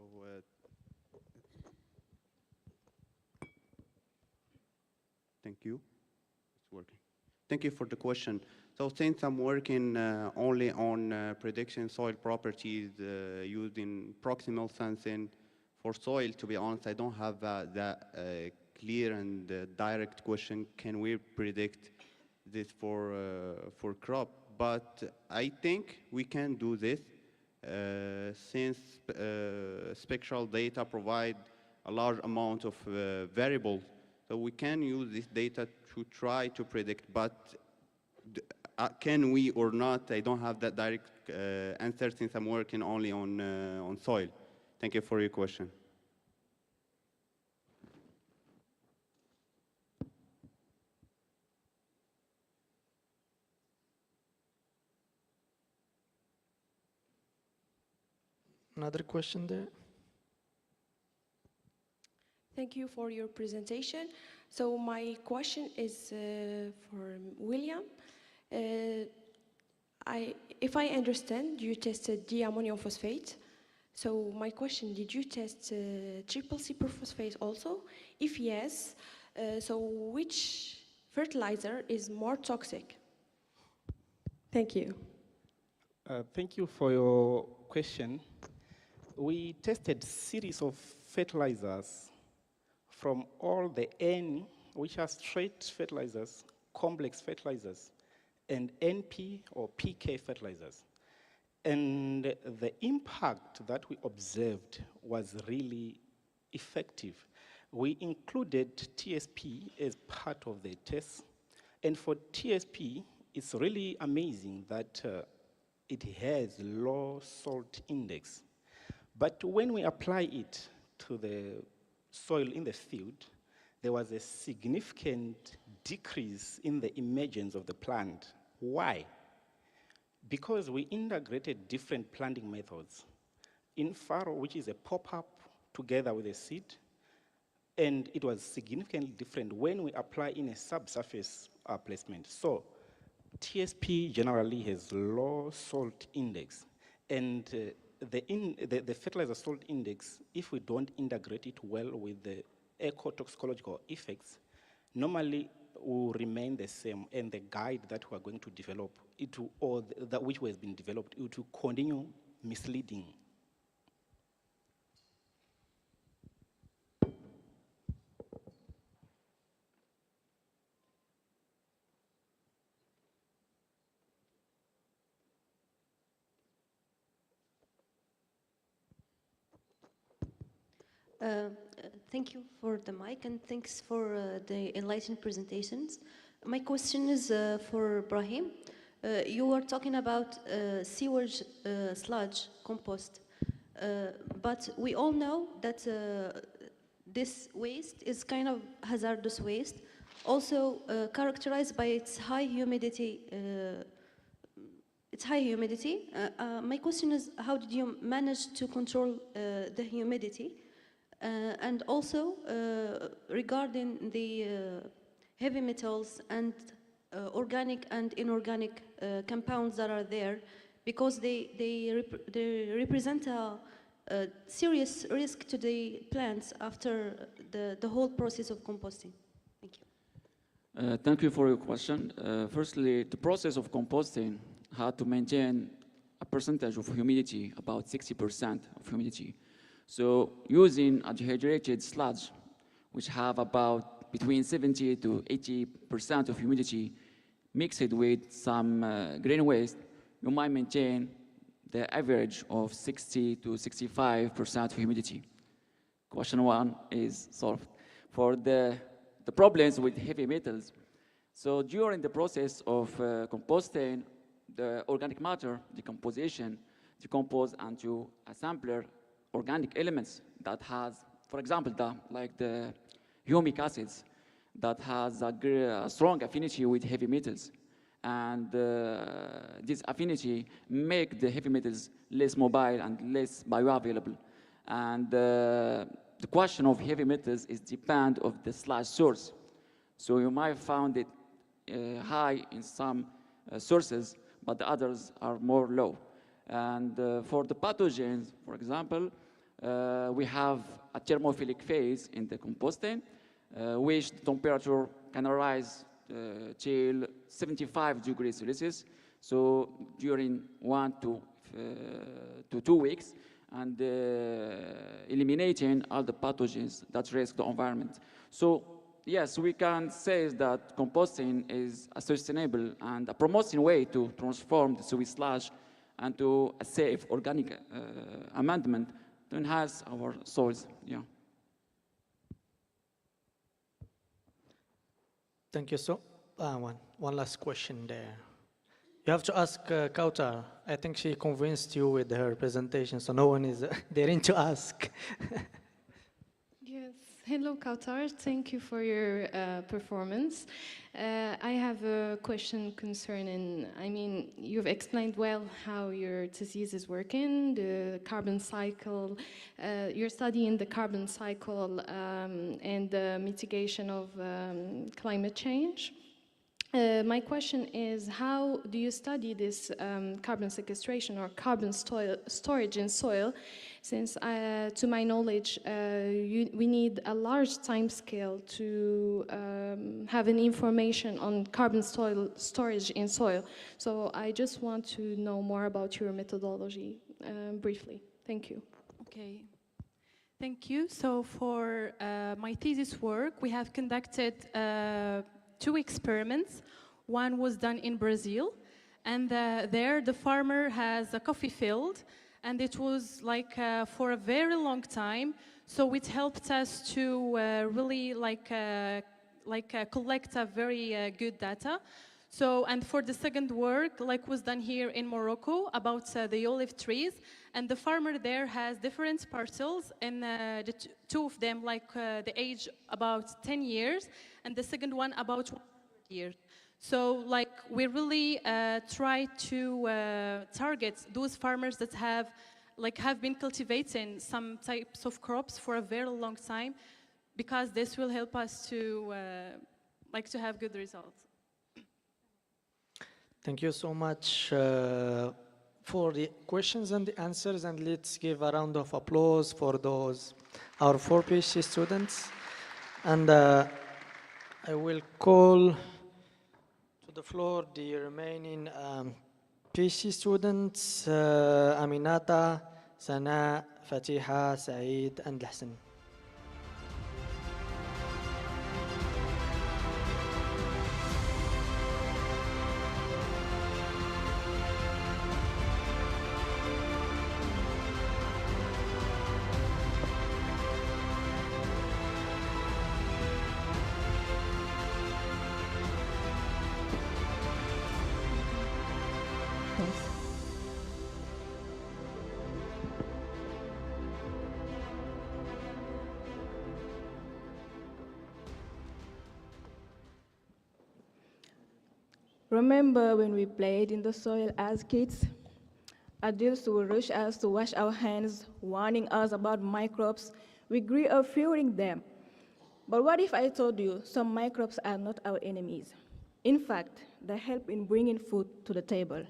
Speaker 7: thank you. It's working. Thank you for the question. So since I'm working only on prediction soil properties using proximal sensing for soil, to be honest, I don't have that clear and direct question, can we predict this for crop? But I think we can do this since spectral data provide a large amount of variables. So we can use this data to try to predict, but can we or not? I don't have that direct answer since I'm working only on soil. Thank you for your question.
Speaker 24: Another question there?
Speaker 9: Thank you for your presentation. So my question is for William. If I understand, you tested diammonium phosphate. So my question, did you test triple superphosphate also? If yes, so which fertilizer is more toxic? Thank you.
Speaker 10: Thank you for your question. We tested series of fertilizers from all the N, which are straight fertilizers, complex fertilizers, and NP or PK fertilizers. And the impact that we observed was really effective. We included TSP as part of the test. And for TSP, it's really amazing that it has low salt index. But when we apply it to the soil in the field, there was a significant decrease in the emergence of the plant. Why? Because we integrated different planting methods. In farrow, which is a pop-up together with a seed, and it was significantly different when we apply in a subsurface placement. So TSP generally has low salt index, and the fertilizer salt index, if we don't integrate it well with the ecotoxicological effects, normally will remain the same, and the guide that we are going to develop, or that which has been developed, it will continue misleading.
Speaker 13: Thank you for the mic and thanks for the enlightened presentations. My question is for Brahim. You were talking about sewage sludge compost, but we all know that this waste is kind of hazardous waste, also characterized by its high humidity. My question is, how did you manage to control the humidity? And also regarding the heavy metals and organic and inorganic compounds that are there, because they represent a serious risk to the plants after the whole process of composting. Thank you.
Speaker 6: Thank you for your question. Firstly, the process of composting had to maintain a percentage of humidity, about 60% of humidity. So using a dehydrated sludge, which have about between 70 to 80% of humidity, mixed with some grain waste, you might maintain the average of 60 to 65% of humidity. Question one is solved. For the problems with heavy metals, so during the process of composting, the organic matter decomposition decompose into assembler organic elements that has, for example, like the humic acids that has a strong affinity with heavy metals. And this affinity make the heavy metals less mobile and less bioavailable. And the question of heavy metals is depend of the sludge source. So you might find it high in some sources, but the others are more low. And for the pathogens, for example, we have a thermophilic phase in the composting, which the temperature can rise till 75 degrees Celsius. So during 1 to 2 weeks, and eliminating all the pathogens that risk the environment. So yes, we can say that composting is a sustainable and a promising way to transform the sewage sludge into a safe organic amendment to enhance our soils. Yeah.
Speaker 24: Thank you. So, one last question there. You have to ask Kautar. I think she convinced you with her presentation, so no one is daring to ask.
Speaker 14: Yes. Hello, Kautar. Thank you for your performance. I have a question concerning, I mean, you've explained well how your disease is working, the carbon cycle, you're studying the carbon cycle and the mitigation of climate change. My question is, how do you study this carbon sequestration or carbon storage in soil? Since, to my knowledge, we need a large time scale to have an information on carbon storage in soil. So I just want to know more about your methodology briefly. Thank you.
Speaker 8: Okay. Thank you. So for my thesis work, we have conducted 2 experiments. One was done in Brazil, and there the farmer has a coffee field, and it was like for a very long time. So it helped us to really collect a very good data. So, and for the second work, like was done here in Morocco about the olive trees, and the farmer there has different parcels, and the 2 of them the age about 10 years, and the second one about 100 years. So we really try to target those farmers that have been cultivating some types of crops for a very long time, because this will help us to have good results.
Speaker 24: Thank you so much for the questions and the answers, and let's give a round of applause for our 4 PhD students. And I will call to the floor the remaining PhD students, Aminata, Sana, Fatiha, Saeed, and Lahsan.
Speaker 15: Remember when we played in the soil as kids? Adults would rush us to wash our hands, warning us about microbes. We grew up fearing them. But what if I told you some microbes are not our enemies? In fact, they help in bringing food to the table.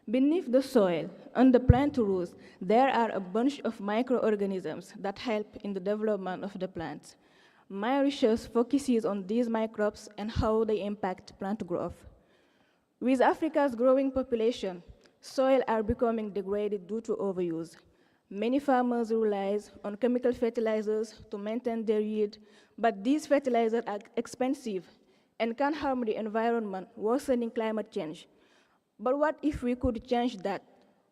Speaker 15: Beneath the soil, under plant roots, there are a bunch of microorganisms that help in the development of the plants. My research focuses on these microbes and how they impact plant growth. With Africa's growing population, soil are becoming degraded due to overuse. Many farmers rely on chemical fertilizers to maintain their yield, but these fertilizers are expensive and can harm the environment, worsening climate change. But what if we could change that?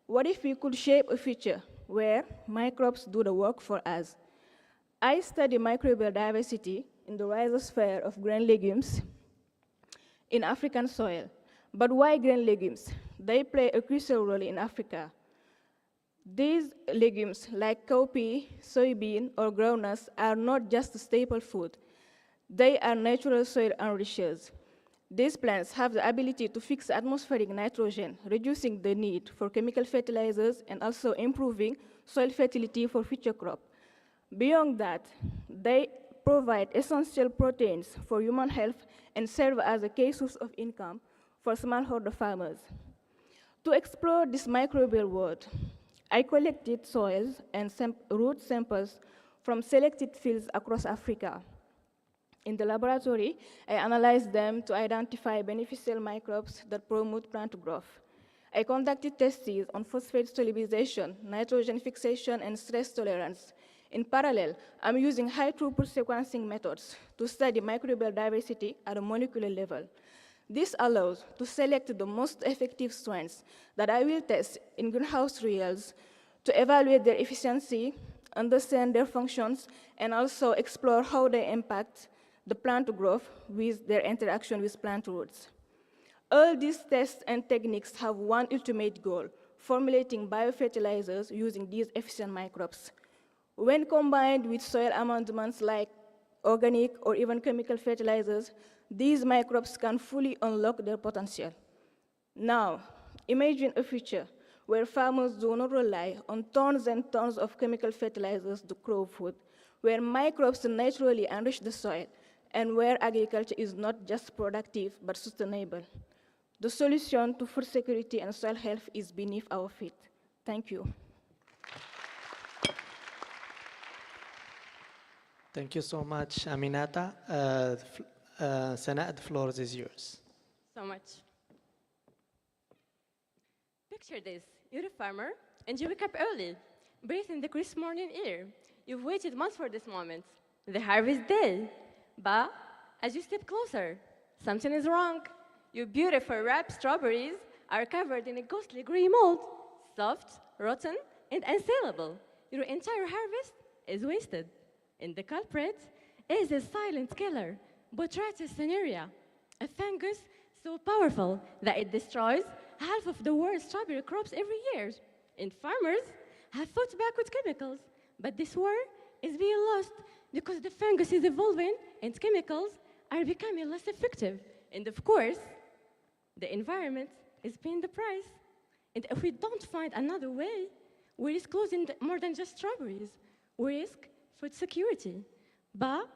Speaker 15: What if we could shape a future where microbes do the work for us? I study microbial diversity in the rhizosphere of grain legumes in African soil. But why grain legumes? They play a crucial role in Africa. These legumes, like cowpea, soybean, or groundnuts, are not just staple food. They are natural soil enrichers. These plants have the ability to fix atmospheric nitrogen, reducing the need for chemical fertilizers and also improving soil fertility for future crop. Beyond that, they provide essential proteins for human health and serve as a key source of income for smallholder farmers. To explore this microbial world, I collected soils and root samples from selected fields across Africa. In the laboratory, I analyzed them to identify beneficial microbes that promote plant growth. I conducted tests on phosphate solubilization, nitrogen fixation, and stress tolerance. In parallel, I'm using high-throughput sequencing methods to study microbial diversity at a molecular level. This allows to select the most effective strains that I will test in greenhouse trials to evaluate their efficiency, understand their functions, and also explore how they impact the plant growth with their interaction with plant roots. All these tests and techniques have one ultimate goal: formulating biofertilizers using these efficient microbes. When combined with soil amendments like organic or even chemical fertilizers, these microbes can fully unlock their potential. Now, imagine a future where farmers do not rely on tons and tons of chemical fertilizers to grow food, where microbes naturally enrich the soil, and where agriculture is not just productive but sustainable. The solution to food security and soil health is beneath our feet. Thank you.
Speaker 24: Thank you so much, Aminata. Sana, the floor is yours.
Speaker 4: So much. Picture this. You're a farmer, and you wake up early, breathe in the crisp morning air. You've waited months for this moment, the harvest day. But as you step closer, something is wrong. Your beautiful ripe strawberries are covered in a ghostly gray mold, soft, rotten, and unsaleable. Your entire harvest is wasted. And the culprit is a silent killer, Botrytis cinerea, a fungus so powerful that it destroys half of the world's strawberry crops every year. And farmers have fought back with chemicals, but this war is being lost because the fungus is evolving and chemicals are becoming less effective. And of course, the environment is paying the price. And if we don't find another way, we risk losing more than just strawberries. We risk food security. But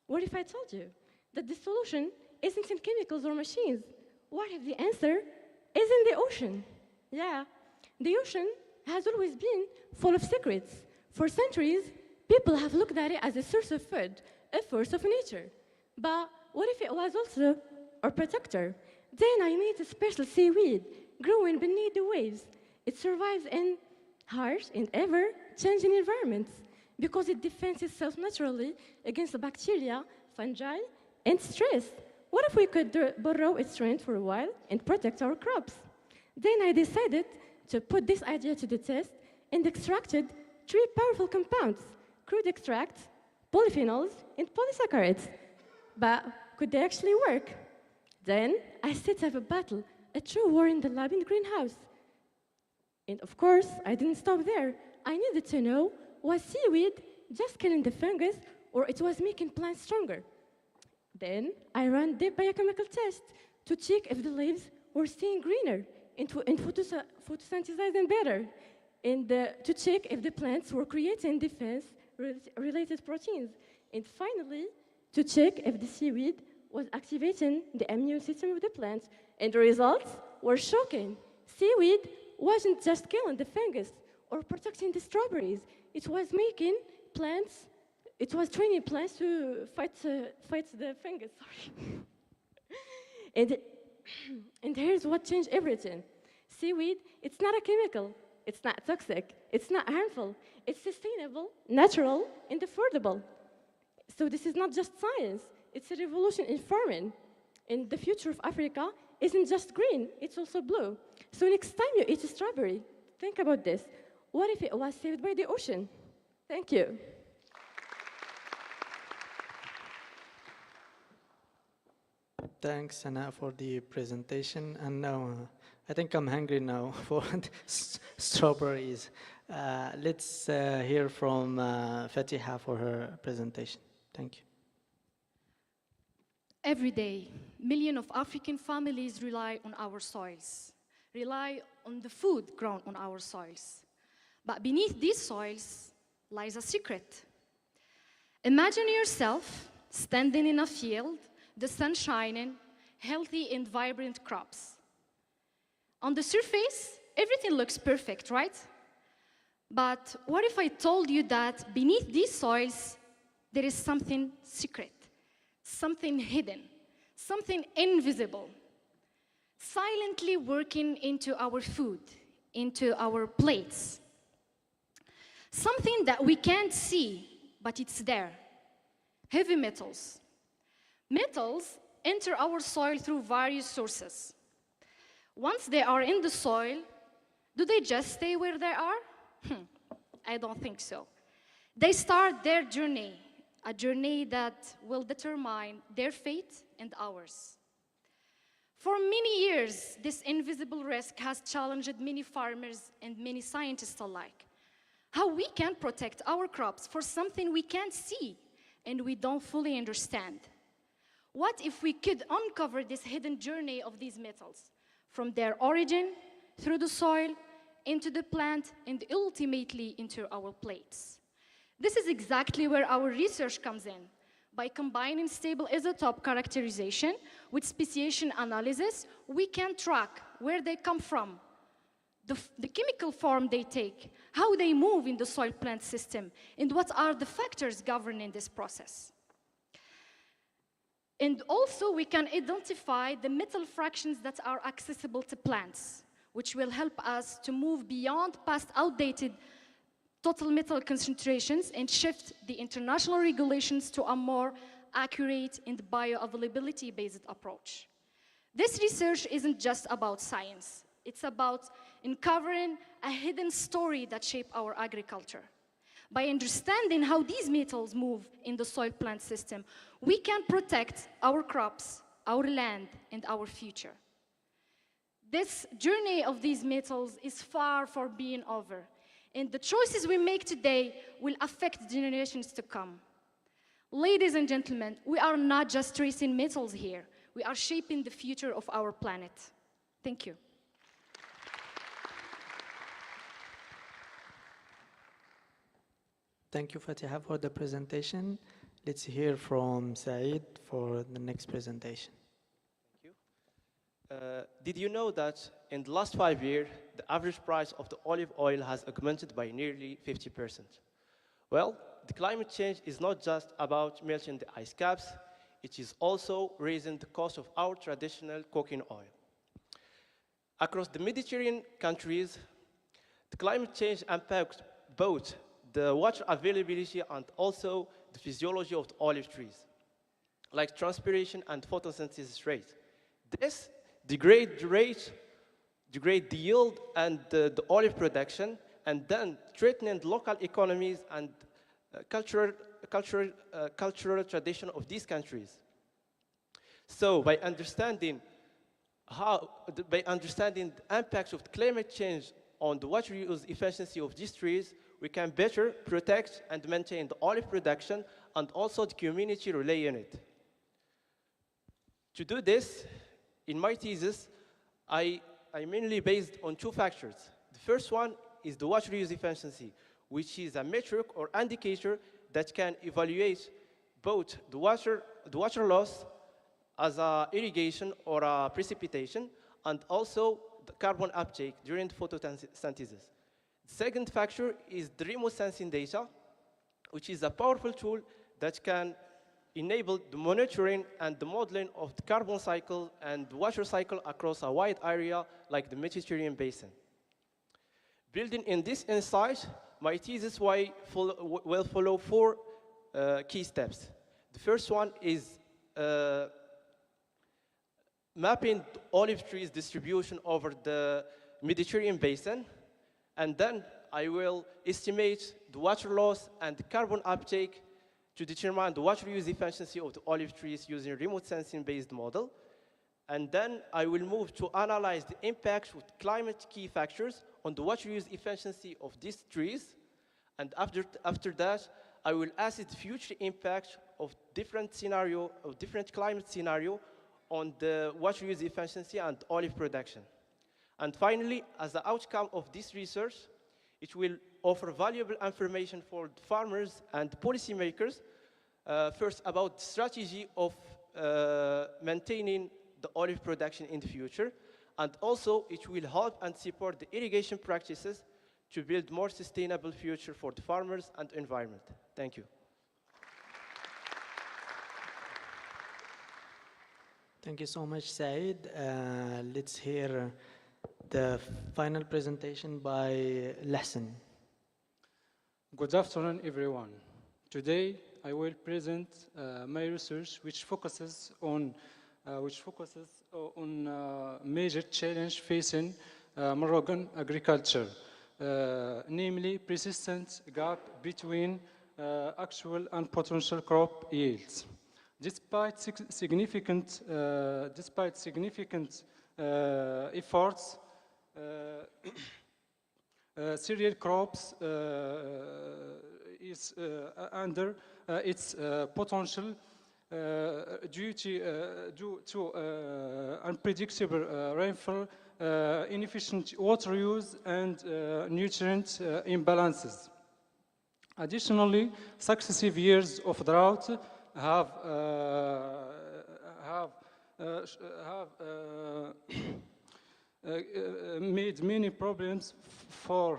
Speaker 4: what if I told you that the solution isn't in chemicals or machines? What if the answer is in the ocean? Yeah, the ocean has always been full of secrets. For centuries, people have looked at it as a source of food, a force of nature. But what if it was also our protector? Then I made a special seaweed growing beneath the waves. It survives in harsh and ever-changing environments because it defends itself naturally against bacteria, fungi, and stress. What if we could borrow its strength for a while and protect our crops? Then I decided to put this idea to the test and extracted 3 powerful compounds: crude extracts, polyphenols, and polysaccharides. But could they actually work? Then I set up a battle, a true war in the lab in the greenhouse. And of course, I didn't stop there. I needed to know, was seaweed just killing the fungus, or it was making plants stronger? Then I ran the biochemical test to check if the leaves were staying greener and photosynthesizing better, and to check if the plants were creating defense-related proteins, and finally, to check if the seaweed was activating the immune system of the plants. And the results were shocking. Seaweed wasn't just killing the fungus or protecting the strawberries. It was making plants, it was training plants to fight the fungus, sorry. And here's what changed everything. Seaweed, it's not a chemical, it's not toxic, it's not harmful, it's sustainable, natural, and affordable. So this is not just science, it's a revolution in farming. And the future of Africa isn't just green, it's also blue. So next time you eat a strawberry, think about this. What if it was saved by the ocean? Thank you.
Speaker 24: Thanks, Sana, for the presentation. And now, I think I'm hungry now for strawberries. Let's hear from Fatiha for her presentation. Thank you.
Speaker 16: Every day, millions of African families rely on our soils, rely on the food grown on our soils. But beneath these soils lies a secret. Imagine yourself standing in a field, the sun shining, healthy and vibrant crops. On the surface, everything looks perfect, right? But what if I told you that beneath these soils, there is something secret, something hidden, something invisible, silently working into our food, into our plates. Something that we can't see, but it's there. Heavy metals. Metals enter our soil through various sources. Once they are in the soil, do they just stay where they are? I don't think so. They start their journey, a journey that will determine their fate and ours. For many years, this invisible risk has challenged many farmers and many scientists alike. How we can protect our crops for something we can't see and we don't fully understand. What if we could uncover this hidden journey of these metals, from their origin, through the soil, into the plant, and ultimately into our plates? This is exactly where our research comes in. By combining stable isotope characterization with speciation analysis, we can track where they come from, the chemical form they take, how they move in the soil-plant system, and what are the factors governing this process. And also, we can identify the metal fractions that are accessible to plants, which will help us to move beyond past outdated total metal concentrations and shift the international regulations to a more accurate and bioavailability-based approach. This research isn't just about science. It's about uncovering a hidden story that shapes our agriculture. By understanding how these metals move in the soil-plant system, we can protect our crops, our land, and our future. This journey of these metals is far from being over, and the choices we make today will affect generations to come. Ladies and gentlemen, we are not just tracing metals here. We are shaping the future of our planet. Thank you.
Speaker 24: Thank you, Fatiha, for the presentation. Let's hear from Saeed for the next presentation.
Speaker 17: Did you know that in the last 5 years, the average price of the olive oil has augmented by nearly 50%? Well, the climate change is not just about melting the ice caps, it is also raising the cost of our traditional cooking oil. Across the Mediterranean countries, the climate change impacts both the water availability and also the physiology of the olive trees, like transpiration and photosynthesis rate. This degrade the yield and the olive production, and then threatening local economies and cultural tradition of these countries. So by understanding the impacts of climate change on the water use efficiency of these trees, we can better protect and maintain the olive production and also the community rely on it. To do this, in my thesis, I mainly based on two factors. The first one is the water use efficiency, which is a metric or indicator that can evaluate both the water loss as a irrigation or a precipitation, and also the carbon uptake during the photosynthesis. The second factor is the remote sensing data, which is a powerful tool that can enable the monitoring and the modeling of the carbon cycle and the water cycle across a wide area like the Mediterranean basin. Building in this insight, my thesis will follow four key steps. The first one is mapping the olive trees distribution over the Mediterranean basin, and then I will estimate the water loss and the carbon uptake to determine the water use efficiency of the olive trees using a remote sensing based model. And then I will move to analyze the impact of climate key factors on the water use efficiency of these trees. And after that, I will assess the future impact of different climate scenario on the water use efficiency and olive production. And finally, as the outcome of this research, It will offer valuable information for farmers and policymakers, first about strategy of maintaining the olive production in the future, and also it will help and support the irrigation practices to build more sustainable future for the farmers and environment. Thank you.
Speaker 24: Thank you so much, Saeed. Let's hear the final presentation by Lahsen.
Speaker 11: Good afternoon, everyone. Today, I will present my research, which focuses on major challenge facing Moroccan agriculture, namely persistent gap between actual and potential crop yields. Despite significant efforts, cereal crops is under its potential due to unpredictable rainfall, inefficient water use, and nutrient imbalances. Additionally, successive years of drought have made many problems for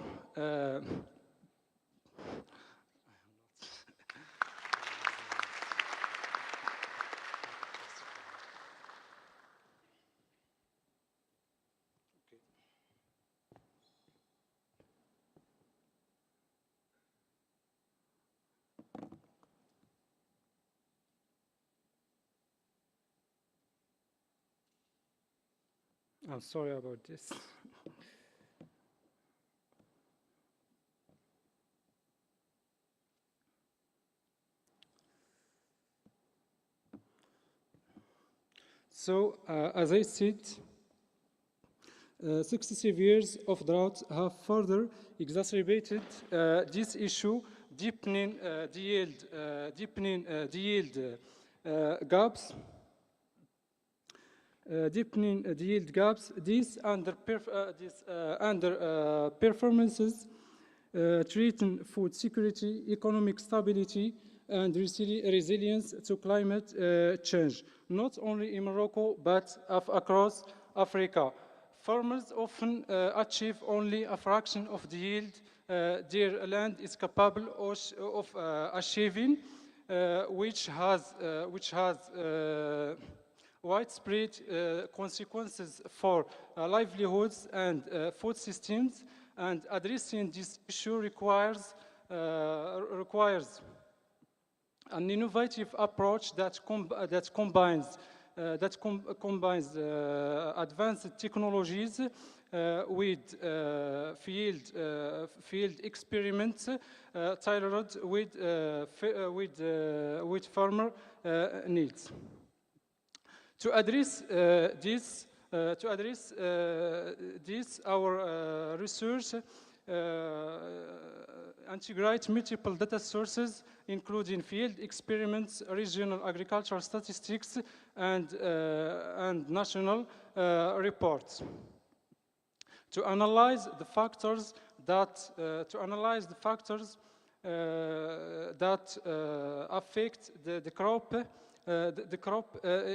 Speaker 11: I'm sorry about this. So, as I said, successive years of drought have further exacerbated this issue, deepening the yield gaps. Deepening the yield gaps. These under performances threaten food security, economic stability, and resilience to climate change, not only in Morocco, but across Africa. Farmers often achieve only a fraction of the yield their land is capable of achieving, which has widespread consequences for livelihoods and food systems, and addressing this issue requires an innovative approach that combines advanced technologies with field experiments tailored with farmer needs. To address this, our research integrate multiple data sources, including field experiments, regional agricultural statistics, and national reports. To analyze the factors that affect the crop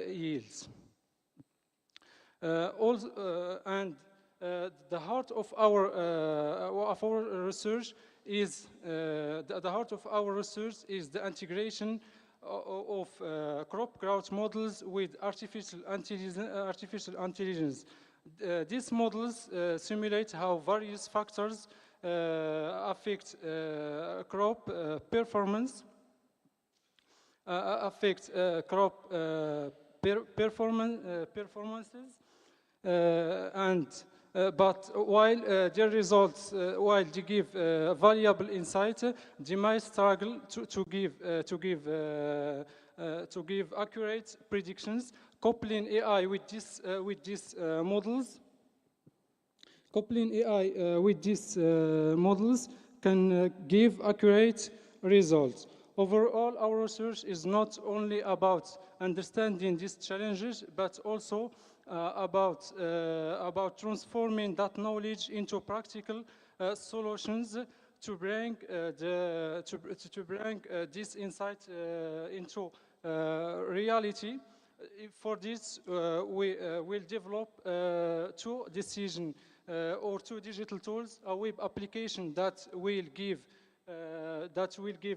Speaker 11: yields. The heart of our research is the integration of crop growth models with artificial intelligence. These models simulate how various factors affect crop performance, performances, but while their results, while they give valuable insight, they might struggle to give accurate predictions. Coupling AI with these models, can give accurate results. Overall, our research is not only about understanding these challenges, but also about transforming that knowledge into practical solutions to bring this insight into reality. For this, we will develop two decision or two digital tools, a web application that will give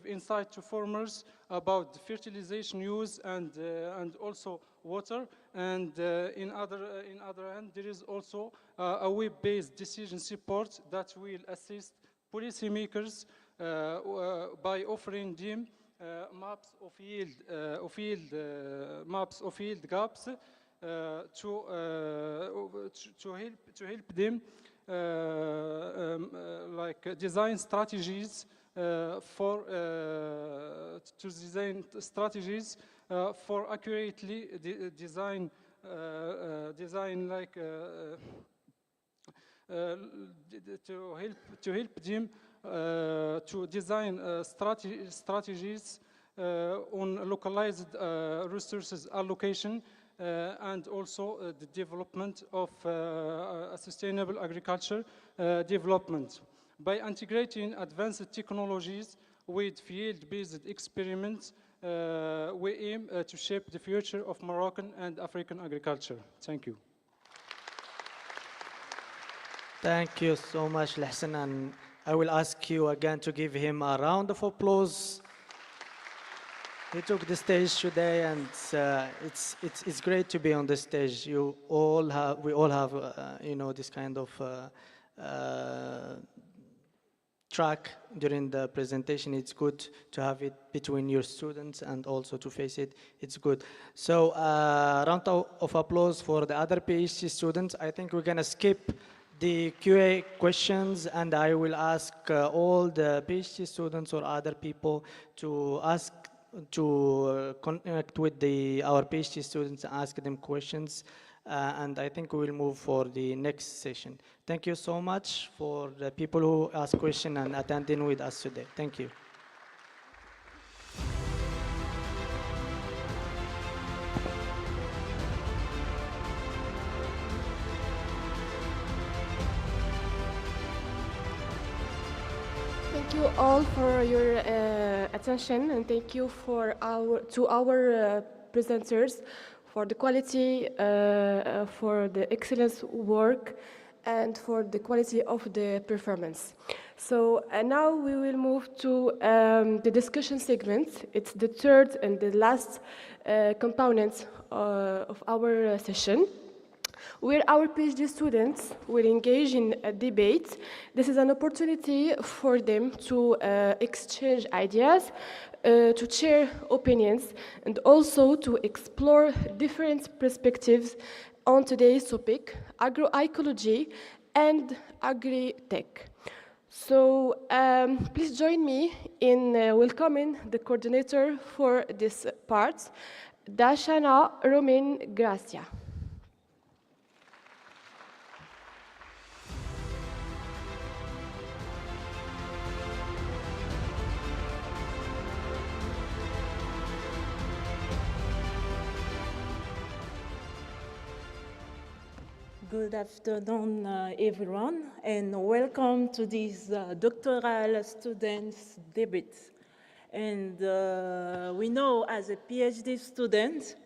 Speaker 11: insight to farmers about fertilization use and also water. And in other hand, there is also a web-based decision support that will assist policymakers by offering them maps of yield gaps to help them like design strategies for accurately design like to help them to design strategies on localized resources allocation and also the development of a sustainable agriculture development. By integrating advanced technologies with field-based experiments, we aim to shape the future of Moroccan and African agriculture. Thank you.
Speaker 24: Thank you so much, Lahsan, and I will ask you again to give him a round of applause. He took the stage today, and it's great to be on the stage. We all have you know, this kind of track during the presentation. It's good to have it between your students and also to face it. It's good. So round of applause for the other PhD students. I think we're gonna skip the QA questions, and I will ask all the PhD students or other people to connect with our PhD students and ask them questions. And I think we will move for the next session. Thank you so much for the people who asked questions and attending with us today. Thank you.
Speaker 9: Thank you all for your attention, and thank you to our presenters for the quality, for the excellent work, and for the quality of the performance. So now we will move to the discussion segment. It's the third and the last component of our session, where our PhD students will engage in a debate. This is an opportunity for them to exchange ideas, to share opinions, and also to explore different perspectives on today's topic, agroecology and AGRITECH. So please join me in welcoming the coordinator for this part, Dashana Romain Gracia.
Speaker 18: Good afternoon, everyone, and welcome to this doctoral students' debate. And we know as a PhD student,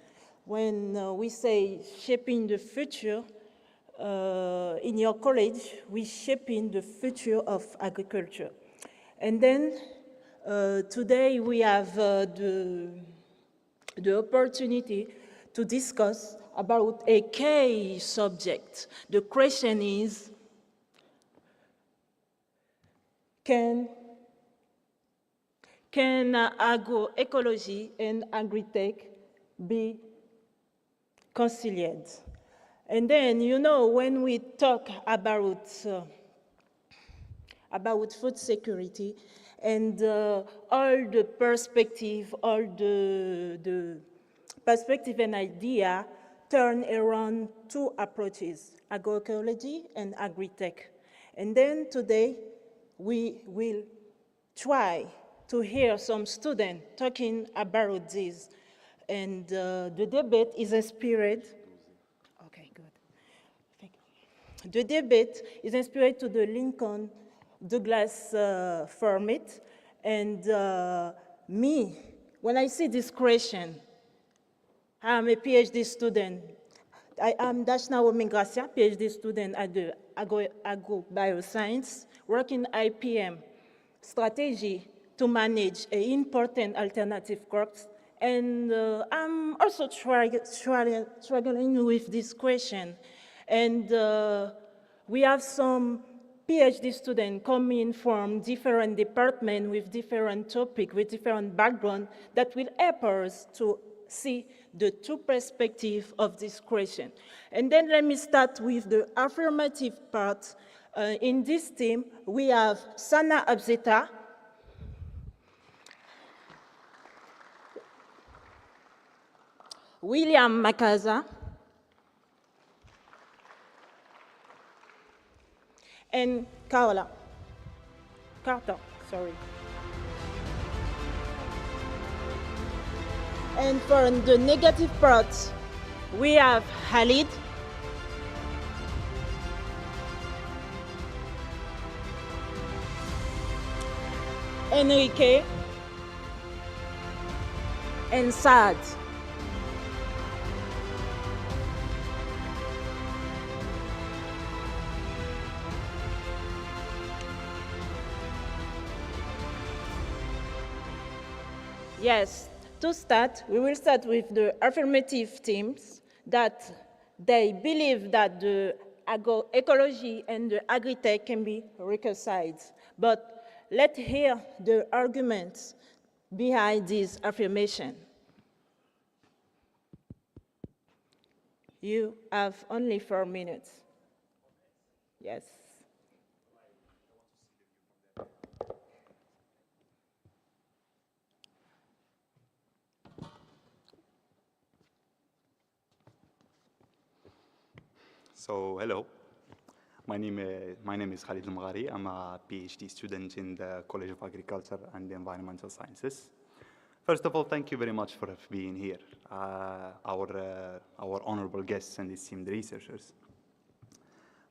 Speaker 18: when we say shaping the future, in your college, we're shaping the future of agriculture. And then today we have the opportunity to discuss about a key subject. The question is, can agroecology and AgriTech be conciliated? And then, you know, when we talk about food security and all the perspective, all the perspective and idea turn around two approaches, agroecology and AgriTech. And then today, we will try to hear some students talking about this. And the debate is inspired. Okay, good. Thank you. The debate is inspired to the Lincoln Douglas Fermit. And me, when I see this question, I'm a PhD student. I am Dashna Womingracia, PhD student at the Agrobioscience, working IPM strategy to manage important alternative crops. And I'm also struggling with this question. And we have some PhD students coming from different departments with different topics, with different backgrounds that will help us to see the two perspectives of this question. And then let me start with the affirmative part. In this team, we have Sana Abzeta, William Makaza, and Carter, sorry. And for the negative part, we have Khalid, Enrique, and Saad. Yes, to start, we will start with the affirmative teams that they believe that the agroecology and the AGRITECH can be reconciled. But let's hear the arguments behind this affirmation. You have only 4 minutes. Yes.
Speaker 19: So, hello. My name is Khalid Al-Maghari. I'm a PhD student in the College of Agriculture and Environmental Sciences. First of all, thank you very much for being here, our honorable guests and esteemed researchers.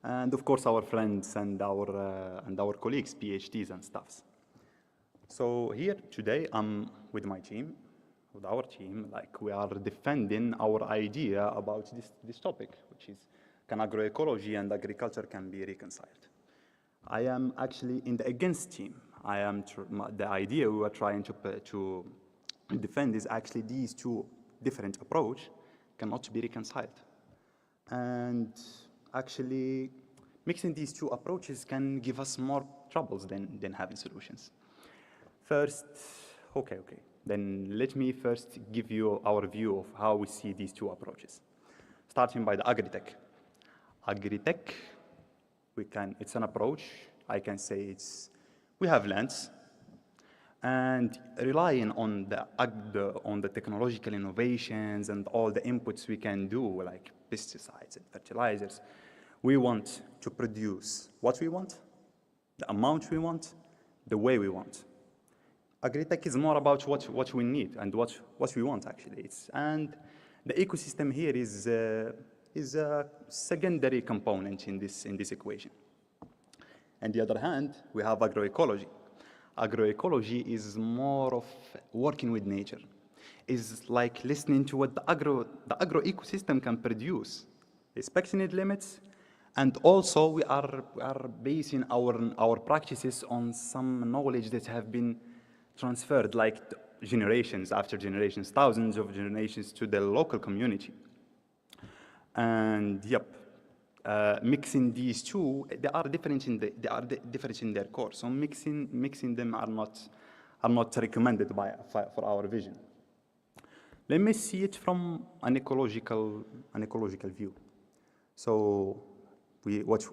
Speaker 19: And of course, our friends and our colleagues, PhDs and staffs. So here today, I'm with my team, with our team, like we are defending our idea about this topic, which is, can agroecology and agriculture can be reconciled? I am actually in the against team. The idea we were trying to defend is actually these two different approaches cannot be reconciled. And actually, mixing these two approaches can give us more troubles than having solutions. First, then let me first give you our view of how we see these two approaches. Starting by the AGRITECH. AGRITECH, it's an approach, I can say we have lands, and relying on the technological innovations and all the inputs we can do, like pesticides and fertilizers, we want to produce what we want, the amount we want, the way we want. AGRITECH is more about what we need and what we want, actually. And the ecosystem here is a secondary component in this equation. On the other hand, we have agroecology. Agroecology is more of working with nature. It's like listening to what the agro ecosystem can produce, respecting its limits, and also we are basing our practices on some knowledge that have been transferred, like generations after generations, thousands of generations to the local community. And mixing these two, they are different in their core. So mixing them are not recommended for our vision. Let me see it from an ecological view. So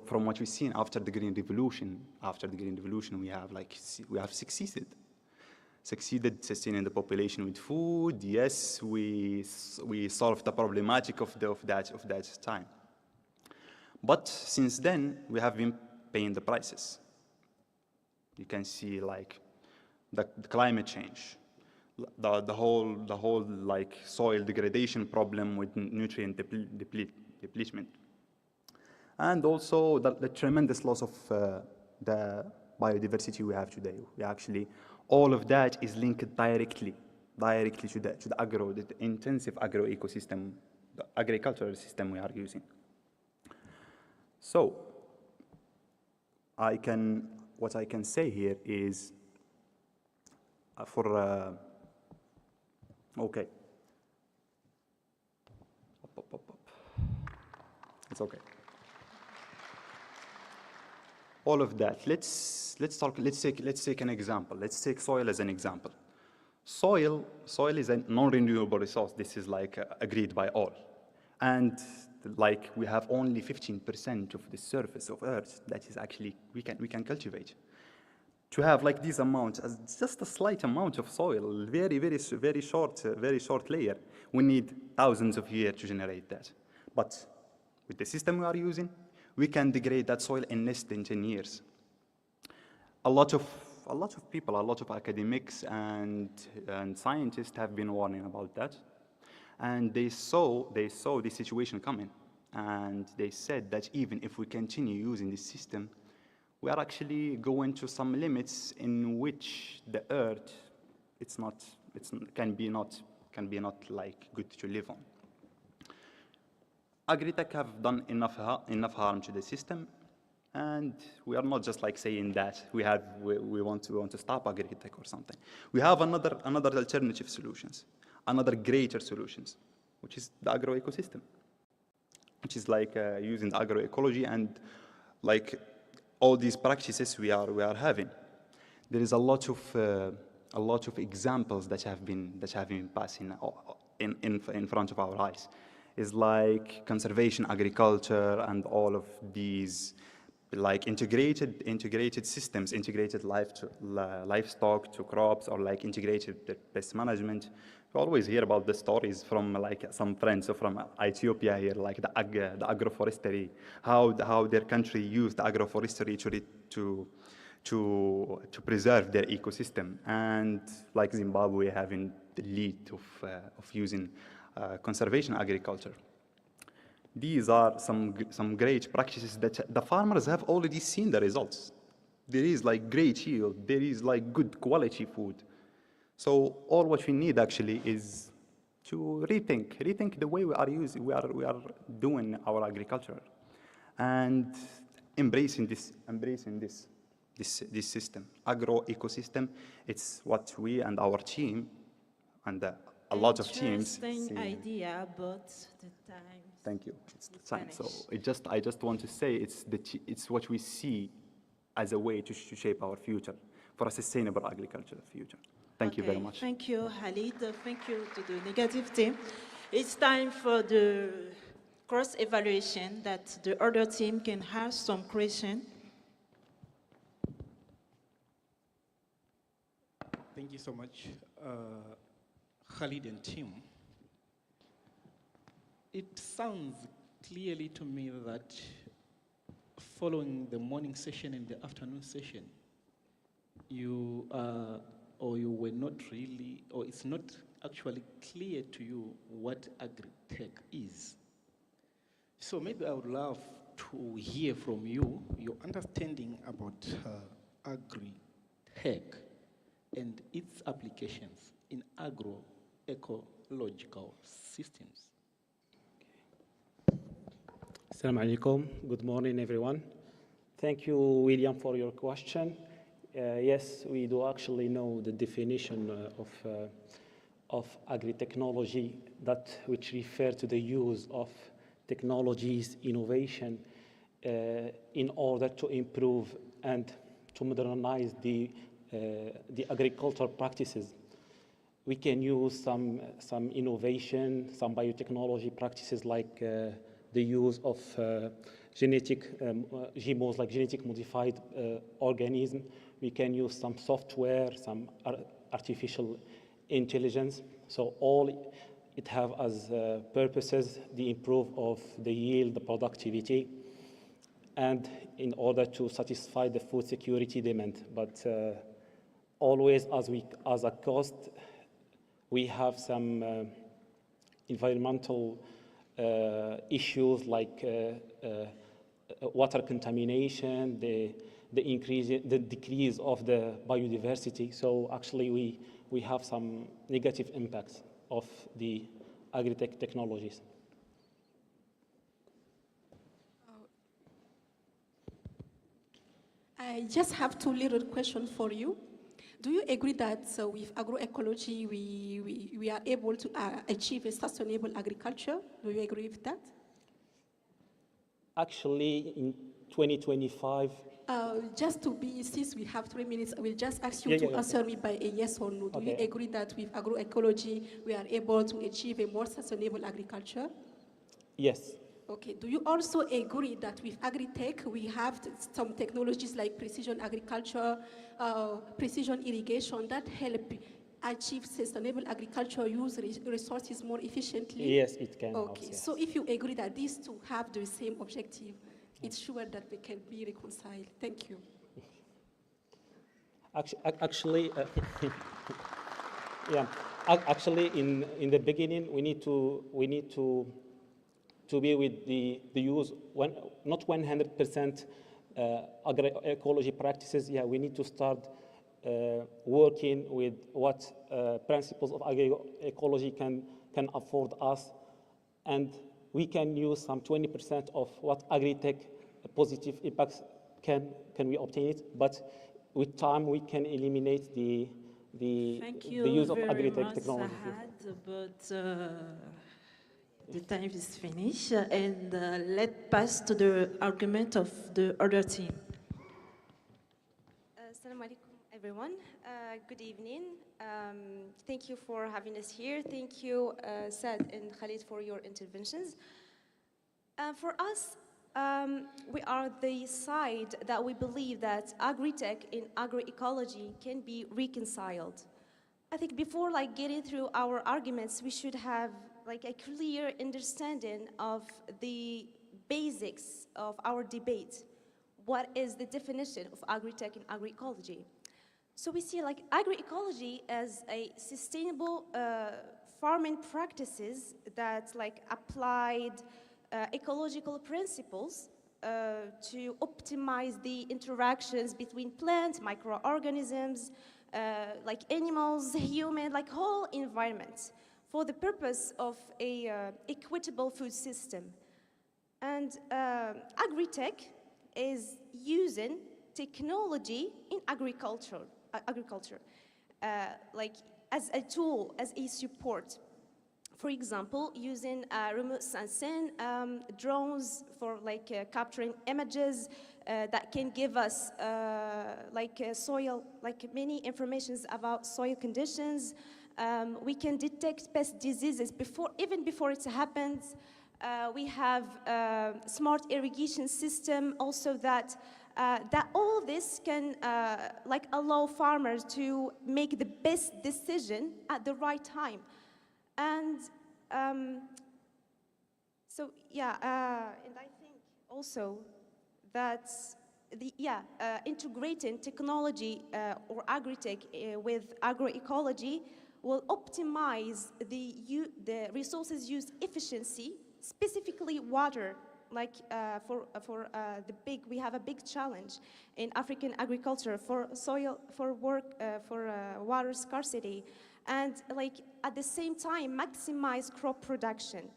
Speaker 19: from what we've seen after the Green Revolution, we have succeeded sustaining the population with food. Yes, we solved the problematic of that time. But since then, we have been paying the prices. You can see like the climate change, the whole like soil degradation problem with nutrient depletion, and also the tremendous loss of the biodiversity we have today. We actually, all of that is linked directly to the intensive agro ecosystem, the agricultural system we are using. So, what I can say here is, okay. It's okay. All of that. Let's take an example. Let's take soil as an example. Soil is a non-renewable resource. This is like agreed by all. And like we have only 15% of the surface of Earth that is actually we can cultivate. To have like this amount, as just a slight amount of soil, very short layer, we need thousands of years to generate that. But with the system we are using, we can degrade that soil in less than 10 years. A lot of people, a lot of academics and scientists have been warning about that. And they saw this situation coming. And they said that even if we continue using this system, we are actually going to some limits in which the Earth, can be not like good to live on. AgriTech have done enough harm to the system, and we are not just like saying that we want to stop AgriTech or something. We have another alternative solutions, another greater solutions, which is the agroecosystem, which is like using the agroecology and like all these practices we are having. There is a lot of examples that have been passing in front of our eyes. Is like conservation agriculture and all of these like integrated systems, integrated livestock to crops, or like integrated pest management. We always hear about the stories from like some friends from Ethiopia here, like the agroforestry, how their country used agroforestry to preserve their ecosystem, and like Zimbabwe having the lead of using conservation agriculture. These are some great practices that the farmers have already seen the results. There is like great yield, there is like good quality food. So all what we need actually is to rethink the way we are doing our agriculture, and embracing this system, agro ecosystem. It's what we and our team and a lot of teams.
Speaker 18: Interesting idea, but the time.
Speaker 19: Thank you. It's the time. So I just want to say it's what we see as a way to shape our future for a sustainable agricultural future. Thank you very much.
Speaker 18: Thank you, Khalid. Thank you to the negative team. It's time for the cross-evaluation that the other team can have some question.
Speaker 10: Thank you so much. Khalid and team, it sounds clearly to me that following the morning session and the afternoon session, you were not really, or it's not actually clear to you what AgriTech is. So maybe I would love to hear from you your understanding about AgriTech and its applications in agroecological systems.
Speaker 20: Assalamu alaikum. Good morning, everyone. Thank you, William, for your question. Yes, we do actually know the definition of agri-technology, which refer to the use of technologies, innovation, in order to improve and to modernize the agricultural practices. We can use some innovation, some biotechnology practices like the use of GMOs, like genetic modified organisms. We can use some software, some artificial intelligence. So all it have as purposes the improve of the yield, the productivity, and in order to satisfy the food security demand. But always as a cost, we have some environmental issues like water contamination, the decrease of the biodiversity. So actually we have some negative impacts of the agri-tech technologies.
Speaker 3: I just have two little questions for you. Do you agree that with agroecology we are able to achieve a sustainable agriculture? Do you agree with that?
Speaker 20: Actually, in 2025,
Speaker 3: just to be, since we have 3 minutes, I will just ask you to answer me by a yes or no. Do you agree that with agroecology we are able to achieve a more sustainable agriculture?
Speaker 20: Yes.
Speaker 3: Okay. Do you also agree that with AgriTech we have some technologies like precision agriculture, precision irrigation that help achieve sustainable agriculture, use resources more efficiently?
Speaker 20: Yes, it can.
Speaker 3: Okay.
Speaker 20: Help, yes.
Speaker 3: So if you agree that these two have the same objective, it's sure that they can be reconciled. Thank you.
Speaker 20: Actually, yeah. Actually, in the beginning, we need to be with the use not 100% agroecology practices. Yeah, we need to start working with what principles of agroecology can afford us, and we can use some 20% of what AgriTech positive impacts can we obtain it, but with time we can eliminate the use of AgriTech technology.
Speaker 18: But the time is finished, and let's pass to the argument of the other team.
Speaker 21: Assalamu alaikum, everyone. Good evening. Thank you for having us here. Thank you, Saad and Khalid, for your interventions. For us, we are the side that we believe that agri-tech and agroecology can be reconciled. I think before getting through our arguments, we should have a clear understanding of the basics of our debate. What is the definition of agri-tech and agroecology? So we see agroecology as a sustainable farming practices that applied ecological principles to optimize the interactions between plants, microorganisms, animals, human, whole environment, for the purpose of a equitable food system. And agri-tech is using technology in agriculture, as a tool, as a support. For example, using remote sensing, drones for capturing images that can give us soil, many informations about soil conditions. We can detect pest diseases even before it happens. We have smart irrigation system also that all this can allow farmers to make the best decision at the right time. And so yeah, and I think also that integrating technology or agri-tech with agroecology will optimize the resources use efficiency, specifically water. We have a big challenge in African agriculture for water scarcity, and at the same time maximize crop production.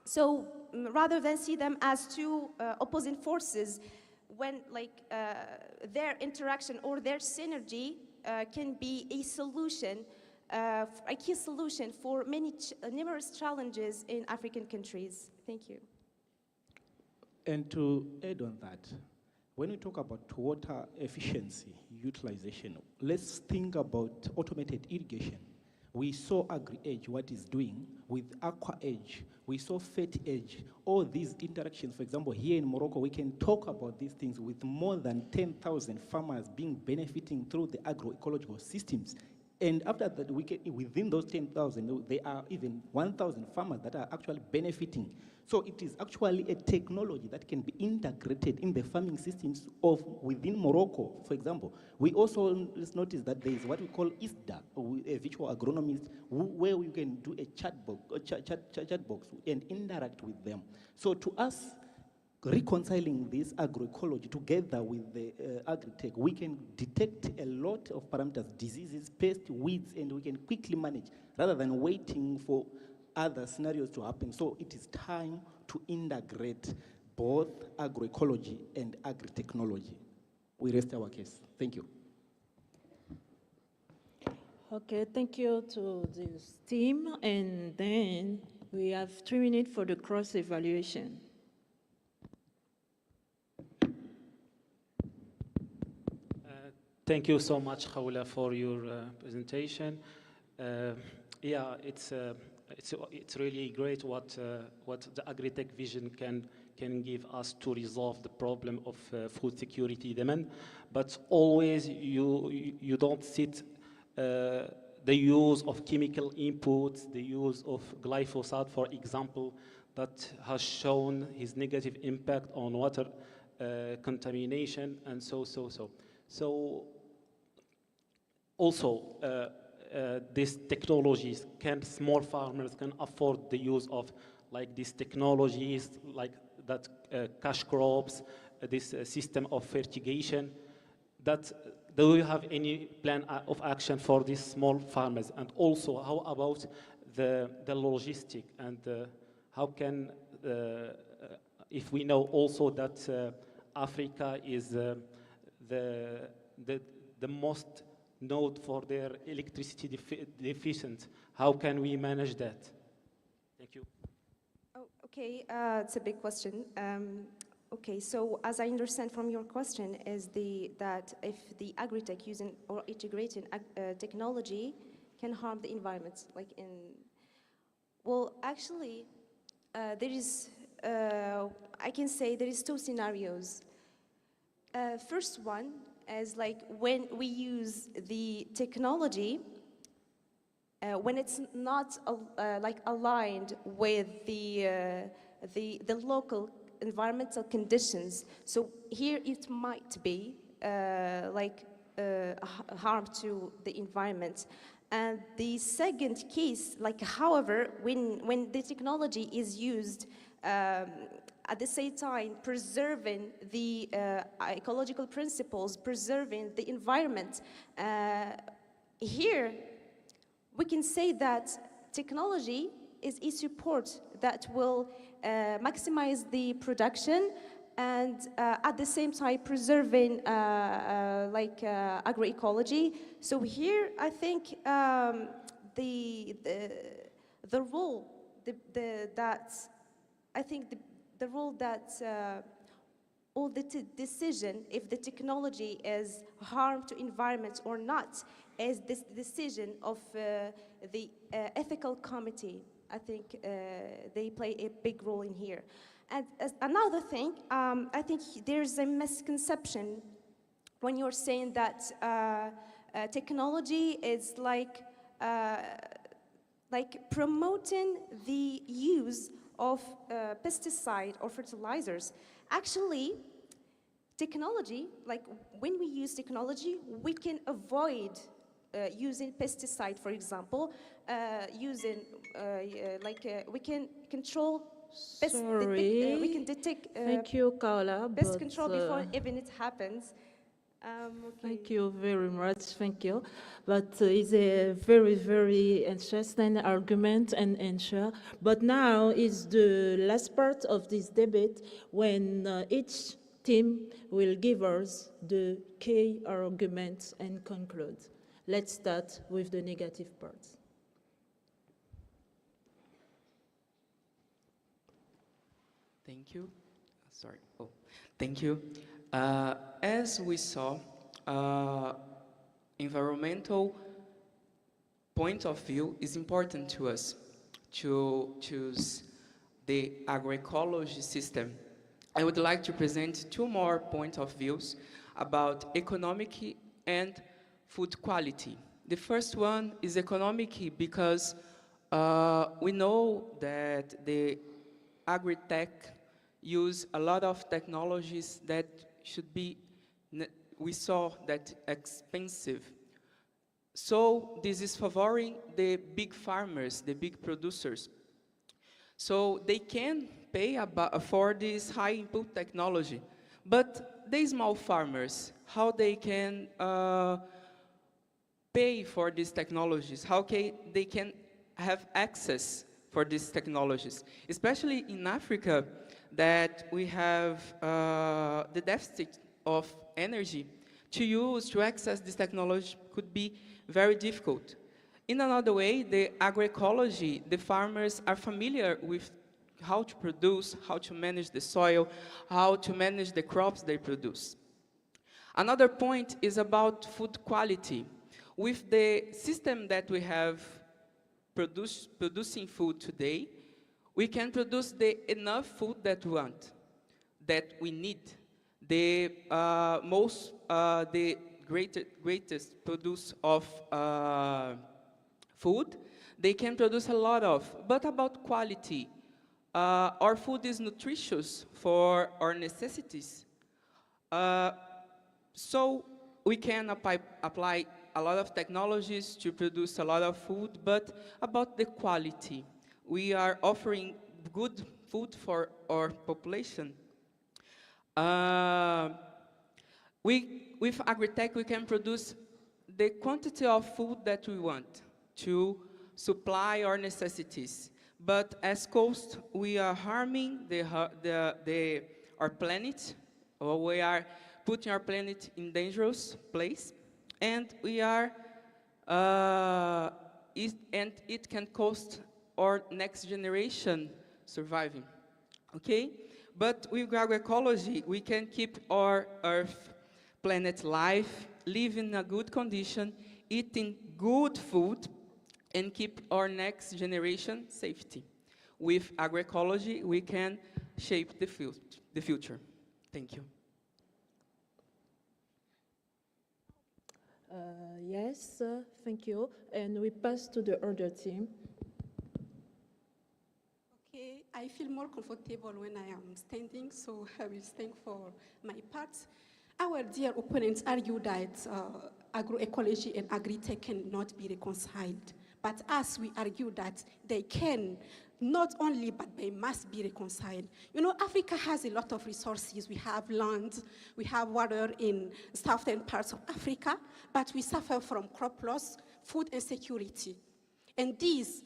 Speaker 21: So rather than see them as two opposing forces, when their interaction or their synergy can be a solution, a key solution for numerous challenges in African countries. Thank you.
Speaker 10: And to add on that, when we talk about water efficiency, utilization, let's think about automated irrigation. We saw AgriEdge, what it's doing with AquaEdge. We saw FATEdge. All these interactions, for example, here in Morocco, we can talk about these things with more than 10,000 farmers benefiting through the agroecological systems. And after that, within those 10,000, there are even 1,000 farmers that are actually benefiting. So it is actually a technology that can be integrated in the farming systems of within Morocco, for example. We also notice that there is what we call ISDA, a virtual agronomist, where we can do a chat box and interact with them. So to us, reconciling this agroecology together with the AgriTech, we can detect a lot of parameters, diseases, pests, weeds, and we can quickly manage rather than waiting for other scenarios to happen. So it is time to integrate both agroecology and agri-technology. We rest our case. Thank you.
Speaker 18: Okay, thank you to this team. And then we have 3 minutes for the cross-evaluation.
Speaker 20: Thank you so much, Khawla, for your presentation. Yeah, it's really great what the AgriTech vision can give us to resolve the problem of food security demand. But always you don't sit the use of chemical inputs, the use of glyphosate, for example, that has shown his negative impact on water contamination and so. So also, these technologies, small farmers can afford the use of like these technologies, like that cash crops, this system of fertigation. Do you have any plan of action for these small farmers? And also, how about the logistic, and how can, if we know also that Africa is the most node for their electricity deficient, how can we manage that? Thank you.
Speaker 21: Oh, okay, it's a big question. Okay, so as I understand from your question is that if the AgriTech using or integrating technology can harm the environment, well, actually, there is, I can say there is 2 scenarios. First one is like when we use the technology, when it's not aligned with the local environmental conditions. So here it might be harm to the environment. And the second case, however, when the technology is used at the same time preserving the ecological principles, preserving the environment, here we can say that technology is a support that will maximize the production and at the same time preserving agroecology. So here I think the role all the decision if the technology is harm to environment or not is this decision of the ethical committee. I think they play a big role in here. And another thing, I think there's a misconception when you're saying that technology is like promoting the use of pesticide or fertilizers. Actually, technology, when we use technology, we can avoid using pesticide, for example, we can control pest, we can detect
Speaker 18: Thank you, Kaola,
Speaker 21: pest control before even it happens. Okay.
Speaker 18: Thank you very much, thank you. But it's a very, very interesting argument and answer. But now is the last part of this debate when each team will give us the key arguments and conclude. Let's start with the negative parts.
Speaker 1: Thank you. Sorry. Oh, thank you. As we saw, environmental point of view is important to us to choose the agroecology system. I would like to present 2 more points of views about economic and food quality. The first one is economic because we know that the AgriTech use a lot of technologies that should be, we saw that expensive. So this is favoring the big farmers, the big producers. So they can pay for this high input technology. But the small farmers, how they can pay for these technologies, how they can have access for these technologies, especially in Africa, that we have the deficit of energy to access this technology could be very difficult. In another way, the agroecology, the farmers are familiar with how to produce, how to manage the soil, how to manage the crops they produce. Another point is about food quality. With the system that we have producing food today, we can produce enough food that we want, that we need. The greatest produce of food, they can produce a lot of. But about quality, our food is nutritious for our necessities. So we can apply a lot of technologies to produce a lot of food, but about the quality, we are offering good food for our population. With AgriTech, we can produce the quantity of food that we want to supply our necessities. But as cost, we are harming our planet, or we are putting our planet in dangerous place, and we are, and it can cost our next generation surviving, okay? But with agroecology, we can keep our Earth, planet life, live in a good condition, eating good food, and keep our next generation safety. With agroecology, we can shape the future. Thank you.
Speaker 2: Yes, thank you. And we pass to the other team.
Speaker 3: Okay, I feel more comfortable when I am standing, so I will stand for my part. Our dear opponents argue that agroecology and agritech cannot be reconciled. But us, we argue that they can, not only, but they must be reconciled. You know, Africa has a lot of resources. We have land, we have water in southern parts of Africa, but we suffer from crop loss, food insecurity. And these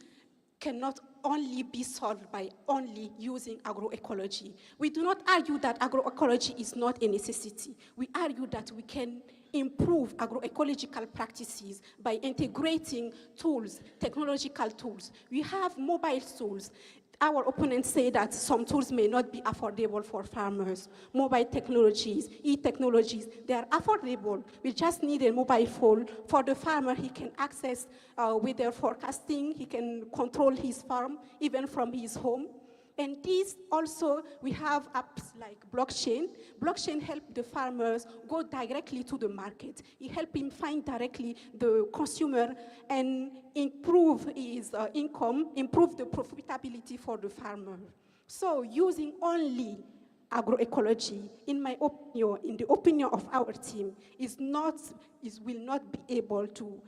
Speaker 3: cannot only be solved by only using agroecology. We do not argue that agroecology is not a necessity. We argue that we can improve agroecological practices by integrating tools, technological tools. We have mobile tools. Our opponents say that some tools may not be affordable for farmers. Mobile technologies, e-technologies, they are affordable. We just need a mobile phone. For the farmer, he can access weather forecasting, he can control his farm, even from his home. And these also, we have apps like blockchain. Blockchain help the farmers go directly to the market. It help him find directly the consumer and improve his income, improve the profitability for the farmer. So using only agroecology, in my opinion, in the opinion of our team, will not be able to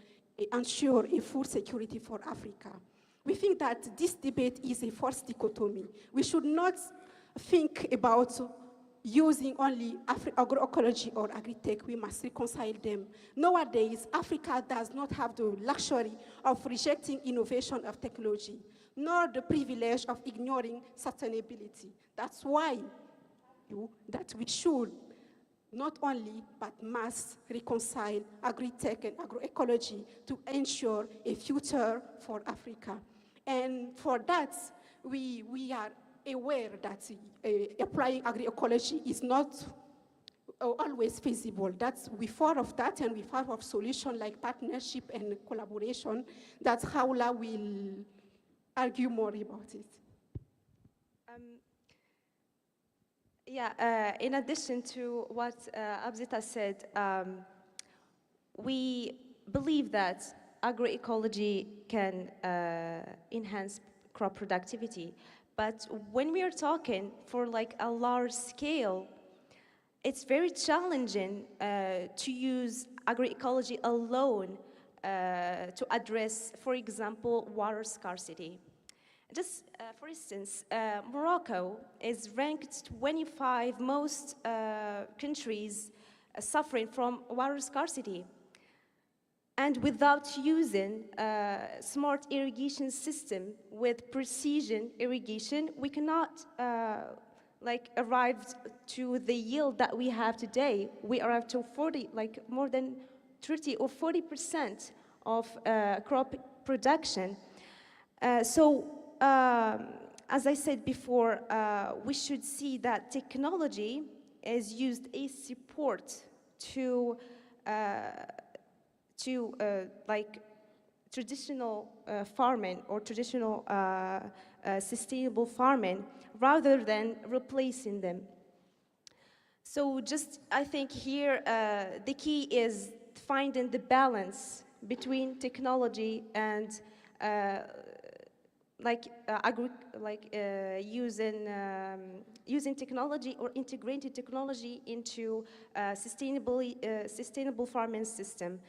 Speaker 3: ensure a food security for Africa. We think that this debate is a false dichotomy. We should not think about using only agroecology or agritech. We must reconcile them. Nowadays, Africa does not have the luxury of rejecting innovation of technology, nor the privilege of ignoring sustainability. That's why that we should not only, but must reconcile agritech and agroecology to ensure a future for Africa. And for that, we are aware that applying agroecology is not always feasible. We thought of that, and we thought of solutions like partnership and collaboration. That's how will argue more about it.
Speaker 21: In addition to what Abzita said, we believe that agroecology can enhance crop productivity. But when we are talking for like a large scale, it's very challenging to use agroecology alone to address, for example, water scarcity. just for instance, Morocco is ranked 25 most countries suffering from water scarcity. And without using a smart irrigation system with precision irrigation, we cannot arrive to the yield that we have today. We arrive to more than 30 or 40% of crop production. As I said before, we should see that technology is used as support to traditional farming or traditional sustainable farming rather than replacing them. So I think here the key is finding the between technology and using technology or integrating technology into sustainable farming system.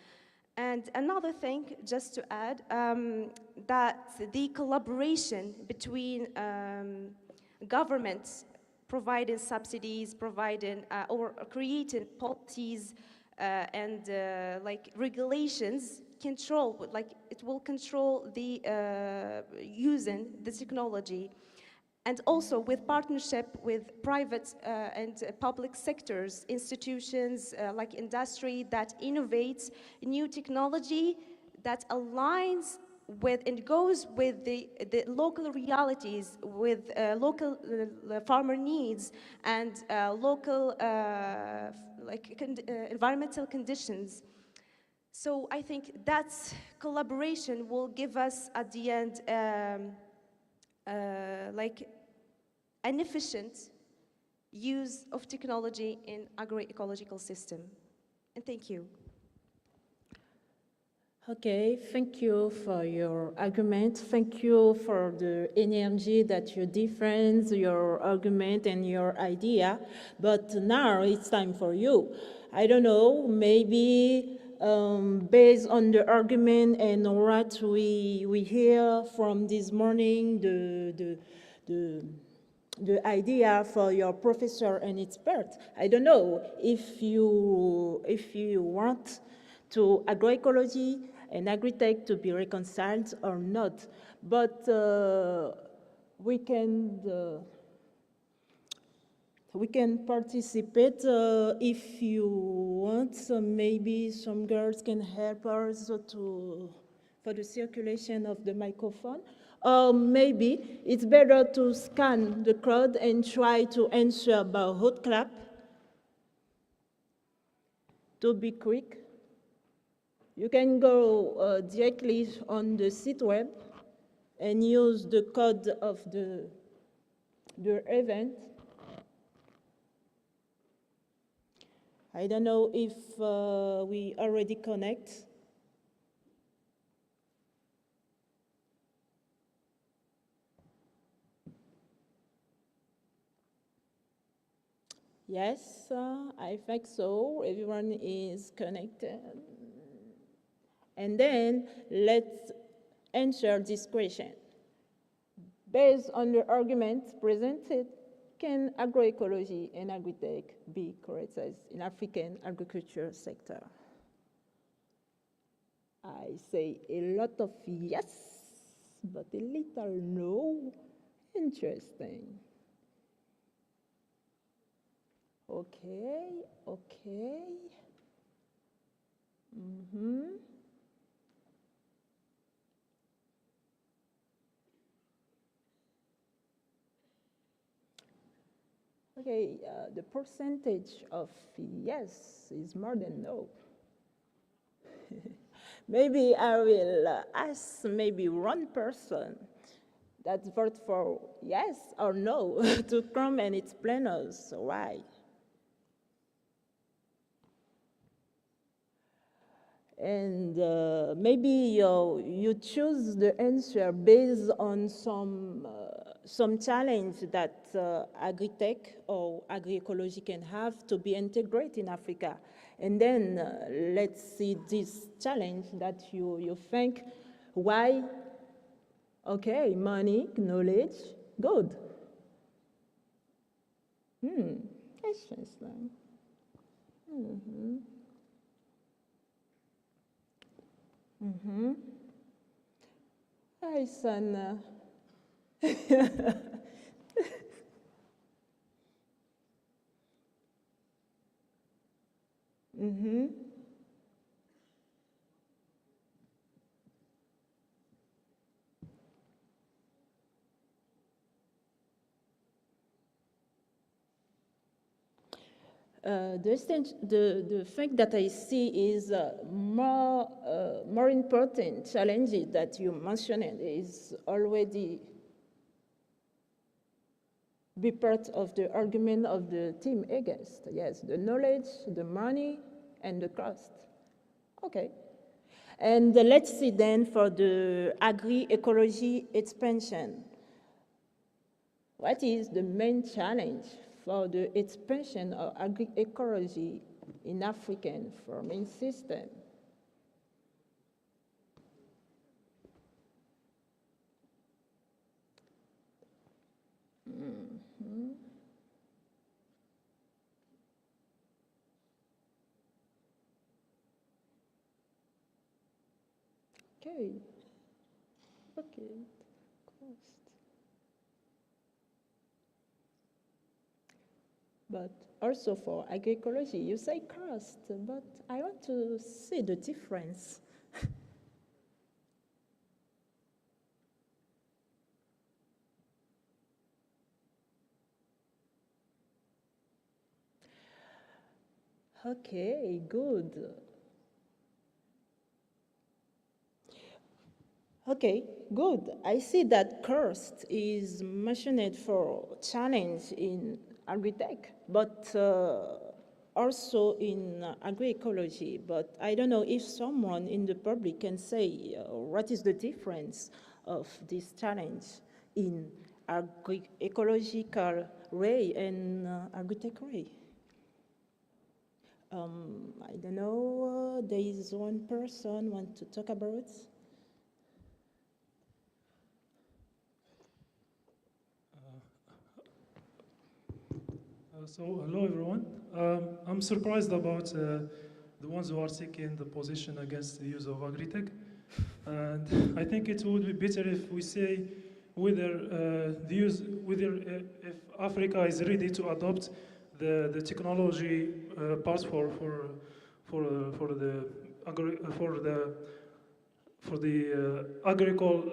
Speaker 21: And another thing, just to add, that the collaboration between governments providing subsidies, providing or creating policies and regulations it will control the using the technology. And also with partnership with private and public sectors, institutions like industry that innovates new technology that aligns with and goes with the local realities, with local farmer needs and local environmental conditions. So I think that collaboration will give us at the end an efficient use of technology in agroecological system. And thank you.
Speaker 18: Okay, thank you for your argument. Thank you for the energy that you difference your argument and your idea. But now it's time for you. I don't know, maybe based on the argument and what we hear from this morning, the idea for your professor and expert. I don't know if you want to agroecology and AGRITECH to be reconciled or not, but we can participate if you want. So maybe some girls can help us for the circulation of the microphone. Or maybe it's better to scan the crowd and try to answer by hot clap. To be quick, you can go directly on the site web and use the code of the event. I don't know if we already connect. Yes, I think so. Everyone is connected. And then let's answer this question. Based on the arguments presented, can agroecology and AGRITECH be created in African agriculture sector? I say a lot of yes, but a little no. Interesting. Okay. Okay, the percentage of yes is more than no. Maybe I will ask maybe one person that votes for yes or no to come and explain us why. And maybe you choose the answer based on some challenge that AGRITECH or agroecology can have to be integrated in Africa. And then let's see this challenge that you think, why Okay, money, knowledge, good. Questions then. Hi, Sana. The thing that I see is more important challenges that you mentioned is already be part of the argument of the team against. Yes, the knowledge, the money, and the cost. Okay. And let's see then for the agroecology expansion. What is the main challenge for the expansion of agroecology in African farming system? Okay. Okay. Cost. But also for agroecology, you say cost, but I want to see the difference. Okay, good. Okay, good. I see that cost is mentioned for challenge in AGRITECH, but also in agroecology. But I don't know if someone in the public can say what is the difference of this challenge in agroecological way and AGRITECH way. I don't know, there is one person want to talk about.
Speaker 5: So, hello everyone. I'm surprised about the ones who are taking the position against the use of AGRITECH. And I think it would be better if we say whether if Africa is ready to adopt the technology parts for the agricole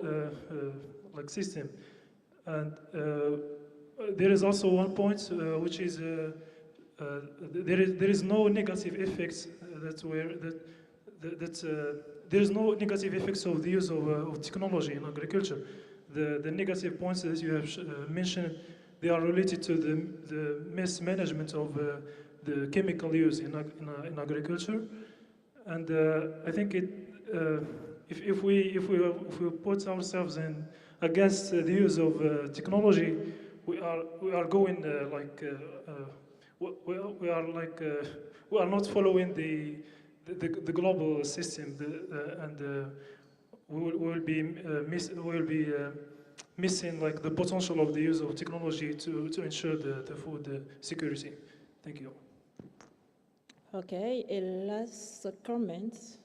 Speaker 5: like system. And there is also one point which is there is no negative effects there is no negative effects of the use of technology in agriculture. The negative points that you have mentioned, they are related to the mismanagement of the chemical use in agriculture. And I think if we put ourselves in against the use of technology, we are going we are not following the global system, and we will be missing like the potential of the use of technology to ensure the food security. Thank you.
Speaker 18: Okay, a last comment.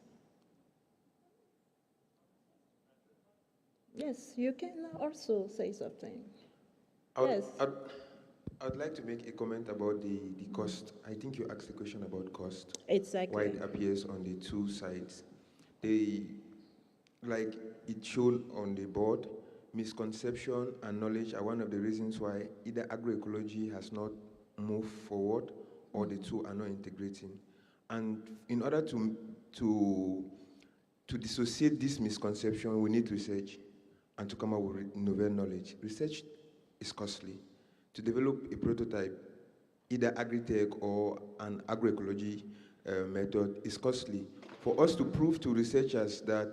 Speaker 18: Yes, you can also say something.
Speaker 12: I'd like to make a comment about the cost. I think you asked a question about cost.
Speaker 18: Exactly.
Speaker 12: Why it appears on the two sides. Like it showed on the board, misconception and knowledge are one of the reasons why either agroecology has not moved forward or the two are not integrating. And in order to dissociate this misconception, we need research and to come up with novel knowledge. Research is costly. To develop a prototype, either AgriTech or an agroecology method is costly. For us to prove to researchers that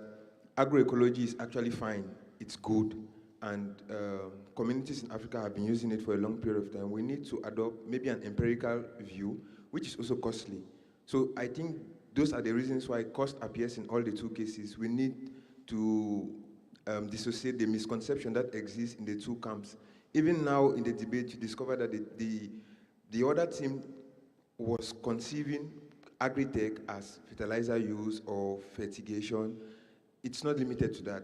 Speaker 12: agroecology is actually fine, it's good, and communities in Africa have been using it for a long period of time, we need to adopt maybe an empirical view, which is also costly. So I think those are the reasons why cost appears in all the two cases. We need to dissociate the misconception that exists in the two camps. Even now in the debate, you discover that the other team was conceiving AGRITECH as fertilizer use or fertigation. It's not limited to that.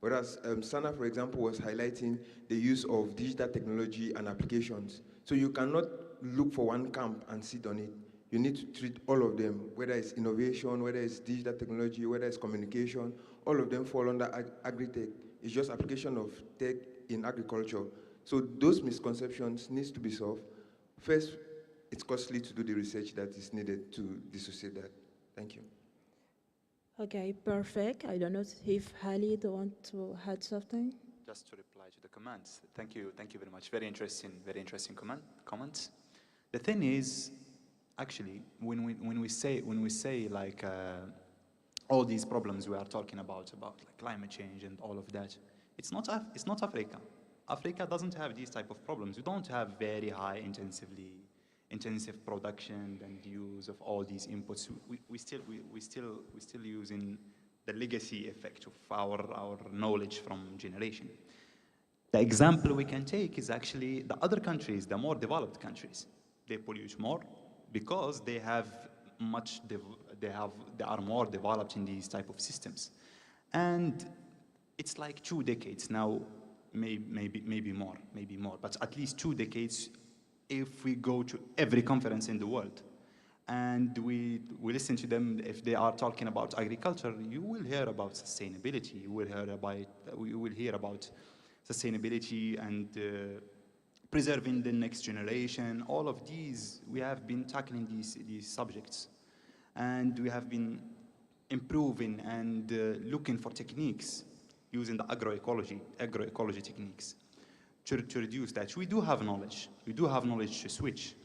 Speaker 12: Whereas Sana, for example, was highlighting the use of digital technology and applications. So you cannot look for one camp and sit on it. You need to treat all of them, whether it's innovation, whether it's digital technology, whether it's communication, all of them fall under AgriTech. It's just application of tech in agriculture. So those misconceptions needs to be solved. First, it's costly to do the research that is needed to dissociate that. Thank you.
Speaker 18: Okay, perfect. I don't know if Khalid wants to add something.
Speaker 19: Just to reply to the comments. Thank you very much. Very interesting comments. The thing is, actually, when we say like all these problems we are talking about like climate change and all of that, it's not Africa. Africa doesn't have these type of problems. We don't have very high intensive production and use of all these inputs. We still using the legacy effect of our knowledge from generation. The example we can take is actually the other countries, the more developed countries. They pollute more because they have they are more developed in these type of systems. And it's like 2 decades now, maybe more, but at least 2 decades if we go to every conference in the world and we listen to them. If they are talking about agriculture, you will hear about sustainability, you will hear about sustainability and preserving the next generation. All of these, we have been tackling these subjects, and we have been improving and looking for techniques using the agroecology techniques to reduce that. We do have knowledge to switch,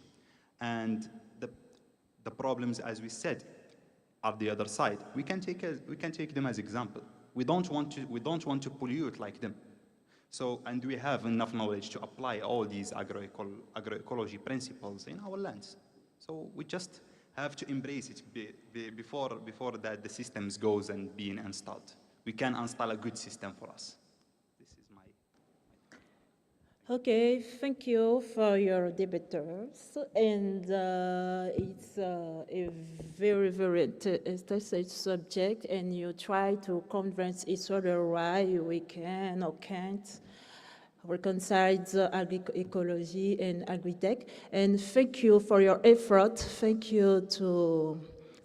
Speaker 19: and the problems, as we said, are the other side. We can take them as example. We don't want to pollute like them. So, and we have enough knowledge to apply all these agroecology principles in our lands. So we just have to embrace it before that the systems goes and being installed. We can install a good system for us. This is my.
Speaker 18: Okay, thank you for your debaters. And it's a very, very interesting subject, and you try to convince each other why we can or can't reconcile the agroecology and AgriTech. And thank you for your effort. Thank you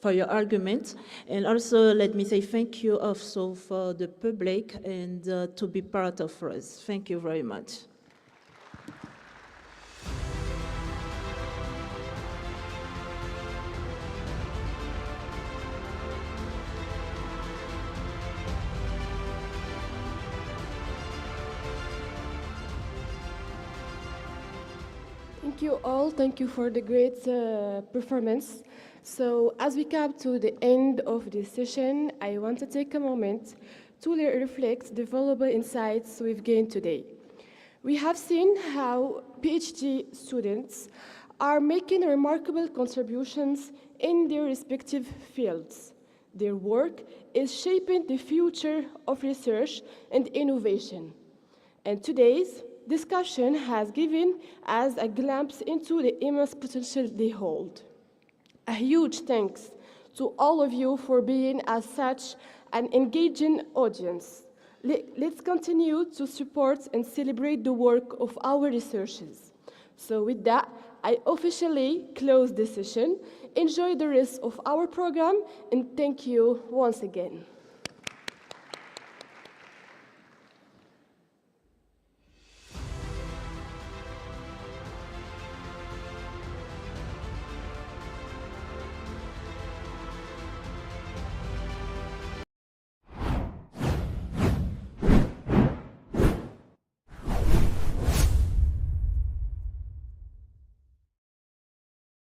Speaker 18: for your argument. And also let me say thank you also for the public and to be part of us. Thank you very much.
Speaker 9: Thank you all. Thank you for the great performance. So as we come to the end of this session, I want to take a moment to reflect the valuable insights we've gained today. We have seen how PhD students are making remarkable contributions in their respective fields. Their work is shaping the future of research and innovation. And today's discussion has given us a glimpse into the immense potential they hold. A huge thanks to all of you for being as such an engaging audience. Let's continue to support and celebrate the work of our researchers. So with that, I officially close this session. Enjoy the rest of our program, and thank you once again.